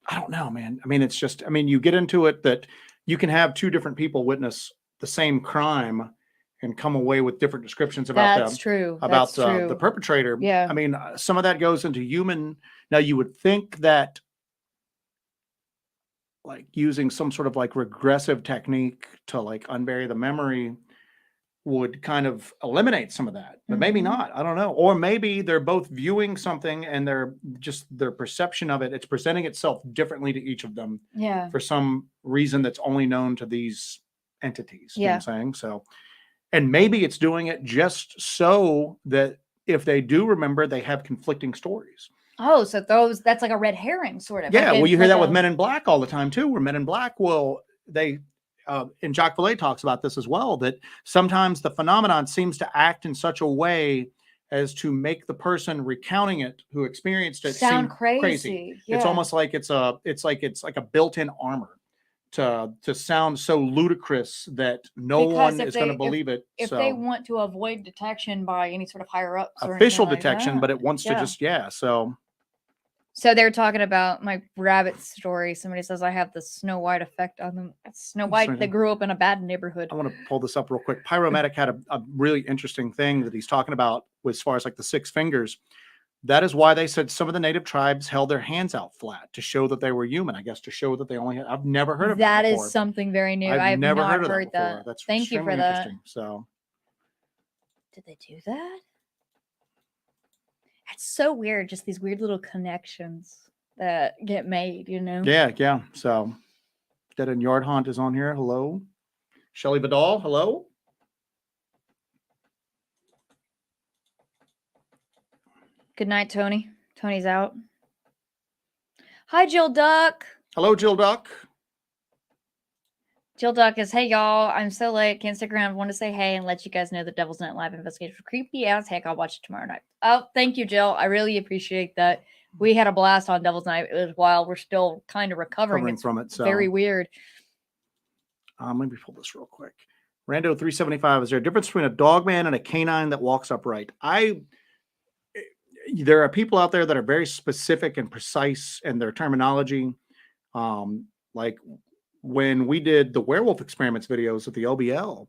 I don't know, man. I mean, it's just, I mean, you get into it that you can have 2 different people witness the same crime and come away with different descriptions about That's true. about That's true. the perpetrator. Yeah. I mean, some of that goes into human. Now, you would think that like using some sort of like regressive technique to like unbury the memory would kind of eliminate some of that, but maybe not. I don't know. Or maybe they're both viewing something and their perception of it, it's presenting itself differently to each of them. Yeah. For some reason that's only known to these entities. You know what I'm saying? So, and maybe it's doing it just so that if they do remember, they have conflicting stories. Oh, so that's like a red herring sort of. Yeah. Like Well, you hear that with Men in Black all the time too, where Men in Black and Jacques Vallée talks about this as well, that sometimes the phenomenon seems to act in such a way as to make the person recounting it who experienced it sound seem crazy. Yeah. It's almost like it's like a built-in armor to sound so ludicrous that no one is going to believe it. If they want to avoid detection by any sort of higher ups or official like detection, that. but it wants to just So they're talking about my rabbit story. Somebody says I have the Snow White effect on them. It's Snow White that grew up in a bad neighborhood. I want to pull this up real quick. Pyromatic had a really interesting thing that he's talking about as far as like the 6 fingers. That is why they said some of the native tribes held their hands out flat to show that they were human. I guess to show that they only had. I've never heard of that before. Is something very new. I've never not heard that. That's Thank you for that. So, did they do that? It's so weird. Just these weird little connections that get made, you know? Yeah. So, Dead and Yard Haunt is on here. Hello. Shelley Vidal. Hello. Good night, Tony. Tony's out. Hi, Jill Duck. Hello, Jill Duck. Jill Duck is, hey, y'all. I'm so late. Can't stick around. Want to say hey and let you guys know the Devil's Night Live investigation for creepy as heck. I'll watch it tomorrow night. Oh, thank you, Jill. I really appreciate that. We had a blast on Devil's Night. It was wild. We're still kind of recovering from it. So. Very weird. Let me pull this real quick. Rando 375. Is there a difference between a dogman and a canine that walks upright? There are people out there that are very specific and precise in their terminology. Like when we did the werewolf experiments videos at the LBL,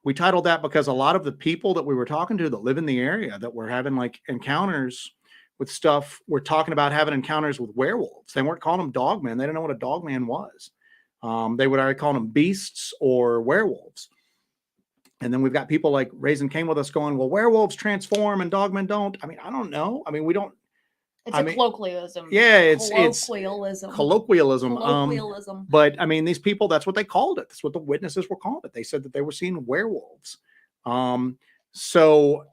we titled that because a lot of the people that we were talking to that live in the area that were having like encounters with stuff, were talking about having encounters with werewolves. They weren't calling them dogmen. They didn't know what a dogman was. They would already call them beasts or werewolves. And then we've got people like Raisin came with us going, well, werewolves transform and dogmen don't. I mean, I don't know. I mean, we don't. It's colloquialism. Yeah, it's colloquialism. But I mean, these people, that's what they called it. That's what the witnesses were calling it. They said that they were seeing werewolves. So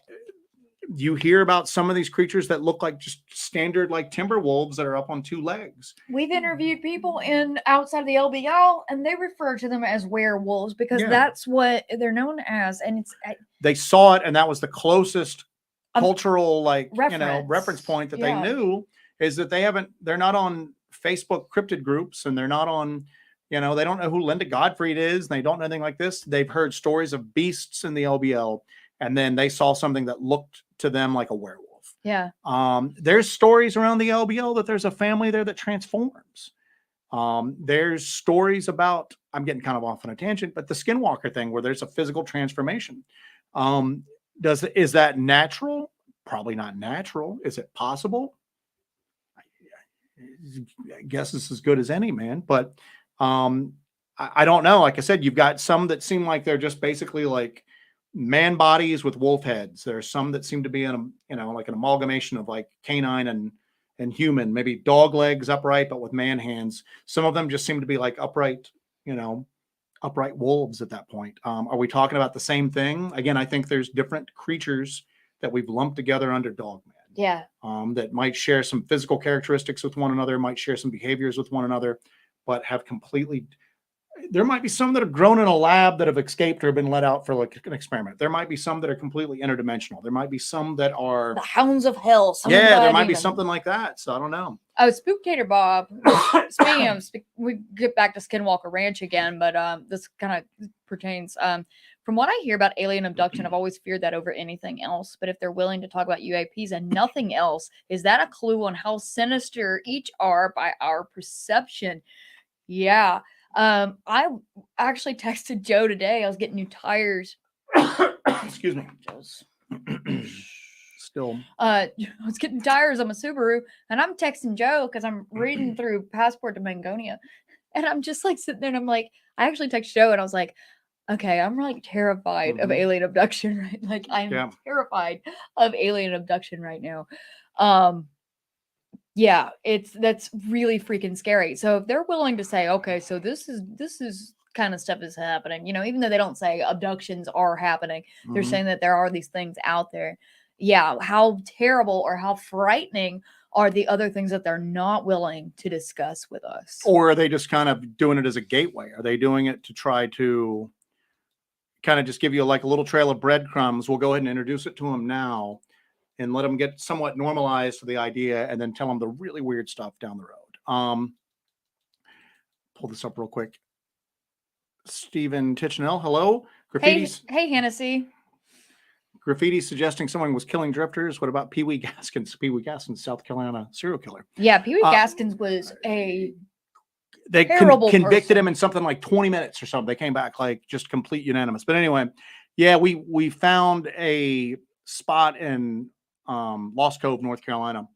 you hear about some of these creatures that look like just standard like timber wolves that are up on 2 legs. We've interviewed people outside the LBL and they refer to them as werewolves because that's what they're known as. And they saw it, and that was the closest cultural reference point that they knew, is that they're not on Facebook cryptid groups, and they're not on, they don't know who Linda Gottfried is, and they don't know anything like this. They've heard stories of beasts in the LBL, and then they saw something that looked to them like a werewolf. Yeah. There's stories around the LBL that there's a family there that transforms. There's stories about, I'm getting kind of off on a tangent, but the skinwalker thing where there's a physical transformation. Is that natural? Probably not natural. Is it possible? I guess it's as good as any, man. But I I don't know. Like I said, you've got some that seem like they're just basically like man bodies with wolf heads. There's some that seem to be in a, you know, like an amalgamation of like canine and human, maybe dog legs upright, but with man hands. Some of them just seem to be like upright, you know, upright wolves at that point. Are we talking about the same thing? Again, I think there's different creatures that we've lumped together under Dogman. Yeah. That might share some physical characteristics with one another, might share some behaviors with one another, but have completely. There might be some that have grown in a lab that have escaped or been let out for like an experiment. There might be some that are completely interdimensional. There might be some that are the hounds of hell. Yeah, there might be something like that. So I don't know. Oh, Spooktator Bob. Speaking of, we get back to Skinwalker Ranch again, but this kind of pertains. From what I hear about alien abduction, I've always feared that over anything else. But if they're willing to talk about UAPs and nothing else, is that a clue on how sinister each are by our perception? Yeah. I actually texted Joe today. I was getting new tires. Excuse me. Still. I was getting tires on my Subaru, and I'm texting Joe because I'm reading through Passport to Mangonia, and I'm just like sitting there, and I'm like, I actually texted Joe, and I was like, okay, I'm like terrified of alien abduction, right? Like I'm terrified of alien abduction right now. Yeah, that's really freaking scary. So if they're willing to say, okay, so this is kind of stuff is happening, you know, even though they don't say abductions are happening, they're saying that there are these things out there. Yeah, how terrible or how frightening are the other things that they're not willing to discuss with us? Or are they just kind of doing it as a gateway? Are they doing it to try to kind of just give you like a little trail of breadcrumbs? We'll go ahead and introduce it to them now and let them get somewhat normalized to the idea, and then tell them the really weird stuff down the road. Pull this up real quick. Stephen Tichenell, hello. Graffiti's, hey Hennessy. Graffiti suggesting someone was killing drifters. What about Pee Wee Gaskins? Pee Wee Gaskins, South Carolina serial killer. Yeah, Pee Wee Gaskins was a they convicted him in something like 20 minutes or something. They came back like just complete unanimous. But anyway, yeah, we found a spot in Lost Cove, North Carolina.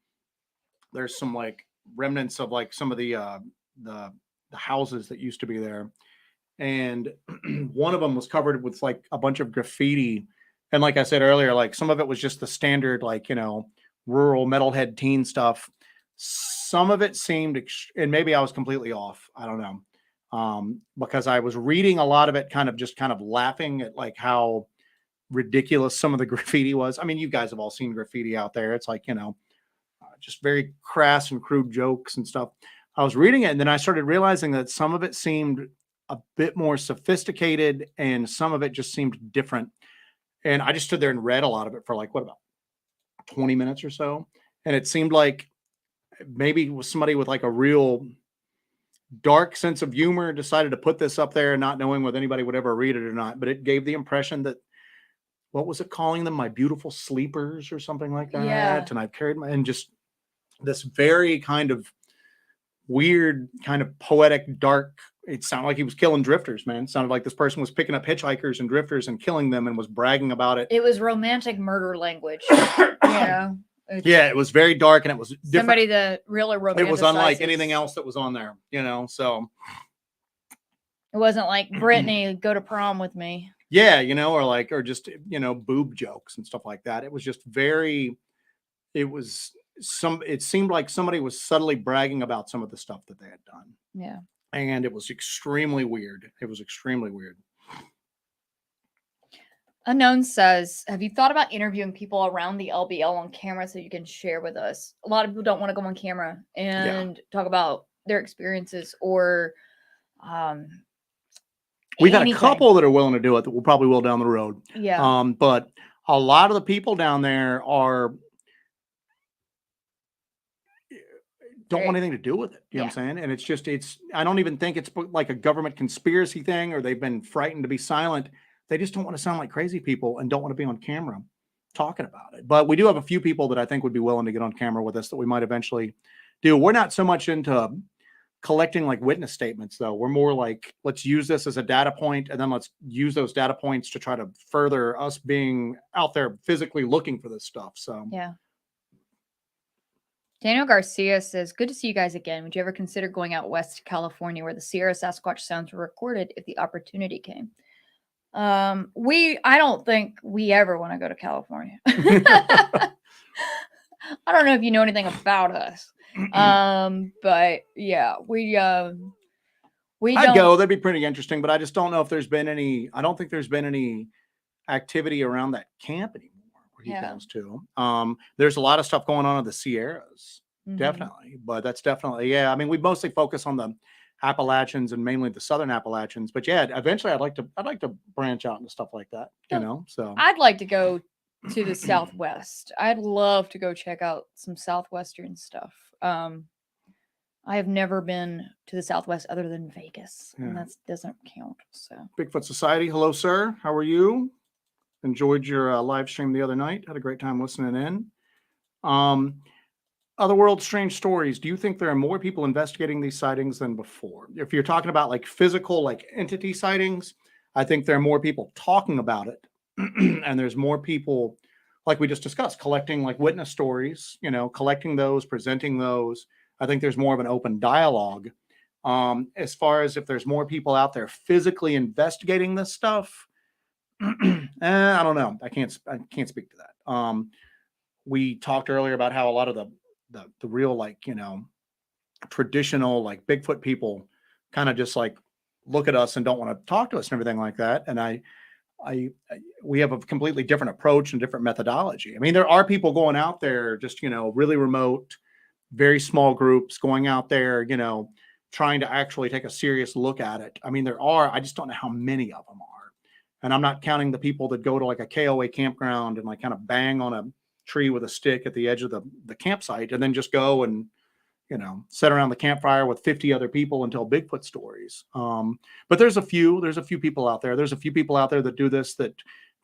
There's some like remnants of like some of the houses that used to be there, and one of them was covered with like a bunch of graffiti. And like I said earlier, like some of it was just the standard, like, you know, rural metalhead teen stuff. Some of it seemed, and maybe I was completely off, I don't know, because I was reading a lot of it kind of laughing at like how ridiculous some of the graffiti was. I mean, you guys have all seen graffiti out there. It's like, you know, just very crass and crude jokes and stuff. I was reading it, and then I started realizing that some of it seemed a bit more sophisticated and some of it just seemed different. And I just stood there and read a lot of it for like, what, about 20 minutes or so. And it seemed like maybe somebody with like a real dark sense of humor decided to put this up there, not knowing whether anybody would ever read it or not. But it gave the impression that, what was it calling them? My beautiful sleepers or something like that. Yeah. And I've carried my, and just this very kind of weird, kind of poetic, dark. It sounded like he was killing drifters, man. It sounded like this person was picking up hitchhikers and drifters and killing them and was bragging about it. It was romantic murder language. Yeah. Yeah, it was very dark, and it was different. Somebody that really romanticizes. It was unlike anything else that was on there, you know, so. It wasn't like, Brittany, go to prom with me. Yeah, you know, or just, you know, boob jokes and stuff like that. It was just very, it seemed like somebody was subtly bragging about some of the stuff that they had done. Yeah. And it was extremely weird. It was extremely weird. Unknown says, have you thought about interviewing people around the LBL on camera so you can share with us? A lot of people don't want to go on camera and talk about their experiences or we've got a couple that are willing to do it that we'll probably will down the road. Yeah. But a lot of the people down there don't want anything to do with it. You know what I'm saying? And I don't even think it's like a government conspiracy thing, or they've been frightened to be silent. They just don't want to sound like crazy people and don't want to be on camera talking about it. But we do have a few people that I think would be willing to get on camera with us that we might eventually do. We're not so much into collecting like witness statements, though. We're more like, let's use this as a data point, and then let's use those data points to try to further us being out there physically looking for this stuff. So yeah. Daniel Garcia says, good to see you guys again. Would you ever consider going out west to California where the Sierra Sasquatch sounds were recorded if the opportunity came? I don't think we ever want to go to California. I don't know if you know anything about us. But yeah, I'd go. That'd be pretty interesting, but I just don't know if there's been any. I don't think there's been any activity around that camp anymore where he goes to. There's a lot of stuff going on in the Sierras, definitely, but that's definitely, yeah. I mean, we mostly focus on the Appalachians and mainly the Southern Appalachians, but yeah, eventually I'd like to branch out into stuff like that, you know. So I'd like to go to the Southwest. I'd love to go check out some Southwestern stuff. I have never been to the Southwest other than Vegas, and that doesn't count. So Bigfoot Society, hello, sir. How are you? Enjoyed your live stream the other night. Had a great time listening in. Otherworld strange stories. Do you think there are more people investigating these sightings than before? If you're talking about like physical, like entity sightings, I think there are more people talking about it. And there's more people, like we just discussed, collecting like witness stories, you know, collecting those, presenting those. I think there's more of an open dialogue. As far as if there's more people out there physically investigating this stuff, I don't know. I can't speak to that. We talked earlier about how a lot of the real, like, you know, traditional like Bigfoot people kind of just like look at us and don't want to talk to us and everything like that. And we have a completely different approach and different methodology. I mean, there are people going out there just, you know, really remote, very small groups going out there, you know, trying to actually take a serious look at it. I mean, there are, I just don't know how many of them are. And I'm not counting the people that go to like a KOA campground and like kind of bang on a tree with a stick at the edge of the campsite and then just go and, you know, sit around the campfire with 50 other people and tell Bigfoot stories. But there's a few people out there. There's a few people out there that do this that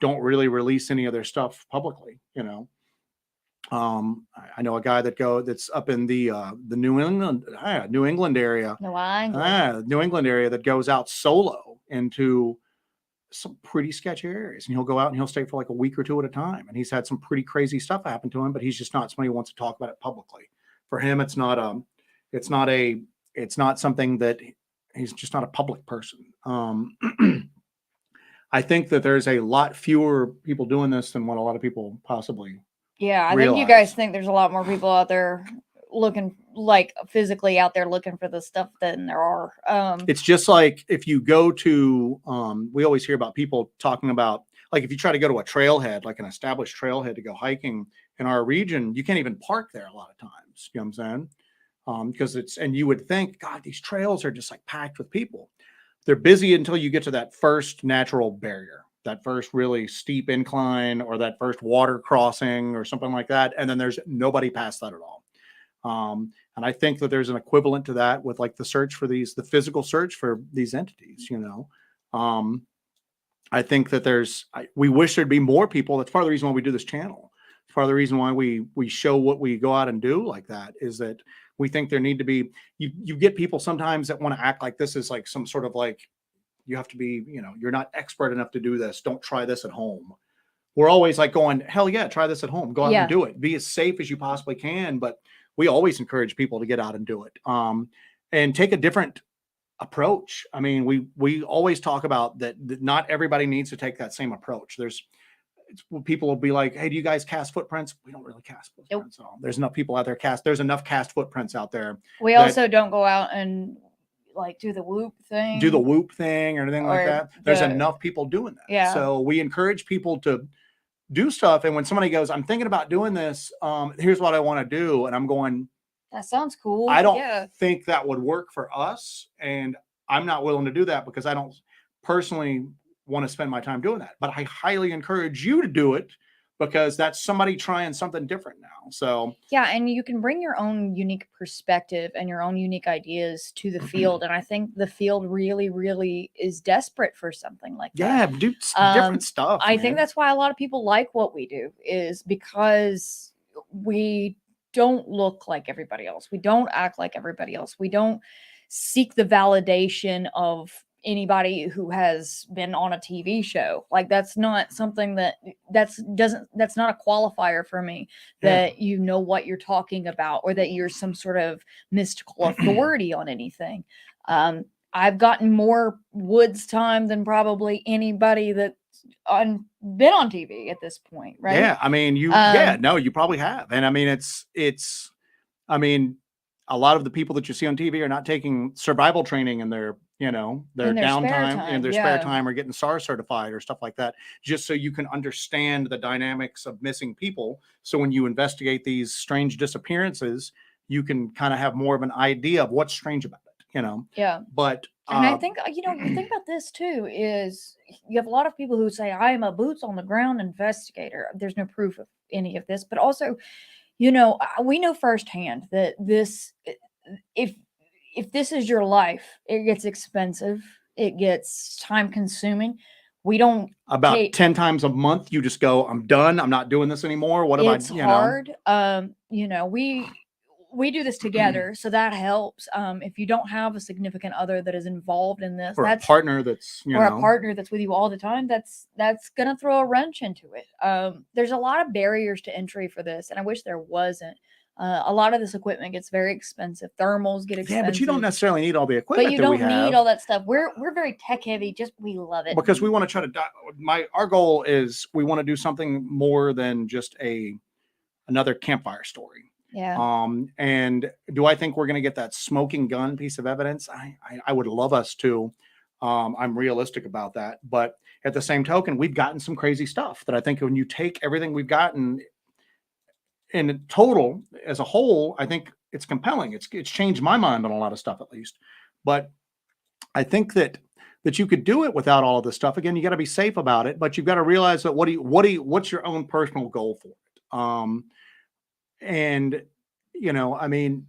don't really release any of their stuff publicly, you know. I know a guy that's up in the New England area, New England area that goes out solo into some pretty sketchy areas, and he'll go out and he'll stay for like a week or two at a time. And he's had some pretty crazy stuff happen to him, but he's just not somebody who wants to talk about it publicly. For him, it's not something that he's just not a public person. I think that there's a lot fewer people doing this than what a lot of people possibly. Yeah, I think you guys think there's a lot more people out there looking, like physically out there looking for this stuff than there are. It's just like if you go to, we always hear about people talking about, like if you try to go to a trailhead, like an established trailhead to go hiking in our region, you can't even park there a lot of times. You know what I'm saying? Because and you would think, God, these trails are just like packed with people. They're busy until you get to that first natural barrier, that first really steep incline or that first water crossing or something like that. And then there's nobody past that at all. And I think that there's an equivalent to that with like the search for the physical search for these entities, you know. I think that we wish there'd be more people. That's part of the reason why we do this channel. It's part of the reason why we show what we go out and do like that, is that we think there need to be, you get people sometimes that want to act like this is like some sort of like, you have to be, you know, you're not expert enough to do this. Don't try this at home. We're always like going, hell yeah, try this at home. Go out and do it. Be as safe as you possibly can. But we always encourage people to get out and do it. And take a different approach. I mean, we always talk about that not everybody needs to take that same approach. People will be like, hey, do you guys cast footprints? We don't really cast footprints at all. There's enough people out there there's enough cast footprints out there. We also don't go out and like do the whoop thing or anything like that. There's enough people doing that. Yeah. So we encourage people to do stuff. And when somebody goes, I'm thinking about doing this, here's what I want to do. And I'm going, that sounds cool. I don't think that would work for us. And I'm not willing to do that because I don't personally want to spend my time doing that. But I highly encourage you to do it because that's somebody trying something different now. So yeah, and you can bring your own unique perspective and your own unique ideas to the field. And I think the field really, really is desperate for something like that. Yeah, do different stuff. I think that's why a lot of people like what we do, is because we don't look like everybody else. We don't act like everybody else. We don't seek the validation of anybody who has been on a TV show. Like that's not something that's not a qualifier for me that you know what you're talking about or that you're some sort of mystical authority on anything. I've gotten more woods time than probably anybody that's been on TV at this point, right? Yeah, I mean, you probably have. And I mean, I mean, a lot of the people that you see on TV are not taking survival training in their, their downtime in their spare time or getting SAR certified or stuff like that, just so you can understand the dynamics of missing people. So when you investigate these strange disappearances, you can kind of have more of an idea of what's strange about it, Yeah. But and I think, the thing about this too is you have a lot of people who say, I am a boots on the ground investigator. There's no proof of any of this, but also, we know firsthand that this, if this is your life, it gets expensive. It gets time consuming. We don't about 10 times a month. You just go, I'm done. I'm not doing this anymore. What about, it's hard. We do this together, so that helps. If you don't have a significant other that is involved in this, or a partner that's, a partner that's with you all the time, that's gonna throw a wrench into it. There's a lot of barriers to entry for this, and I wish there wasn't. A lot of this equipment gets very expensive. Thermals get expensive. Yeah, but you don't necessarily need all the equipment. But you don't need all that stuff. We're very tech heavy. Just we love it because we want to try to. Our goal is we want to do something more than just another campfire story. Yeah. And do I think we're going to get that smoking gun piece of evidence? I would love us to. I'm realistic about that, but at the same token, we've gotten some crazy stuff that I think when you take everything we've gotten in total as a whole, I think it's compelling. It's changed my mind on a lot of stuff, at least. But I think that you could do it without all of this stuff. Again, you got to be safe about it, but you've got to realize that what's your own personal goal for it? And, I mean,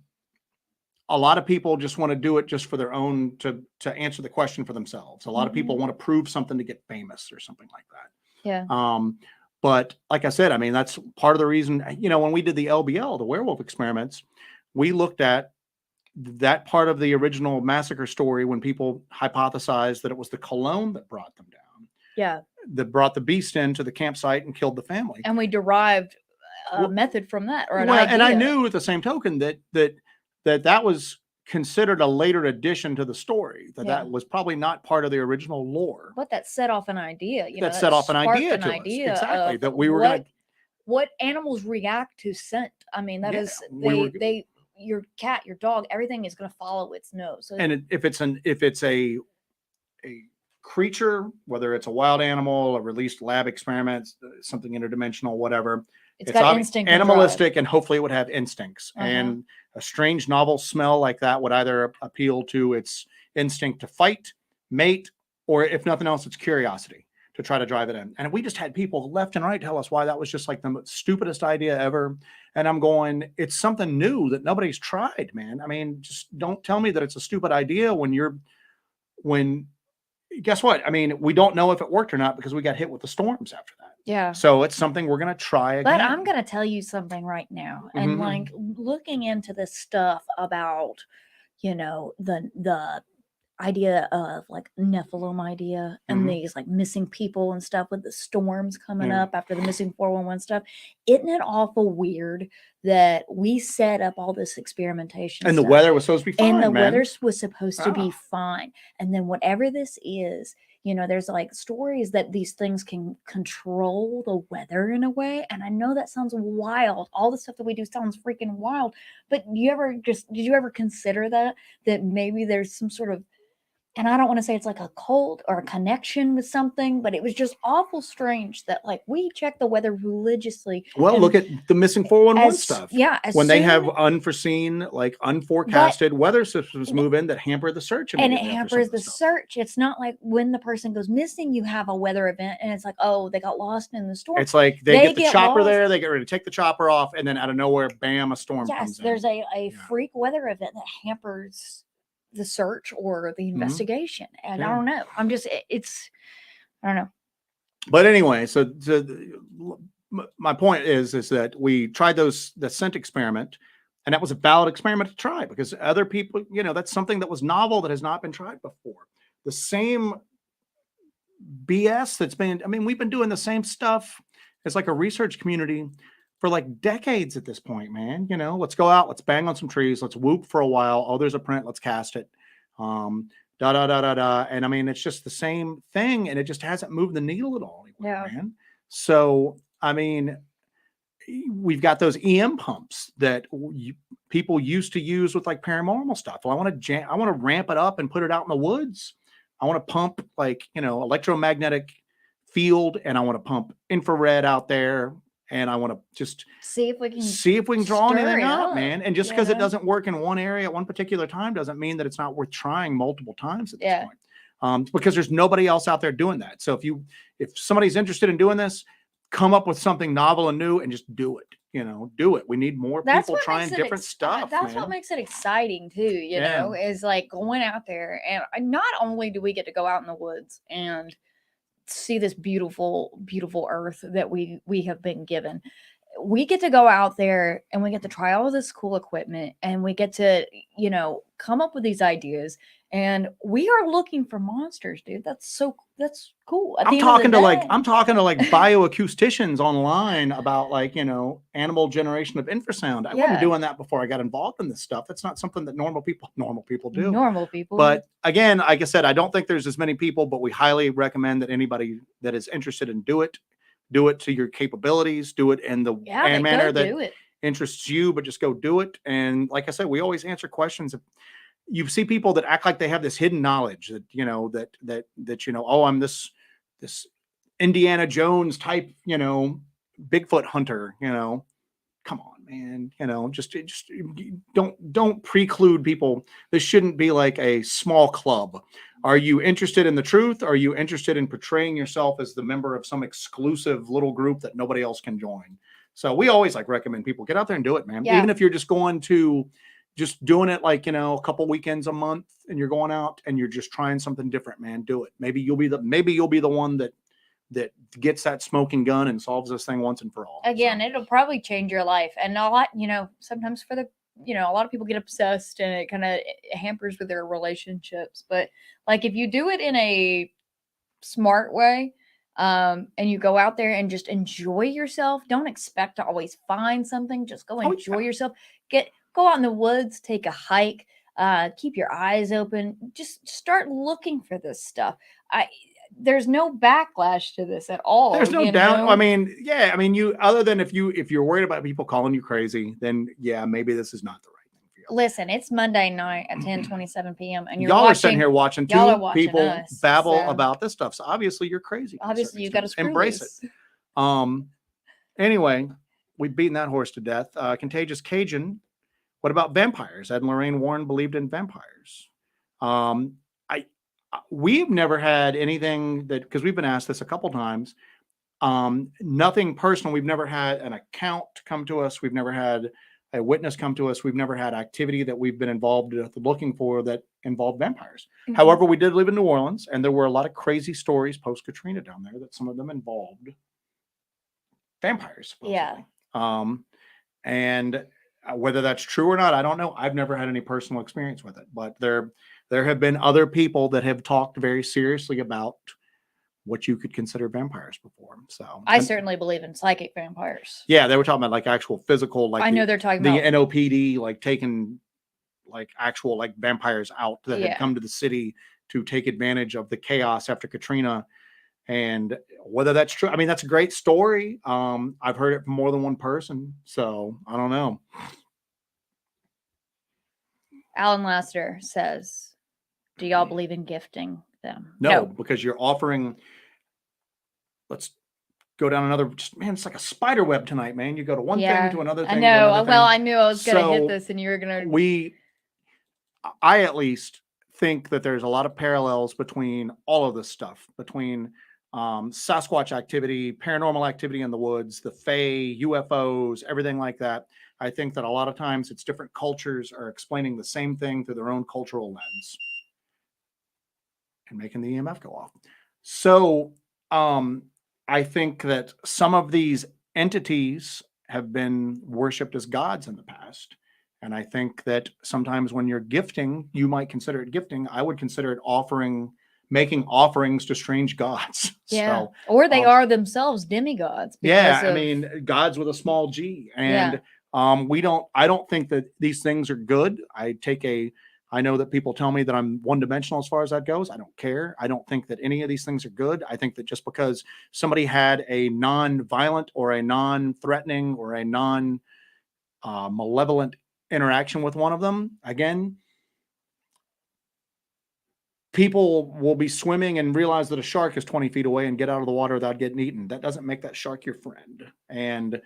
a lot of people just want to do it just for their own, to answer the question for themselves. A lot of people want to prove something to get famous or something like that. Yeah. But like I said, I mean, that's part of the reason, when we did the LBL, the werewolf experiments, we looked at that part of the original massacre story when people hypothesized that it was the cologne that brought them down. Yeah. That brought the beast into the campsite and killed the family. And we derived a method from that, or an idea. And I knew at the same token that was considered a later addition to the story, that was probably not part of the original lore. But that set off an idea. That set off an idea to us. Exactly. That we were what animals react to scent. I mean, that is your cat, your dog, everything is going to follow its nose. So and if it's a creature, whether it's a wild animal, a released lab experiment, something interdimensional, whatever, it's got instinct, animalistic, and hopefully it would have instincts. And a strange novel smell like that would either appeal to its instinct to fight, mate, or if nothing else, it's curiosity to try to drive it in. And we just had people left and right tell us why that was just like the stupidest idea ever. And I'm going, it's something new that nobody's tried, man. I mean, just don't tell me that it's a stupid idea when guess what? I mean, we don't know if it worked or not because we got hit with the storms after that. Yeah. So it's something we're going to try again. But I'm going to tell you something right now. And like looking into this stuff about, the idea of like Nephilim idea and these like missing people and stuff with the storms coming up after the missing 411 stuff. Isn't it awful weird that we set up all this experimentation and stuff, the weather was supposed to be fine, and the weather was supposed to be fine, and then whatever this is, there's like stories that these things can control the weather in a way, and I know that sounds wild. All the stuff that we do sounds freaking wild, but did you ever consider that maybe there's some sort of, and I don't want to say it's like a cult or a connection with something, but it was just awful strange that like we check the weather religiously. Well, look at the missing 411 stuff. Yeah. When they have unforeseen, like unforecasted weather systems move in that hamper the search. And it hampers the search. It's not like when the person goes missing, you have a weather event and it's like, oh, they got lost in the storm. It's like they get the chopper there, they get ready to take the chopper off, and then out of nowhere, bam, a storm comes in. There's a freak weather event that hampers the search or the investigation. And I don't know. I don't know. But anyway, so my point is that we tried the scent experiment, and that was a valid experiment to try because other people, that's something that was novel that has not been tried before. the same BS that's been, I mean, we've been doing the same stuff as like a research community for like decades at this point, man. You know, let's go out, let's bang on some trees, let's whoop for a while. Oh, there's a print, let's cast it. Da da da da da. And I mean, it's just the same thing, and it just hasn't moved the needle at all anymore, man. So I mean, we've got those EM pumps that people used to use with like paranormal stuff. Well, I want to ramp it up and put it out in the woods. I want to pump like, you know, electromagnetic field, and I want to pump infrared out there, and I want to just see if we can draw anything up, man. And just because it doesn't work in one area at one particular time doesn't mean that it's not worth trying multiple times at this point. Because there's nobody else out there doing that. So if somebody's interested in doing this, come up with something novel and new and just do it. You know, do it. We need more people trying different stuff. That's what makes it exciting too, you know, is like going out there, and not only do we get to go out in the woods and see this beautiful, beautiful earth that we have been given. We get to go out there and we get to try all of this cool equipment, and we get to, you know, come up with these ideas, and we are looking for monsters, dude. That's cool. I'm talking to like bioacousticians online about like, you know, animal generation of infrasound. I wasn't doing that before I got involved in this stuff. That's not something that normal people do. Normal people. But again, like I said, I don't think there's as many people, but we highly recommend that anybody that is interested in do it to your capabilities, do it in the manner that interests you, but just go do it. And like I said, we always answer questions. You see people that act like they have this hidden knowledge that, you know, that, you know, oh, I'm this Indiana Jones type, you know, Bigfoot hunter, you know, come on, man, you know, just don't preclude people. This shouldn't be like a small club. Are you interested in the truth? Are you interested in portraying yourself as the member of some exclusive little group that nobody else can join? So we always like recommend people get out there and do it, man. Even if you're just doing it like, you know, a couple weekends a month, and you're going out and you're just trying something different, man, do it. Maybe you'll be the one that gets that smoking gun and solves this thing once and for all. Again, it'll probably change your life. And a lot, you know, sometimes a lot of people get obsessed, and it kind of hampers with their relationships. But like, if you do it in a smart way, and you go out there and just enjoy yourself, don't expect to always find something. Just go enjoy yourself. Go out in the woods, take a hike, keep your eyes open, just start looking for this stuff. There's no backlash to this at all. There's no doubt. I mean, you, other than if you're worried about people calling you crazy, then maybe this is not the right thing for you. Listen, it's Monday night at 10:27 p.m. and y'all are sitting here watching two people babble about this stuff. So obviously you're crazy. Obviously you got to embrace it. Anyway, we've beaten that horse to death. Contagious Cajun. What about vampires? Ed and Lorraine Warren believed in vampires. We've never had anything that, because we've been asked this a couple times. Nothing personal. We've never had an account come to us. We've never had a witness come to us. We've never had activity that we've been involved with looking for that involved vampires. Mm-hmm. However, we did live in New Orleans, and there were a lot of crazy stories post Katrina down there that some of them involved vampires. Supposedly. Yeah. And whether that's true or not, I don't know. I've never had any personal experience with it, but there have been other people that have talked very seriously about what you could consider vampires before. So I certainly believe in psychic vampires. Yeah, they were talking about like actual physical, like I know they're talking the about NOPD, like taking like actual like vampires out that had come to the city to take advantage of the chaos after Katrina. And whether that's true, I mean, that's a great story. I've heard it from more than one person, so I don't know. Alan Laster says, do y'all believe in gifting them? No, because you're offering, let's go down another, man, it's like a spider web tonight, man. You go to one thing to another thing. I know. Well, I knew I was going to hit this and you were going to. I at least think that there's a lot of parallels between all of this stuff, between Sasquatch activity, paranormal activity in the woods, the Fae, UFOs, everything like that. I think that a lot of times it's different cultures are explaining the same thing through their own cultural lens and making the EMF go off. So I think that some of these entities have been worshipped as gods in the past. And I think that sometimes when you're gifting, you might consider it gifting. I would consider it offering making offerings to strange gods. Yeah. So, Or they are themselves demigods. yeah, because I of- mean, gods with a small g. And Yeah. I don't think that these things are good. I know that people tell me that I'm one-dimensional as far as that goes. I don't care. I don't think that any of these things are good. I think that just because somebody had a non-violent or a non-threatening or a non-malevolent interaction with one of them, again, people will be swimming and realize that a shark is 20 feet away and get out of the water without getting eaten. That doesn't make that shark your friend. And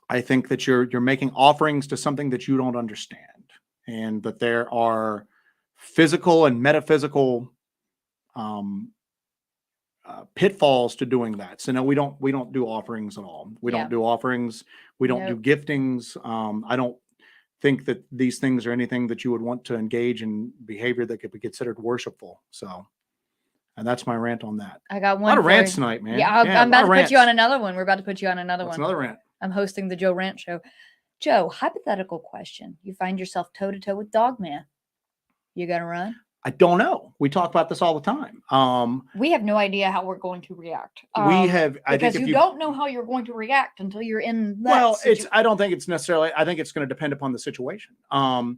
I think that you're making offerings to something that you don't understand, and that there are physical and metaphysical pitfalls to doing that. So no, we don't do offerings at all. We don't do offerings. We don't do giftings. I don't think that these things are anything that you would want to engage in behavior that could be considered worshipful. So, and that's my rant on that. I got one. A lot of rants tonight, man. Yeah, I'm about to put you on another one. We're about to put you on another one. Another rant. I'm hosting the Joe Rant Show. Joe, hypothetical question. You find yourself toe-to-toe with Dogman. You gonna run? I don't know. We talk about this all the time. We have no idea how we're going to react. Because you don't know how you're going to react until you're in that. Well, I don't think it's necessarily, I think it's going to depend upon the situation. I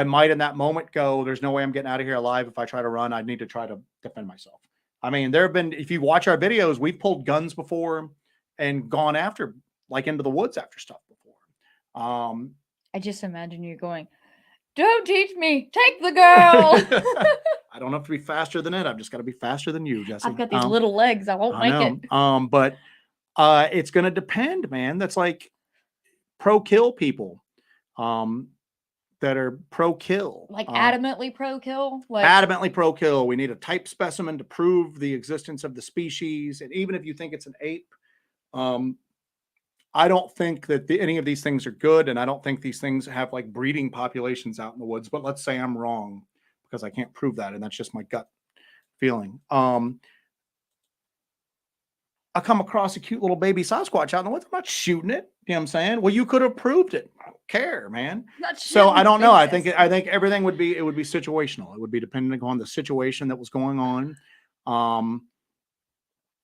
might in that moment go, there's no way I'm getting out of here alive. If I try to run, I'd need to try to defend myself. I mean, there have been, if you watch our videos, we've pulled guns before and gone after, like, into the woods after stuff before. I just imagine you going, don't teach me, take the girl. I don't have to be faster than it. I've just got to be faster than you, Jessi. I've got these little legs. I won't make it. But it's going to depend, man. That's like pro-kill people that are pro-kill. Like adamantly pro-kill? Like adamantly pro-kill. We need a type specimen to prove the existence of the species. And even if you think it's an ape, I don't think that any of these things are good. And I don't think these things have like breeding populations out in the woods. But let's say I'm wrong, because I can't prove that. And that's just my gut feeling. I come across a cute little baby Sasquatch out in the woods. I'm not shooting it. You know what I'm saying? Well, you could have proved it. I don't care, man. So I don't know. I think everything would be situational. It would be depending on the situation that was going on.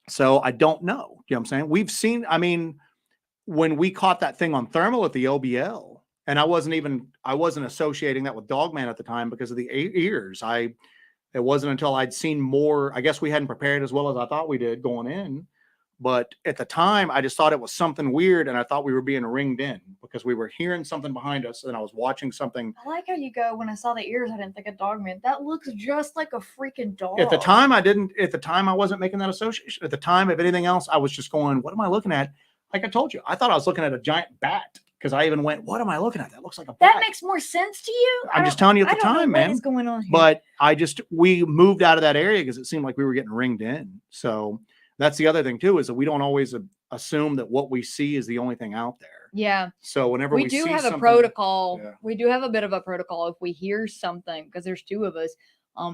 So I don't know. You know what I'm saying? We've seen, I mean, when we caught that thing on thermal at the LBL, and I wasn't associating that with Dogman at the time because of the ears. It wasn't until I'd seen more. I guess we hadn't prepared as well as I thought we did going in. But at the time, I just thought it was something weird, and I thought we were being ringed in because we were hearing something behind us, and I was watching something. I like how you go, when I saw the ears, I didn't think of Dogman. That looks just like a freaking dog. At the time, I wasn't making that association. At the time, if anything else, I was just going, what am I looking at? Like I told you, I thought I was looking at a giant bat, because I even went, what am I looking at? That looks like a bat. That makes more sense to you? I'm just telling you at the time, man. What is going on here? But we moved out of that area because it seemed like we were getting ringed in. So that's the other thing too, is that we don't always assume that what we see is the only thing out there. Yeah. So whenever we do have a protocol, we do have a bit of a protocol. If we hear something, because there's two of us,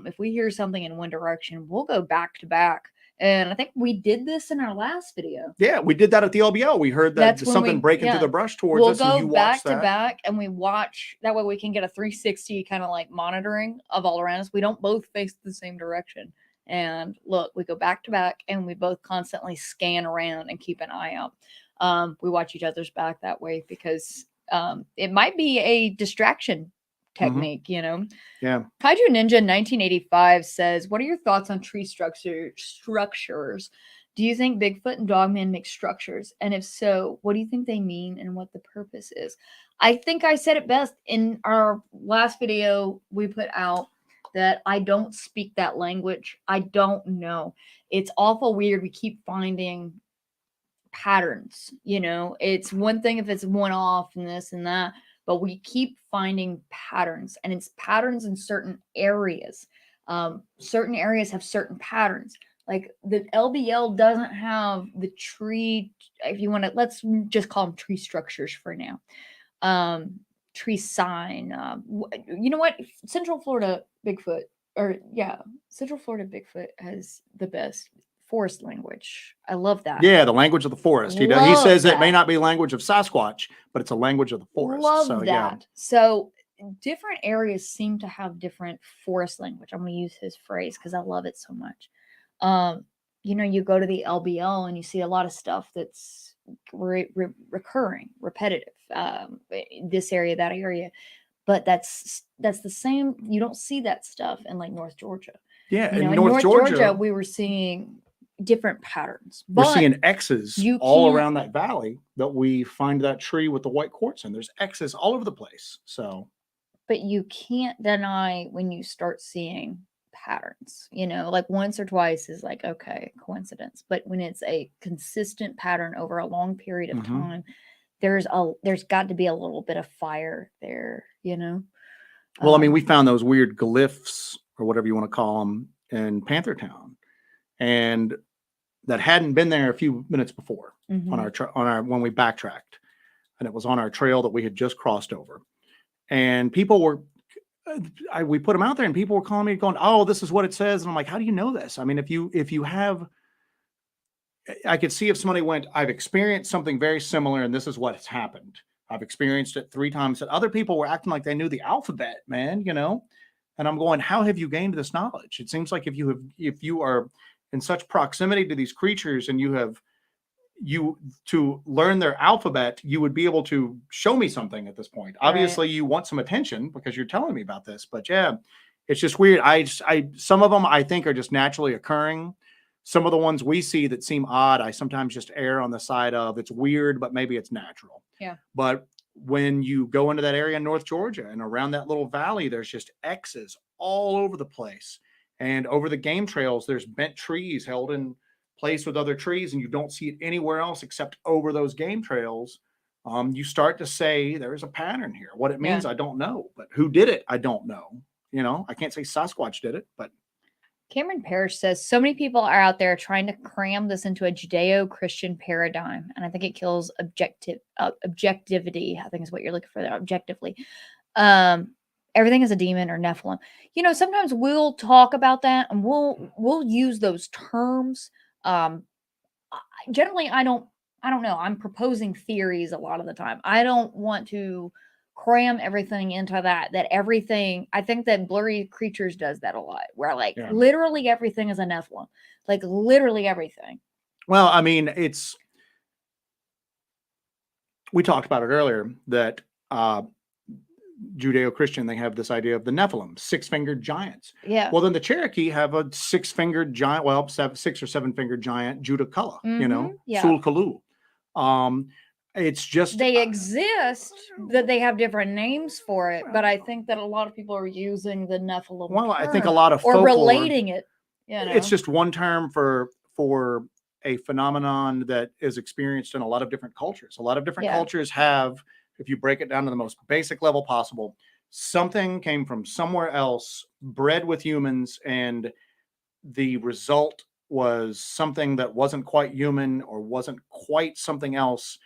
if we hear something in one direction, we'll go back to back. And I think we did this in our last video. Yeah, we did that at the LBL. We heard that something breaking through the brush towards us. We'll go back to back and we watch. That way we can get a 360 kind of like monitoring of all around us. We don't both face the same direction. And look, we go back to back and we both constantly scan around and keep an eye out. We watch each other's back that way because it might be a distraction technique, you know. Yeah. Kaiju Ninja 1985 says, what are your thoughts on tree structures? Do you think Bigfoot and Dogman make structures? And if so, what do you think they mean and what the purpose is? I think I said it best in our last video we put out, that I don't speak that language. I don't know. It's awful weird. We keep finding patterns, you know. It's one thing if it's one off and this and that, but we keep finding patterns, and it's patterns in certain areas. Certain areas have certain patterns. Like the LBL doesn't have the tree, if you want to, let's just call them tree structures for now. Tree sign. You know what? Central Florida Bigfoot has the best forest language. I love that. Yeah, the language of the forest. He says it may not be language of Sasquatch, but it's a language of the forest. Love that. Yeah. So different areas seem to have different forest language. I'm going to use his phrase because I love it so much. You know, you go to the LBL and you see a lot of stuff that's recurring, repetitive. This area, that area, but that's the same. You don't see that stuff in like North Georgia. Yeah, You know, in in North Georgia, we were seeing different patterns. we're But seeing X's you all can't- around that valley that we find that tree with the white quartz in. There's X's all over the place. So, but you can't deny when you start seeing patterns, you know, like once or twice is like, okay, coincidence. But when it's a consistent pattern over a long period of time, there's got to be a little bit of fire there, you know? Well, I mean, we found those weird glyphs or whatever you want to call them in Panther Town, and that hadn't been there a few minutes before on our when we backtracked, and it was on our trail that we had just crossed over, and people were. We put them out there, and people were calling me, going, "Oh, this is what it says," and I'm like, "How do you know this?" I mean, if you have, I could see if somebody went, "I've experienced something very similar, and this is what has happened. I've experienced it 3 times." And other people were acting like they knew the alphabet, man, you know. And I'm going, "How have you gained this knowledge?" It seems like if you are in such proximity to these creatures, and you to learn their alphabet, you would be able to show me something at this point. Right. Obviously, you want some attention because you're telling me about this, but yeah, it's just weird. I some of them I think are just naturally occurring. Some of the ones we see that seem odd, I sometimes just err on the side of it's weird, but maybe it's natural. Yeah. But when you go into that area in North Georgia and around that little valley, there's just X's all over the place. And over the game trails, there's bent trees held in place with other trees, and you don't see it anywhere else except over those game trails. You start to say there's a pattern here. What it means, I don't know, but who did it, I don't know. You know, I can't say Sasquatch did it, but Cameron Parrish says so many people are out there trying to cram this into a Judeo-Christian paradigm, and I think it kills objectivity. I think is what you're looking for there, objectively. Everything is a demon or Nephilim. You know, sometimes we'll talk about that and we'll use those terms. Generally, I don't know. I'm proposing theories a lot of the time. I don't want to cram everything into that everything. I think that Blurry Creatures does that a lot, where like literally everything is a Nephilim, like literally everything. Well, I mean, we talked about it earlier that Judeo-Christian, they have this idea of the Nephilim, 6-fingered giants. Yeah. Well, then the Cherokee have a 6-fingered giant, well, 6 or 7-fingered giant, Judakula, you know, Sulkalu. It's just they exist, that they have different names for it, but I think that a lot of people are using the Nephilim. Well, term, I think a lot of or folklore, relating it. You know? It's just one term for a phenomenon that is experienced in a lot of different cultures. A lot of different cultures have, if you break it down to the most basic level possible, something came from somewhere else, bred with humans, and the result was something that wasn't quite human or wasn't quite something else,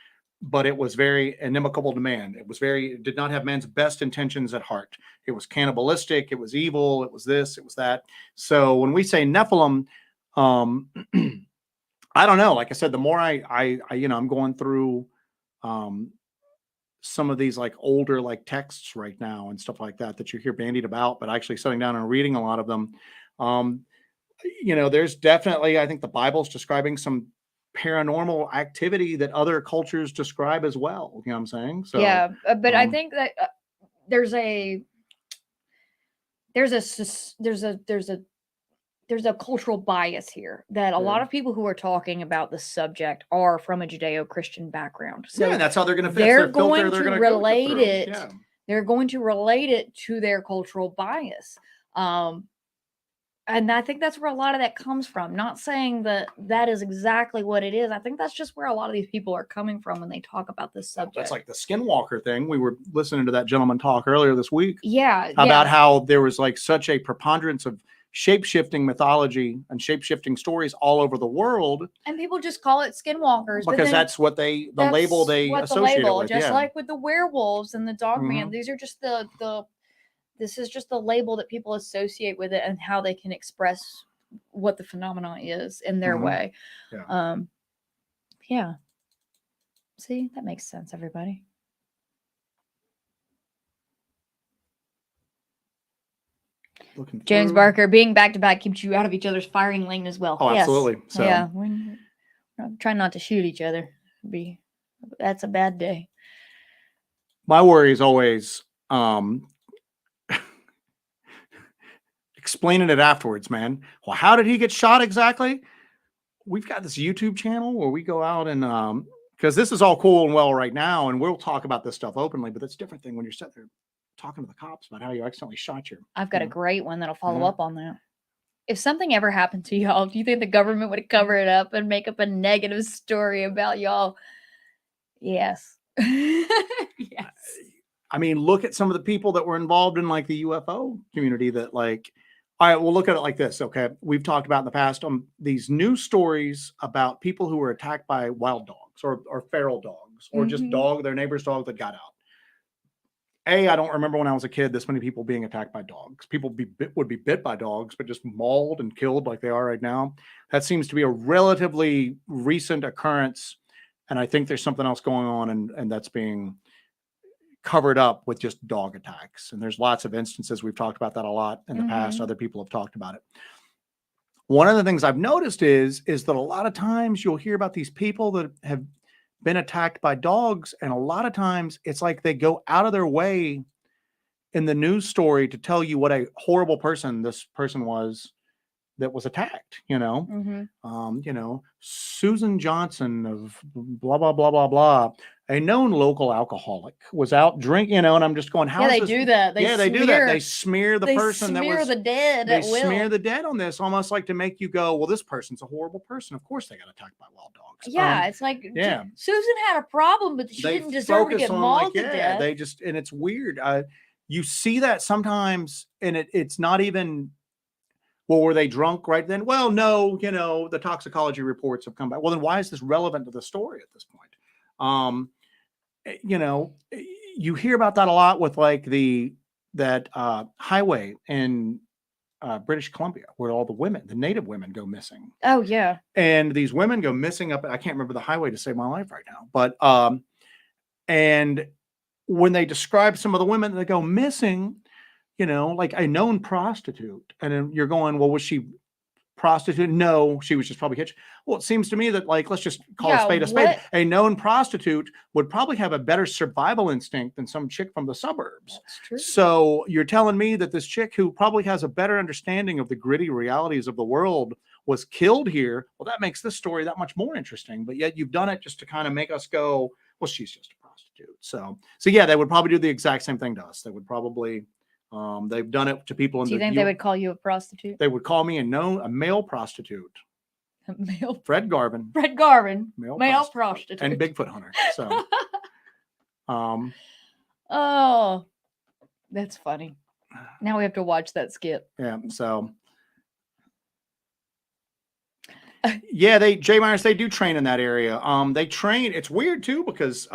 but it was very inimical to man. It did not have man's best intentions at heart. It was cannibalistic. It was evil. It was this, it was that. So when we say Nephilim, I don't know. Like I said, the more I you know, I'm going through some of these like older like texts right now and stuff like that you hear bandied about, but actually sitting down and reading a lot of them. You know, there's definitely, I think the Bible's describing some paranormal activity that other cultures describe as well. You know what I'm saying? So yeah, but I think that there's a cultural bias here that a lot of people who are talking about the subject are from a Judeo-Christian background. So yeah, that's how they're going to fit. They're going to relate it. Yeah. They're going to relate it to their cultural bias. And I think that's where a lot of that comes from. Not saying that that is exactly what it is. I think that's just where a lot of these people are coming from when they talk about this subject. That's like the skinwalker thing. We were listening to that gentleman talk earlier this week. Yeah. About how there was like such a preponderance of shape-shifting mythology and shape-shifting stories all over the world. And people just call it skinwalkers. Because that's what the label they associate it with. Just like with the werewolves and the Dogman. These are just this is just the label that people associate with it and how they can express what the phenomenon is in their way. Yeah. See, that makes sense, everybody. looking James through. Barker, being back to back keeps you out of each other's firing lane as well. Oh, Yes. absolutely. So yeah, we're trying not to shoot each other. That's a bad day. my worry is always explaining it afterwards, man. Well, how did he get shot exactly? We've got this YouTube channel where we go out and because this is all cool and well right now, and we'll talk about this stuff openly, but that's a different thing when you're sitting there talking to the cops about how you accidentally shot your. I've got a great one that'll follow Yeah. up on that. If something ever happened to y'all, do you think the government would cover it up and make up a negative story about y'all? Yes. Yes. I mean, look at some of the people that were involved in like the UFO community that like, all right, we'll look at it like this. Okay. We've talked about in the past these news stories about people who were attacked by wild dogs or feral dogs or just their neighbor's dog that got out. I don't remember when I was a kid, this many people being attacked by dogs. People would be bit by dogs, but just mauled and killed like they are right now. That seems to be a relatively recent occurrence. And I think there's something else going on and that's being covered up with just dog attacks. And there's lots of instances. We've talked about that a lot in the past. Other people have talked about it. One of the things I've noticed is that a lot of times you'll hear about these people that have been attacked by dogs. And a lot of times it's like they go out of their way in the news story to tell you what a horrible person this person was that was attacked, you know, Susan Johnson of blah, blah, blah, blah, blah. A known local alcoholic was out drinking, and I'm just going, how is they this? do that. They do that. They smear the person that was the dead. They smear the dead on this, almost like to make you go, well, this person's a horrible person. Of course they got attacked by wild dogs. Yeah, it's like Susan had a problem, but she didn't deserve to get mauled to death. They just, and it's weird. You see that sometimes, and it's not even. Well, were they drunk right then? Well, no, the toxicology reports have come back. Well, then why is this relevant to the story at this point? You hear about that a lot with like that highway in British Columbia where all the native women go missing. Oh, yeah. And these women go missing up. I can't remember the highway to save my life right now. But and when they describe some of the women that go missing, like a known prostitute. And then you're going, well, was she prostitute? No, she was just probably hitched. Well, it seems to me that like, let's just call a spade a spade. A known prostitute would probably have a better survival instinct than some chick from the suburbs. That's true. So you're telling me that this chick who probably has a better understanding of the gritty realities of the world was killed here. Well, that makes this story that much more interesting. But yet you've done it just to kind of make us go, well, she's just a prostitute. So yeah, they would probably do the exact same thing to us. They would probably they've done it to people. Do you think they would call you a prostitute? They would call me a male prostitute. A male. Fred Garvin. Male prostitute. And Bigfoot hunter. So, oh, that's funny. Now we have to watch that skit. Yeah. So, yeah, Jay Myers, they do train in that area. They train. It's weird too because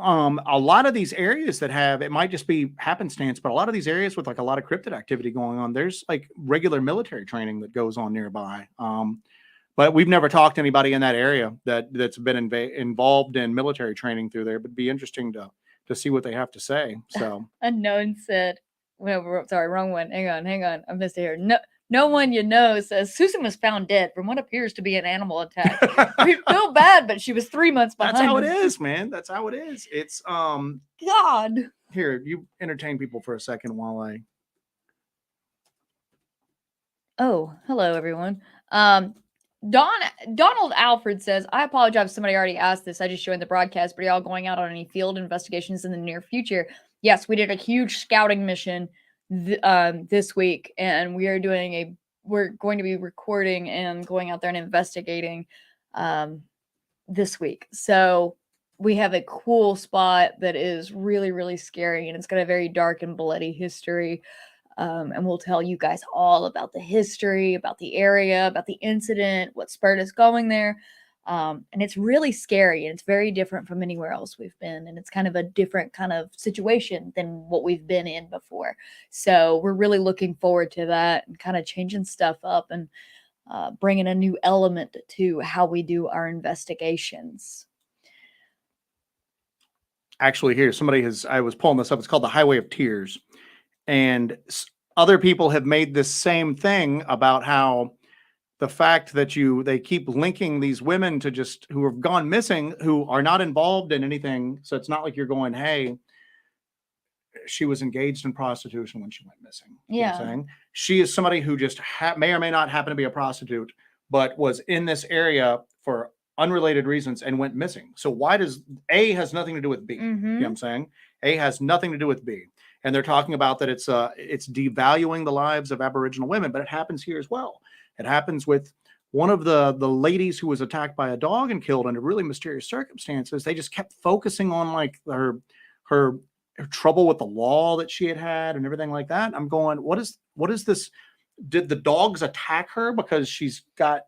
a lot of these areas that have, it might just be happenstance, but a lot of these areas with like a lot of cryptid activity going on, there's like regular military training that goes on nearby. But we've never talked to anybody in that area that's been involved in military training through there, but it'd be interesting to see what they have to say. So Unknown said, well, sorry, wrong one. Hang on. I missed it here. No one says Susan was found dead from what appears to be an animal attack. We feel bad, but she was 3 months behind. That's how it is, man. That's how it is. It's God. Here, you entertain people for a second while I. Oh, hello everyone. Donald Alfred says, I apologize if somebody already asked this. I just joined the broadcast, but are y'all going out on any field investigations in the near future? Yes, we did a huge scouting mission this week, and we're going to be recording and going out there and investigating this week. So we have a cool spot that is really, really scary, and it's got a very dark and bloody history. And we'll tell you guys all about the history, about the area, about the incident, what spurred us going there. And it's really scary, and it's very different from anywhere else we've been. And it's kind of a different kind of situation than what we've been in before. So we're really looking forward to that and kind of changing stuff up and bringing a new element to how we do our investigations. Actually, here, I was pulling this up. It's called the Highway of Tears. And other people have made this same thing about how the fact that they keep linking these women to just who have gone missing, who are not involved in anything. So it's not like you're going, hey, she was engaged in prostitution when she went missing. You know what I'm saying? She is somebody who just may or may not happen to be a prostitute, but was in this area for unrelated reasons and went missing. So why does A has nothing to do with B? You know what I'm saying? A has nothing to do with B. And they're talking about that it's devaluing the lives of Aboriginal women, but it happens here as well. It happens with one of the ladies who was attacked by a dog and killed under really mysterious circumstances. They just kept focusing on like her trouble with the law that she had and everything like that. I'm going, what is this? Did the dogs attack her because she's got,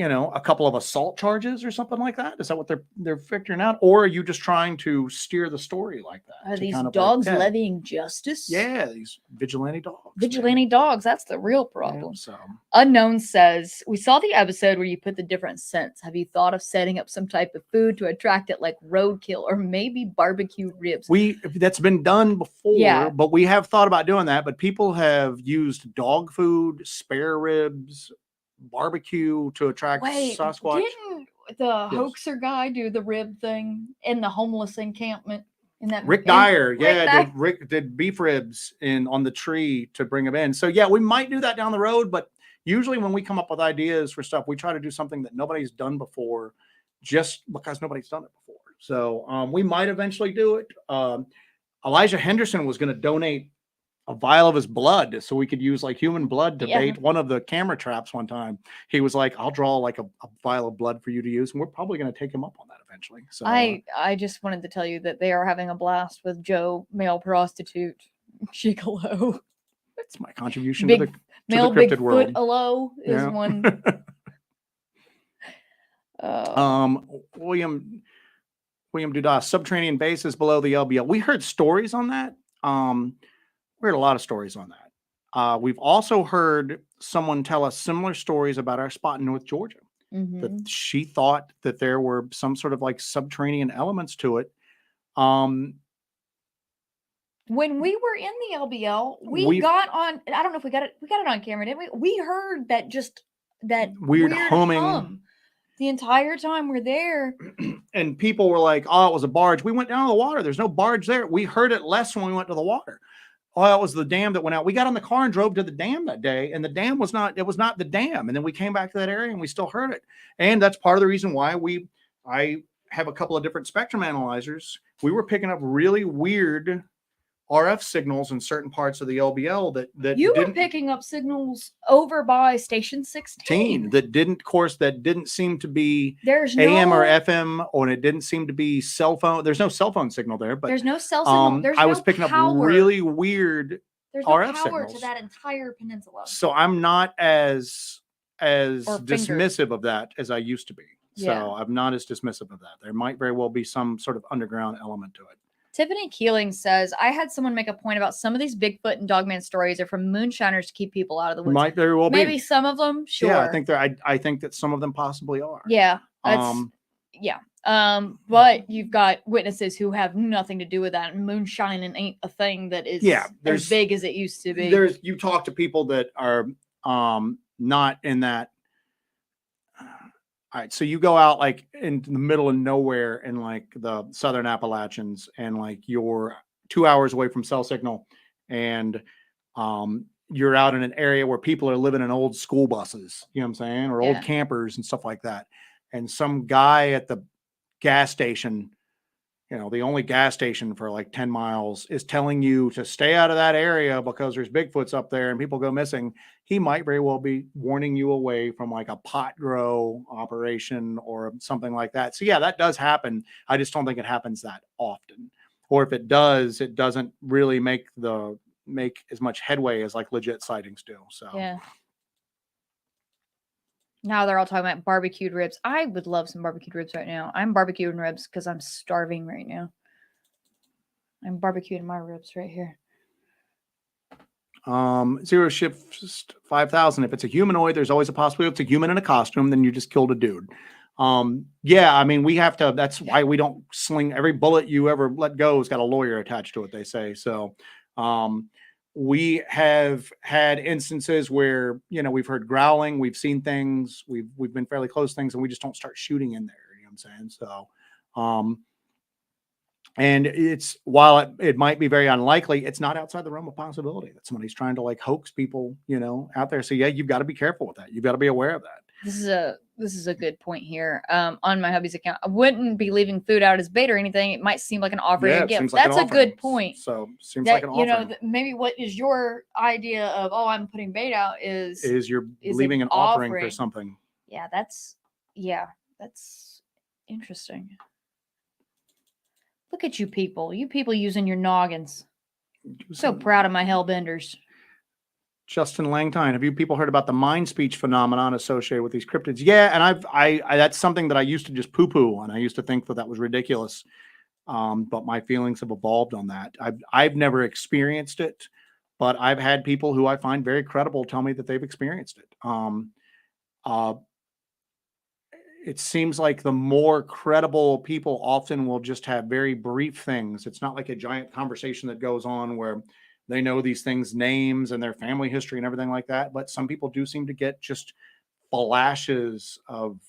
a couple of assault charges or something like that? Is that what they're figuring out? Or are you just trying to steer the story like that? Are these dogs levying justice? Yeah, these vigilante dogs. Vigilante dogs, that's the real problem. Yeah, so. Unknown says, we saw the episode where you put the different scents. Have you thought of setting up some type of food to attract it, like roadkill or maybe barbecue ribs? That's been done before, but we have thought about doing that. But people have used dog food, spare ribs, barbecue to attract Sasquatch. Didn't the hoaxer guy do the rib thing in the homeless encampment? In that Rick Dyer, did beef ribs on the tree to bring them in. So yeah, we might do that down the road, but usually when we come up with ideas for stuff, we try to do something that nobody's done before, just because nobody's done it before. So we might eventually do it. Elijah Henderson was going to donate a vial of his blood so we could use like human blood to bait one of the camera traps one time. He was like, I'll draw like a vial of blood for you to use. And we're probably going to take him up on that eventually. So I just wanted to tell you that they are having a blast with Joe, male prostitute, gigolo. That's my contribution to the cryptid Bigfoot world. Alo is one. William Dudas, subterranean bases below the LBL. We heard stories on that. We heard a lot of stories on that. We've also heard someone tell us similar stories about our spot in North Georgia. That she thought that there were some sort of like subterranean elements to it. When we were in the LBL, we got on. I don't know if we got it on camera, didn't we? We heard that weird humming the entire time we're there. And people were like, "Oh, it was a barge." We went down to the water. There's no barge there. We heard it less when we went to the water. Oh, it was the dam that went out. We got in the car and drove to the dam that day, and the dam was not the dam. And then we came back to that area and we still heard it. And that's part of the reason why I have a couple of different spectrum analyzers. We were picking up really weird RF signals in certain parts of the LBL that you were picking up signals over by station 16 that didn't seem to be AM or FM, or it didn't seem to be cell phone. There's no cell phone signal there, but there's no cell signal. I was picking up really weird RF power signals to that entire peninsula. So I'm not as dismissive of that as I used to be. So I'm not as dismissive of that. There might very well be some sort of underground element to it. Tiffany Keeling says, I had someone make a point about some of these Bigfoot and Dogman stories are from moonshiners to keep people out of the woods. Might very well be. Maybe some of them, sure. Yeah, I think that some of them possibly are. Yeah. But you've got witnesses who have nothing to do with that. And moonshining ain't a thing that is as big as it used to be. You talk to people that are not in that. All right, so you go out like in the middle of nowhere in like the Southern Appalachians, and like you're 2 hours away from cell signal, and you're out in an area where people are living in old school buses, you know what I'm saying, or old campers and stuff like that. And some guy at the gas station, the only gas station for like 10 miles is telling you to stay out of that area because there's Bigfoots up there and people go missing. He might very well be warning you away from like a pot grow operation or something like that. So yeah, that does happen. I just don't think it happens that often. Or if it does, it doesn't really make as much headway as like legit sightings do. So yeah. Now they're all talking about barbecued ribs. I would love some barbecued ribs right now. I'm barbecuing ribs because I'm starving right now. I'm barbecuing my ribs right here. Zero Shift 5000. If it's a humanoid, there's always a possibility it's a human in a costume. Then you just killed a dude. Yeah, I mean, we have to. That's why we don't sling every bullet you ever let go has got a lawyer attached to it. They say so. We have had instances where, you know, we've heard growling, we've seen things, we've been fairly close to things, and we just don't start shooting in there. You know what I'm saying? So, and it's, while it might be very unlikely, it's not outside the realm of possibility that somebody's trying to like hoax people, you know, out there. So yeah, you've got to be careful with that. You've got to be aware of that. This is a good point here. On my hubby's account, I wouldn't be leaving food out as bait or anything. It might seem like an offering Yeah, or it gift. seems like an That's a offering. good point. So seems That, like an you know, offering. maybe what is your idea of, oh, I'm putting bait out is You're is leaving an offering for offering. something. Yeah, that's interesting. Look at you people using your noggins. So proud of my Hellbenders. Justin Langtine, have you people heard about the mind speech phenomenon associated with these cryptids? Yeah, and I that's something that I used to just poo-poo on. I used to think that was ridiculous, but my feelings have evolved on that. I've never experienced it, but I've had people who I find very credible tell me that they've experienced it. It seems like the more credible people often will just have very brief things. It's not like a giant conversation that goes on where they know these things, names and their family history and everything like that. But some people do seem to get just flashes of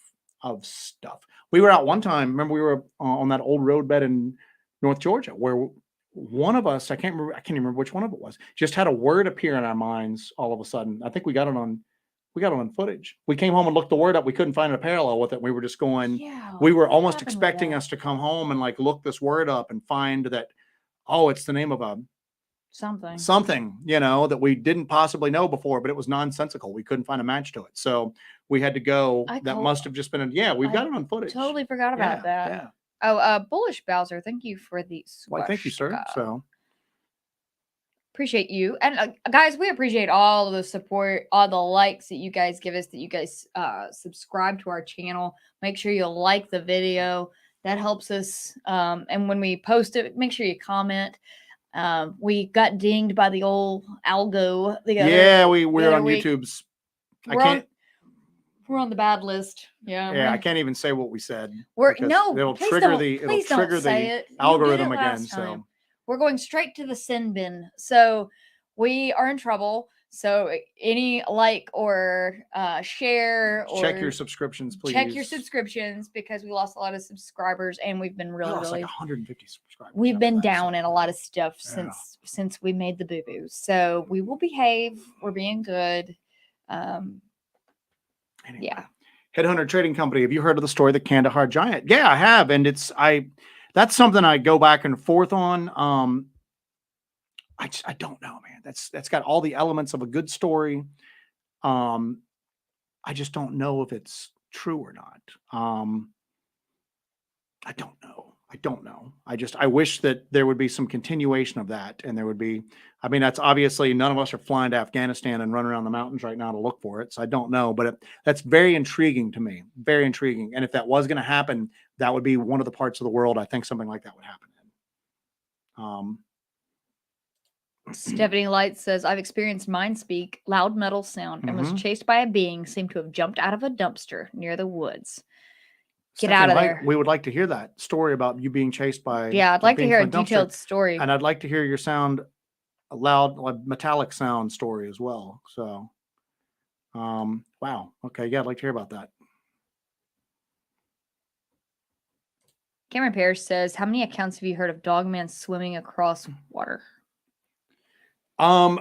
stuff. We were out one time. Remember, we were on that old roadbed in North Georgia where one of us, I can't even remember which one of it was, just had a word appear in our minds all of a sudden. I think we got it on footage. We came home and looked the word up. We couldn't find a parallel with it. We were just going, Yeah, we were almost expecting us to come home and like look this word up and find that, oh, it's the name of a something, you know, that we didn't possibly know before, but it was nonsensical. We couldn't find a match to it. So we had to go. That must have just been, we've got it on footage. Totally forgot about that. Yeah. Oh, Bullish Bowser, thank you for the Why, thank you, sir. So appreciate you. And guys, we appreciate all of the support, all the likes that you guys give us, that you guys subscribe to our channel. Make sure you like the video. That helps us. And when we post it, make sure you comment. We got dinged by the old algo the other we're on week. YouTube's. We're on the bad list. Yeah, I can't even say what we said. It'll trigger the algorithm again. So we're going straight to the sin bin. So we are in trouble. So any like or share or check your subscriptions, please. Check your subscriptions, because we lost a lot of subscribers and we've been really like 150 subscribers. We've been down in a lot of stuff since we made the boo-boos. So we will behave. We're being good. Anyway. Yeah. Headhunter Trading Company. Have you heard of the story of the Kandahar Giant? Yeah, I have, and that's something I go back and forth on. I don't know, man. That's got all the elements of a good story. I just don't know if it's true or not. I don't know. I wish that there would be some continuation of that, and there would be. I mean, that's obviously none of us are flying to Afghanistan and running around the mountains right now to look for it. So I don't know, but that's very intriguing to me. Very intriguing. And if that was going to happen, that would be one of the parts of the world I think something like that would happen in. Stephanie Light says, I've experienced mind speak, loud metal sound, and was chased by a being, seemed to have jumped out of a dumpster near the woods. Get Stephanie out of Light, there. We would like to hear that story about you being chased by. Yeah, I'd like to hear a detailed story. And I'd like to hear your a loud, metallic sound story as well. So, wow. Okay. Yeah, I'd like to hear about that. Cameron Parrish says, how many accounts have you heard of Dogman swimming across water? In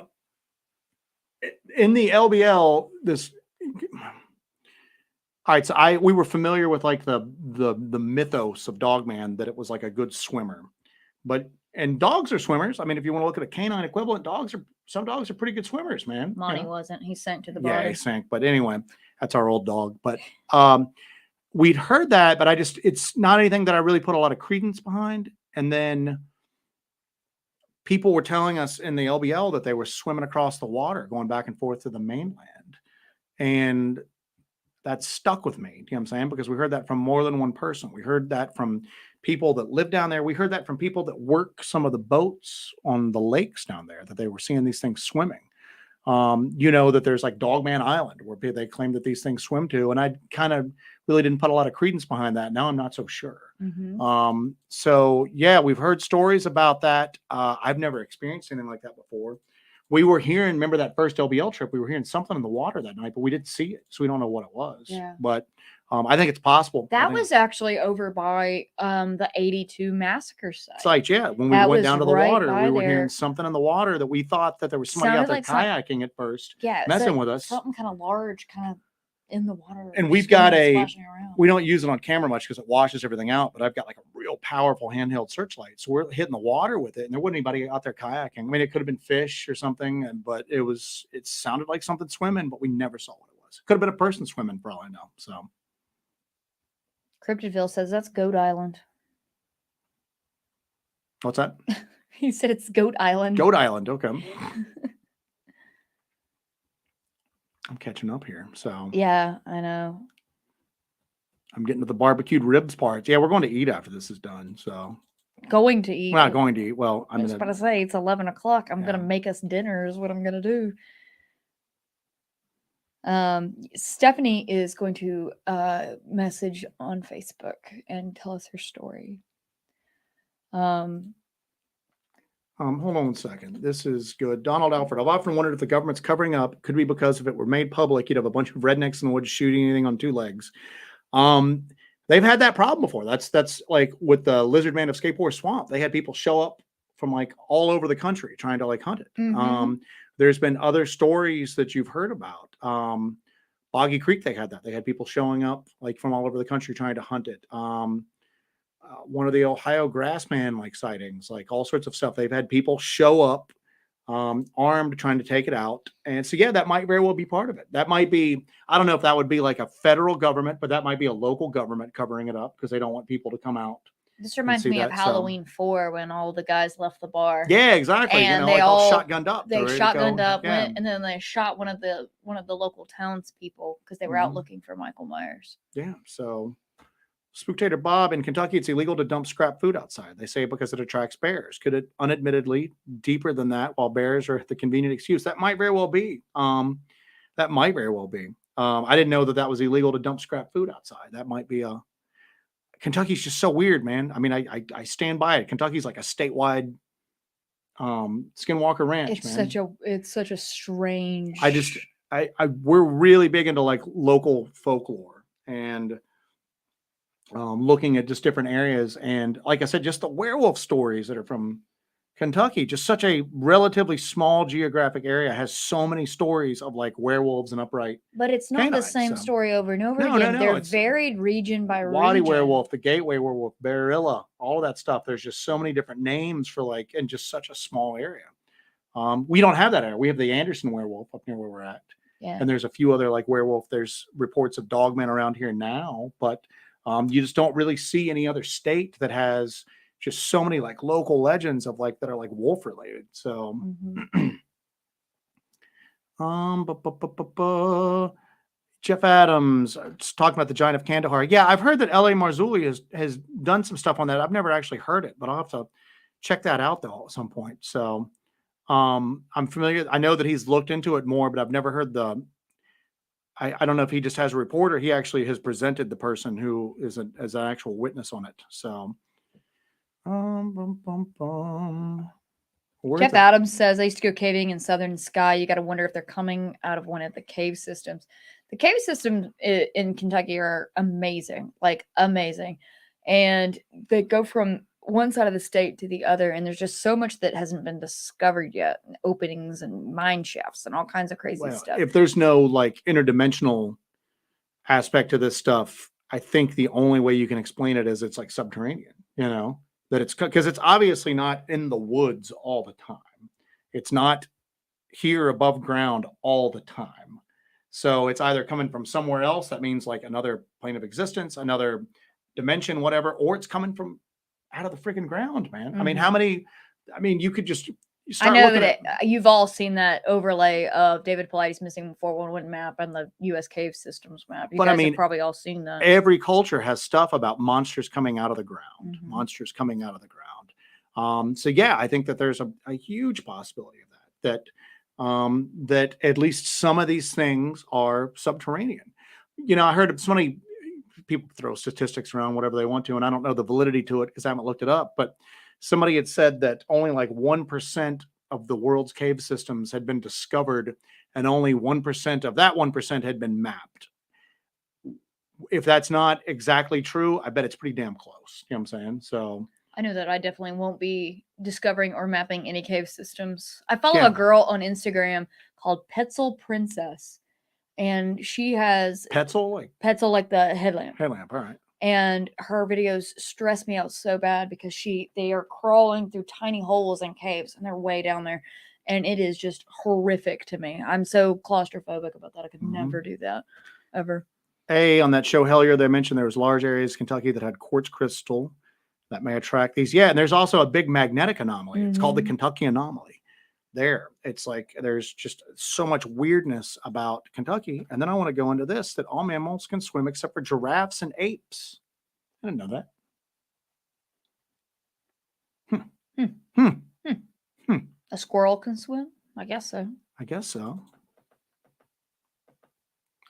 the LBL, all right, so we were familiar with like the mythos of Dogman, that it was like a good swimmer, and dogs are swimmers. I mean, if you want to look at a canine equivalent, some dogs are pretty good swimmers, man. Monty wasn't. He sank to the bottom. Yeah, he sank. But anyway, that's our old dog. But we'd heard that, but it's not anything that I really put a lot of credence behind. And then people were telling us in the LBL that they were swimming across the water, going back and forth to the mainland. And that stuck with me, you know what I'm saying? Because we heard that from more than one person. We heard that from people that live down there. We heard that from people that work some of the boats on the lakes down there, that they were seeing these things swimming. You know that there's like Dogman Island where they claim that these things swim to, and I kind of really didn't put a lot of credence behind that. Now I'm not so sure. So yeah, we've heard stories about that. I've never experienced anything like that before. We were hearing, remember that first LBL trip, we were hearing something in the water that night, but we didn't see it, so we don't know what it was. Yeah. But I think it's possible. That was actually over by the 82 massacre site. Yeah, when we went down to the water, we were hearing something in the water that we thought that there was somebody out there kayaking at first, messing with us. Something kind of large, kind of in the water. And we've got we don't use it on camera much because it washes everything out, but I've got like a real powerful handheld searchlight. So we're hitting the water with it, and there wasn't anybody out there kayaking. I mean, it could have been fish or something, but it sounded like something swimming, but we never saw what it was. Could have been a person swimming for all I know. So Cryptidville says that's Goat Island. What's that? He said it's Goat Island. Goat Island, okay. I'm catching up here. So yeah, I know. I'm getting to the barbecued ribs part. Yeah, we're going to eat after this is done. So going to eat. We're not going to eat. Well, I was about to say it's 11 o'clock. I'm gonna make us dinner is what I'm gonna do. Stephanie is going to message on Facebook and tell us her story. Hold on 1 second. This is good. Donald Alfred. I've often wondered if the government's covering up. Could be because if it were made public, you'd have a bunch of rednecks in the woods shooting anything on two legs. They've had that problem before. That's like with the Lizard Man of Skateboard Swamp. They had people show up from like all over the country trying to like hunt it. There's been other stories that you've heard about. Boggy Creek, they had that. They had people showing up like from all over the country trying to hunt it. One of the Ohio Grassman like sightings, like all sorts of stuff. They've had people show up armed trying to take it out. And so, yeah, that might very well be part of it. That might be, I don't know if that would be like a federal government, but that might be a local government covering it up because they don't want people to come out. This reminds me of Halloween 4 when all the guys left the bar. Yeah, exactly. And they all shotgunned up. They shotgunned up, went, and then they shot one of the local townspeople because they were out looking for Michael Myers. Yeah. So, Spooktator Bob, in Kentucky, it's illegal to dump scrap food outside. They say because it attracts bears. Could it unadmittedly deeper than that? While bears are the convenient excuse, that might very well be. That might very well be. I didn't know that was illegal to dump scrap food outside. That might be a. Kentucky's just so weird, man. I mean, I stand by it. Kentucky's like a statewide Skinwalker Ranch. It's such a strange. We're really big into like local folklore and looking at just different areas. And like I said, just the werewolf stories that are from Kentucky, just such a relatively small geographic area has so many stories of like werewolves and upright. But it's not the same story over and over again. They're varied region by region. Waddy werewolf, the Gateway werewolf, Barilla, all that stuff. There's just so many different names for like, and just such a small area. We don't have that area. We have the Anderson werewolf up near where we're at. Yeah. And there's a few other like werewolf. There's reports of Dogman around here now, but you just don't really see any other state that has just so many like local legends of like that are like wolf related. So Jeff Adams talking about the Giant of Kandahar. Yeah, I've heard that L.A. Marzulli has done some stuff on that. I've never actually heard it, but I'll have to check that out though at some point. So I'm familiar. I know that he's looked into it more, but I've never heard I don't know if he just has a report or he actually has presented the person who is as an actual witness on it. So Jeff Adams says, I used to go caving in Southern Sky. You got to wonder if they're coming out of one of the cave systems. The cave systems in Kentucky are amazing, like amazing. And they go from one side of the state to the other. And there's just so much that hasn't been discovered yet. Openings and mine shafts and all kinds of crazy stuff. If there's no like interdimensional aspect to this stuff, I think the only way you can explain it is it's like subterranean, that it's because it's obviously not in the woods all the time. It's not here above ground all the time. So it's either coming from somewhere else. That means like another plane of existence, another dimension, whatever, or it's coming from out of the freaking ground, man. I mean, you could just I know that you've all seen that overlay of David Paulides' missing 411 map and the U.S. cave systems map. You guys have probably all seen that. Every culture has stuff about monsters coming out of the ground, monsters coming out of the ground. So yeah, I think that there's a huge possibility of that that at least some of these things are subterranean. I heard so many people throw statistics around whatever they want to, and I don't know the validity to it because I haven't looked it up, but somebody had said that only like 1% of the world's cave systems had been discovered, and only 1% of that 1% had been mapped. If that's not exactly true, I bet it's pretty damn close. You know what I'm saying? So I know that I definitely won't be discovering or mapping any cave systems. I follow a girl on Instagram called Petzel Princess, and she has Petzel like the headlamp. All right. And her videos stress me out so bad because they are crawling through tiny holes in caves, and they're way down there, and it is just horrific to me. I'm so claustrophobic about that. I could never do that ever. On that show Hellier, they mentioned there was large areas of Kentucky that had quartz crystal that may attract these. Yeah, and there's also a big magnetic anomaly. It's called the Kentucky anomaly. It's like there's just so much weirdness about Kentucky. And then I want to go into this, that all mammals can swim except for giraffes and apes. I didn't know that. A squirrel can swim? I guess so.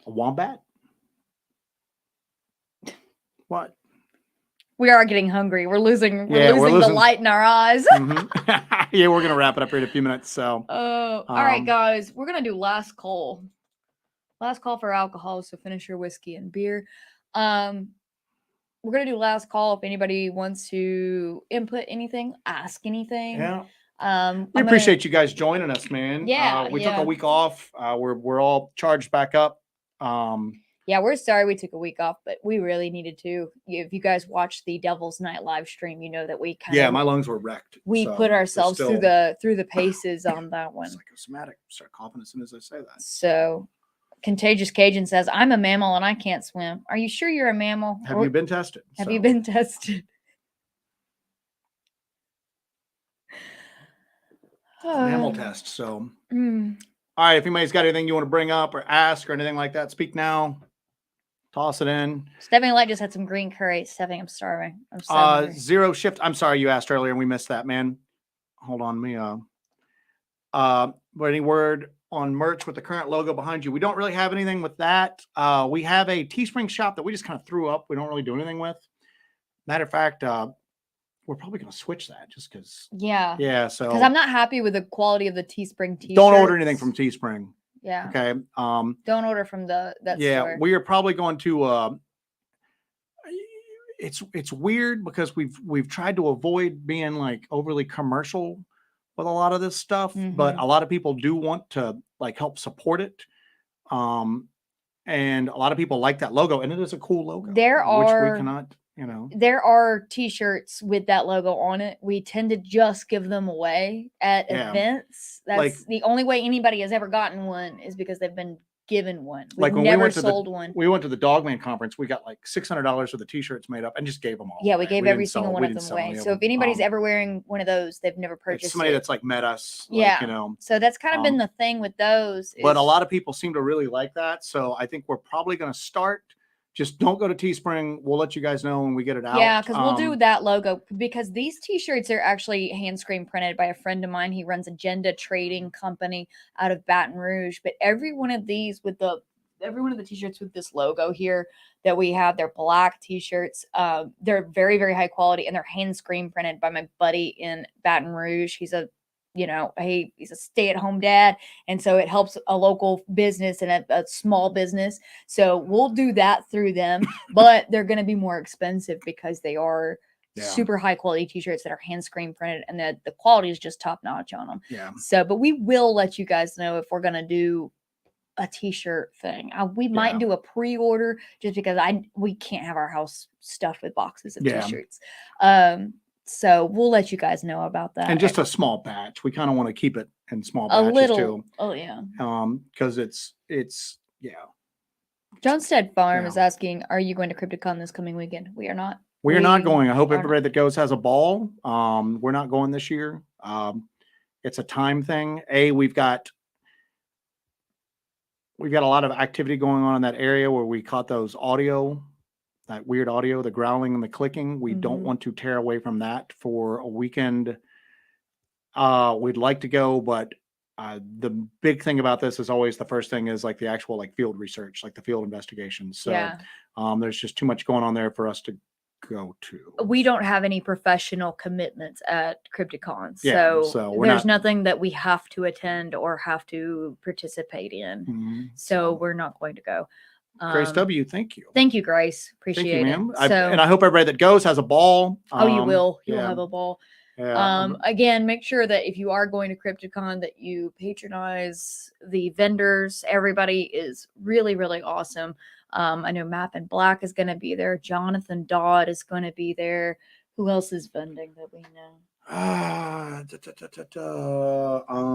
A wombat? What? We are getting hungry. We're losing the light in our eyes. Yeah, we're gonna wrap it up here in a few minutes. So all right, guys, we're gonna do last call for alcohol. So finish your whiskey and beer. We're gonna do last call if anybody wants to input anything, ask anything. Yeah. We appreciate you guys joining us, man. Yeah, we took a week off. We're all charged back up. Yeah, we're sorry we took a week off, but we really needed to. If you guys watched the Devil's Night live stream, you know that we my lungs were wrecked. We put ourselves through the paces on that one. Psychosomatic. Start coughing as soon as I say that. So, Contagious Cajun says, "I'm a mammal and I can't swim." Are you sure you're a mammal? Have you been tested? Have you been tested? Mammal test. So, all right. If anybody's got anything you want to bring up or ask or anything like that, speak now. Toss it in. Stepping Light just had some green curry. Stepping, I'm starving. I'm so hungry. Zero Shift. I'm sorry you asked earlier and we missed that, man. Hold on, me. But any word on merch with the current logo behind you? We don't really have anything with that. We have a Teespring shop that we just kind of threw up. We don't really do anything with. Matter of fact, we're probably going to switch that just because. Yeah. So because I'm not happy with the quality of the Teespring t-shirts. Don't order anything from Teespring. Yeah. Okay. Don't order from that store. We are probably going to. It's weird because we've tried to avoid being like overly commercial with a lot of this stuff, but a lot of people do want to like help support it. And a lot of people like that logo, and it is a cool logo. Which we cannot. There are t-shirts with that logo on it. We tend to just give them away at events. That's the only way anybody has ever gotten one is because they've been given one. We've never sold one. We went to the Dogman conference. We got like $600 for the t-shirts made up and just gave them all. Yeah, we gave every single one of them away. So if anybody's ever wearing one of those, they've never purchased it's somebody that's like met us. So that's kind of been the thing with those. But a lot of people seem to really like that. So I think we're probably going to start. Just don't go to Teespring. We'll let you guys know when we get it out. Yeah, because we'll do that logo. Because these t-shirts are actually hand screen printed by a friend of mine. He runs Agenda Trading Company out of Baton Rouge. But every one of the t-shirts with this logo here that we have, they're black t-shirts. They're very, very high quality, and they're hand screen printed by my buddy in Baton Rouge. He's a stay-at-home dad, and so it helps a local business and a small business. So we'll do that through them, but they're going to be more expensive because they are super high quality t-shirts that are hand screen printed, and the quality is just top notch on them. Yeah. So, but we will let you guys know if we're going to do a t-shirt thing. We might do a pre-order just because we can't have our house stuffed with boxes of t-shirts. So we'll let you guys know about that. And just a small batch. We kind of want to keep it in small batches too. Oh yeah. Because it's Johnstead Farm is asking, are you going to Crypticon this coming weekend? We are not. We are not going. I hope everybody that goes has a ball. We're not going this year. It's a time thing. We've got a lot of activity going on in that area where we caught that weird audio, the growling and the clicking. We don't want to tear away from that for a weekend. We'd like to go, but the big thing about this is always the first thing is like the actual like field research, like the field investigations. So there's just too much going on there for us to go to. We don't have any professional commitments at Crypticon, Yeah, so we're there's not- nothing that we have to attend or have to participate in. So we're not going to go. Grace W, thank you. Thank you, Grace. Appreciate Thank you, ma'am. it. And I hope everybody that goes has a ball. Oh, you will. You'll yeah. have a ball. Yeah. Again, make sure that if you are going to Crypticon that you patronize the vendors. Everybody is really, really awesome. I know Map and Black is going to be there. Jonathan Dodd is going to be there. Who else is vending that we know?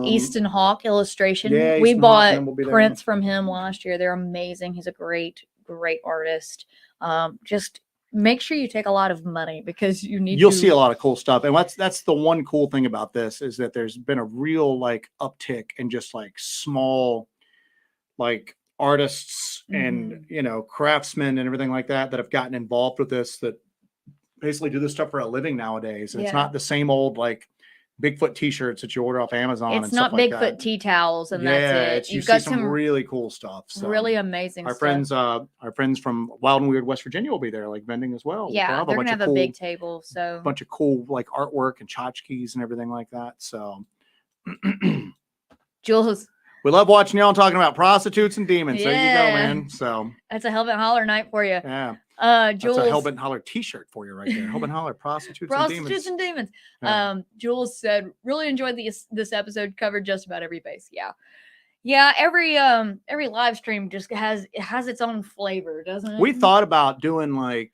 Easton Hawk illustration. Yeah, we Easton bought Hawk, we'll prints from him last year. They're amazing. He's a great artist. Just make sure you take a lot of money because you'll see a lot of cool stuff. And that's the one cool thing about this is that there's been a real like uptick in just like small like artists and craftsmen and everything like that have gotten involved with this, that basically do this stuff for a living nowadays. And it's not the same old like Bigfoot t-shirts that you order off Amazon. It's not Bigfoot tea towels and that's it. You've got some really cool stuff. So really amazing stuff. Our friends from Wild and Weird West Virginia will be there like vending as well. Yeah, they're gonna have a big table. So a bunch of cool like artwork and tchotchkes and everything like that. So Jules, we love watching y'all talking about prostitutes and demons. There you go, man. So that's a Hellbent Holler night for you. Yeah. Jules, that's a Hellbent Holler t-shirt for you right there. Hellbent Holler, prostitutes and demons. Yeah. Jules said, really enjoyed this episode, covered just about every base. Yeah, every live stream just has its own flavor, doesn't it? We thought about doing like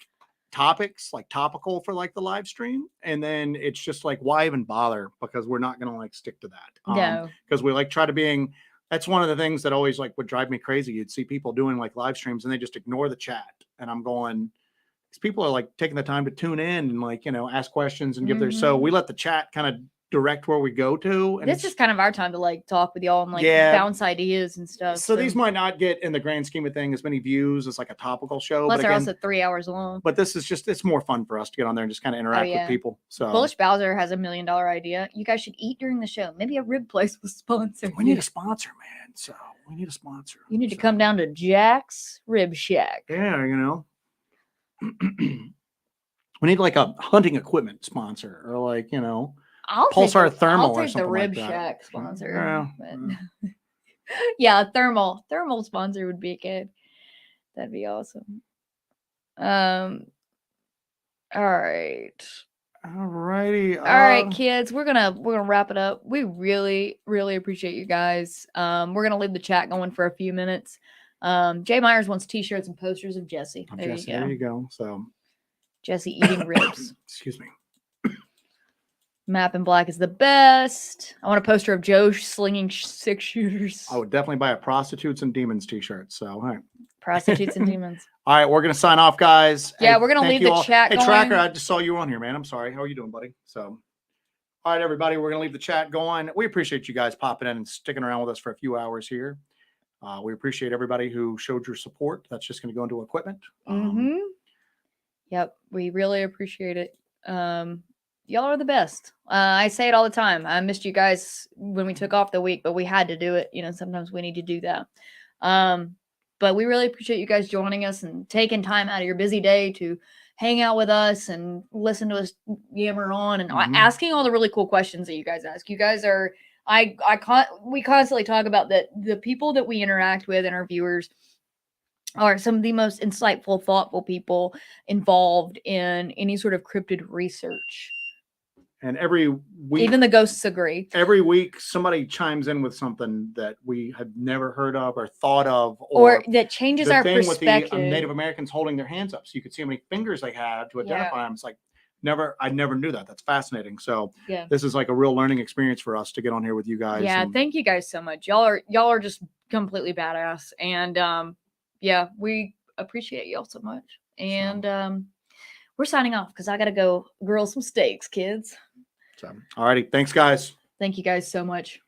topics, like topical for like the live stream, and then it's just like, why even bother? Because we're not gonna like stick to that. No, because we like try to being. That's one of the things that always like would drive me crazy. You'd see people doing like live streams and they just ignore the chat. And I'm going, these people are like taking the time to tune in and like, ask questions and give their, so we let the chat kind of direct where we go to. And this is kind of our time to like talk with y'all and like bounce ideas and stuff. So these might not get in the grand scheme of things as many views as like a topical show. Plus they're also 3 hours long. But this is just, it's more fun for us to get on there and just kind of interact with people. So Bullish Bowser has $1 million idea. You guys should eat during the show. Maybe a rib place will sponsor. We need a sponsor, man. So we need a sponsor. You need to come down to Jack's Rib Shack. Yeah, we need like a hunting equipment sponsor or like, Pulsar Thermal or something the Rib like that. Shack sponsor. Yeah, thermal sponsor would be good. That'd be awesome. All right. Alrighty. All right, kids. We're gonna wrap it up. We really, really appreciate you guys. We're gonna leave the chat going for a few minutes. Jay Myers wants t-shirts and posters of Jessi. There you go. So Jessi eating ribs. Excuse me. Map in Black is the best. I want a poster of Joe slinging 6 shooters. I would definitely buy a prostitutes and demons t-shirt. So, all right. Prostitutes and demons. All right, we're gonna sign off, guys. Yeah, we're gonna leave the chat going. Hey, Tracker, I just saw you on here, man. I'm sorry. How are you doing, buddy? So, all right, everybody, we're gonna leave the chat going. We appreciate you guys popping in and sticking around with us for a few hours here. We appreciate everybody who showed your support. That's just gonna go into equipment. Yep, we really appreciate it. Y'all are the best. I say it all the time. I missed you guys when we took off the week, but we had to do it. Sometimes we need to do that. But we really appreciate you guys joining us and taking time out of your busy day to hang out with us and listen to us yammer on and asking all the really cool questions that you guys ask. You guys are, we constantly talk about that the people that we interact with and our viewers are some of the most insightful, thoughtful people involved in any sort of cryptid research. And every week, even the ghosts agree. Every week, somebody chimes in with something that we had never heard of or thought of, or that changes our perspective. With the Native Americans holding their hands up, so you could see how many fingers they had to identify them. It's like I never knew that. That's fascinating. So this is like a real learning experience for us to get on here with you guys. Yeah, thank you guys so much. Y'all are just completely badass, and we appreciate y'all so much. And we're signing off because I gotta go grill some steaks, kids. So, all righty. Thanks, guys. Thank you guys so much.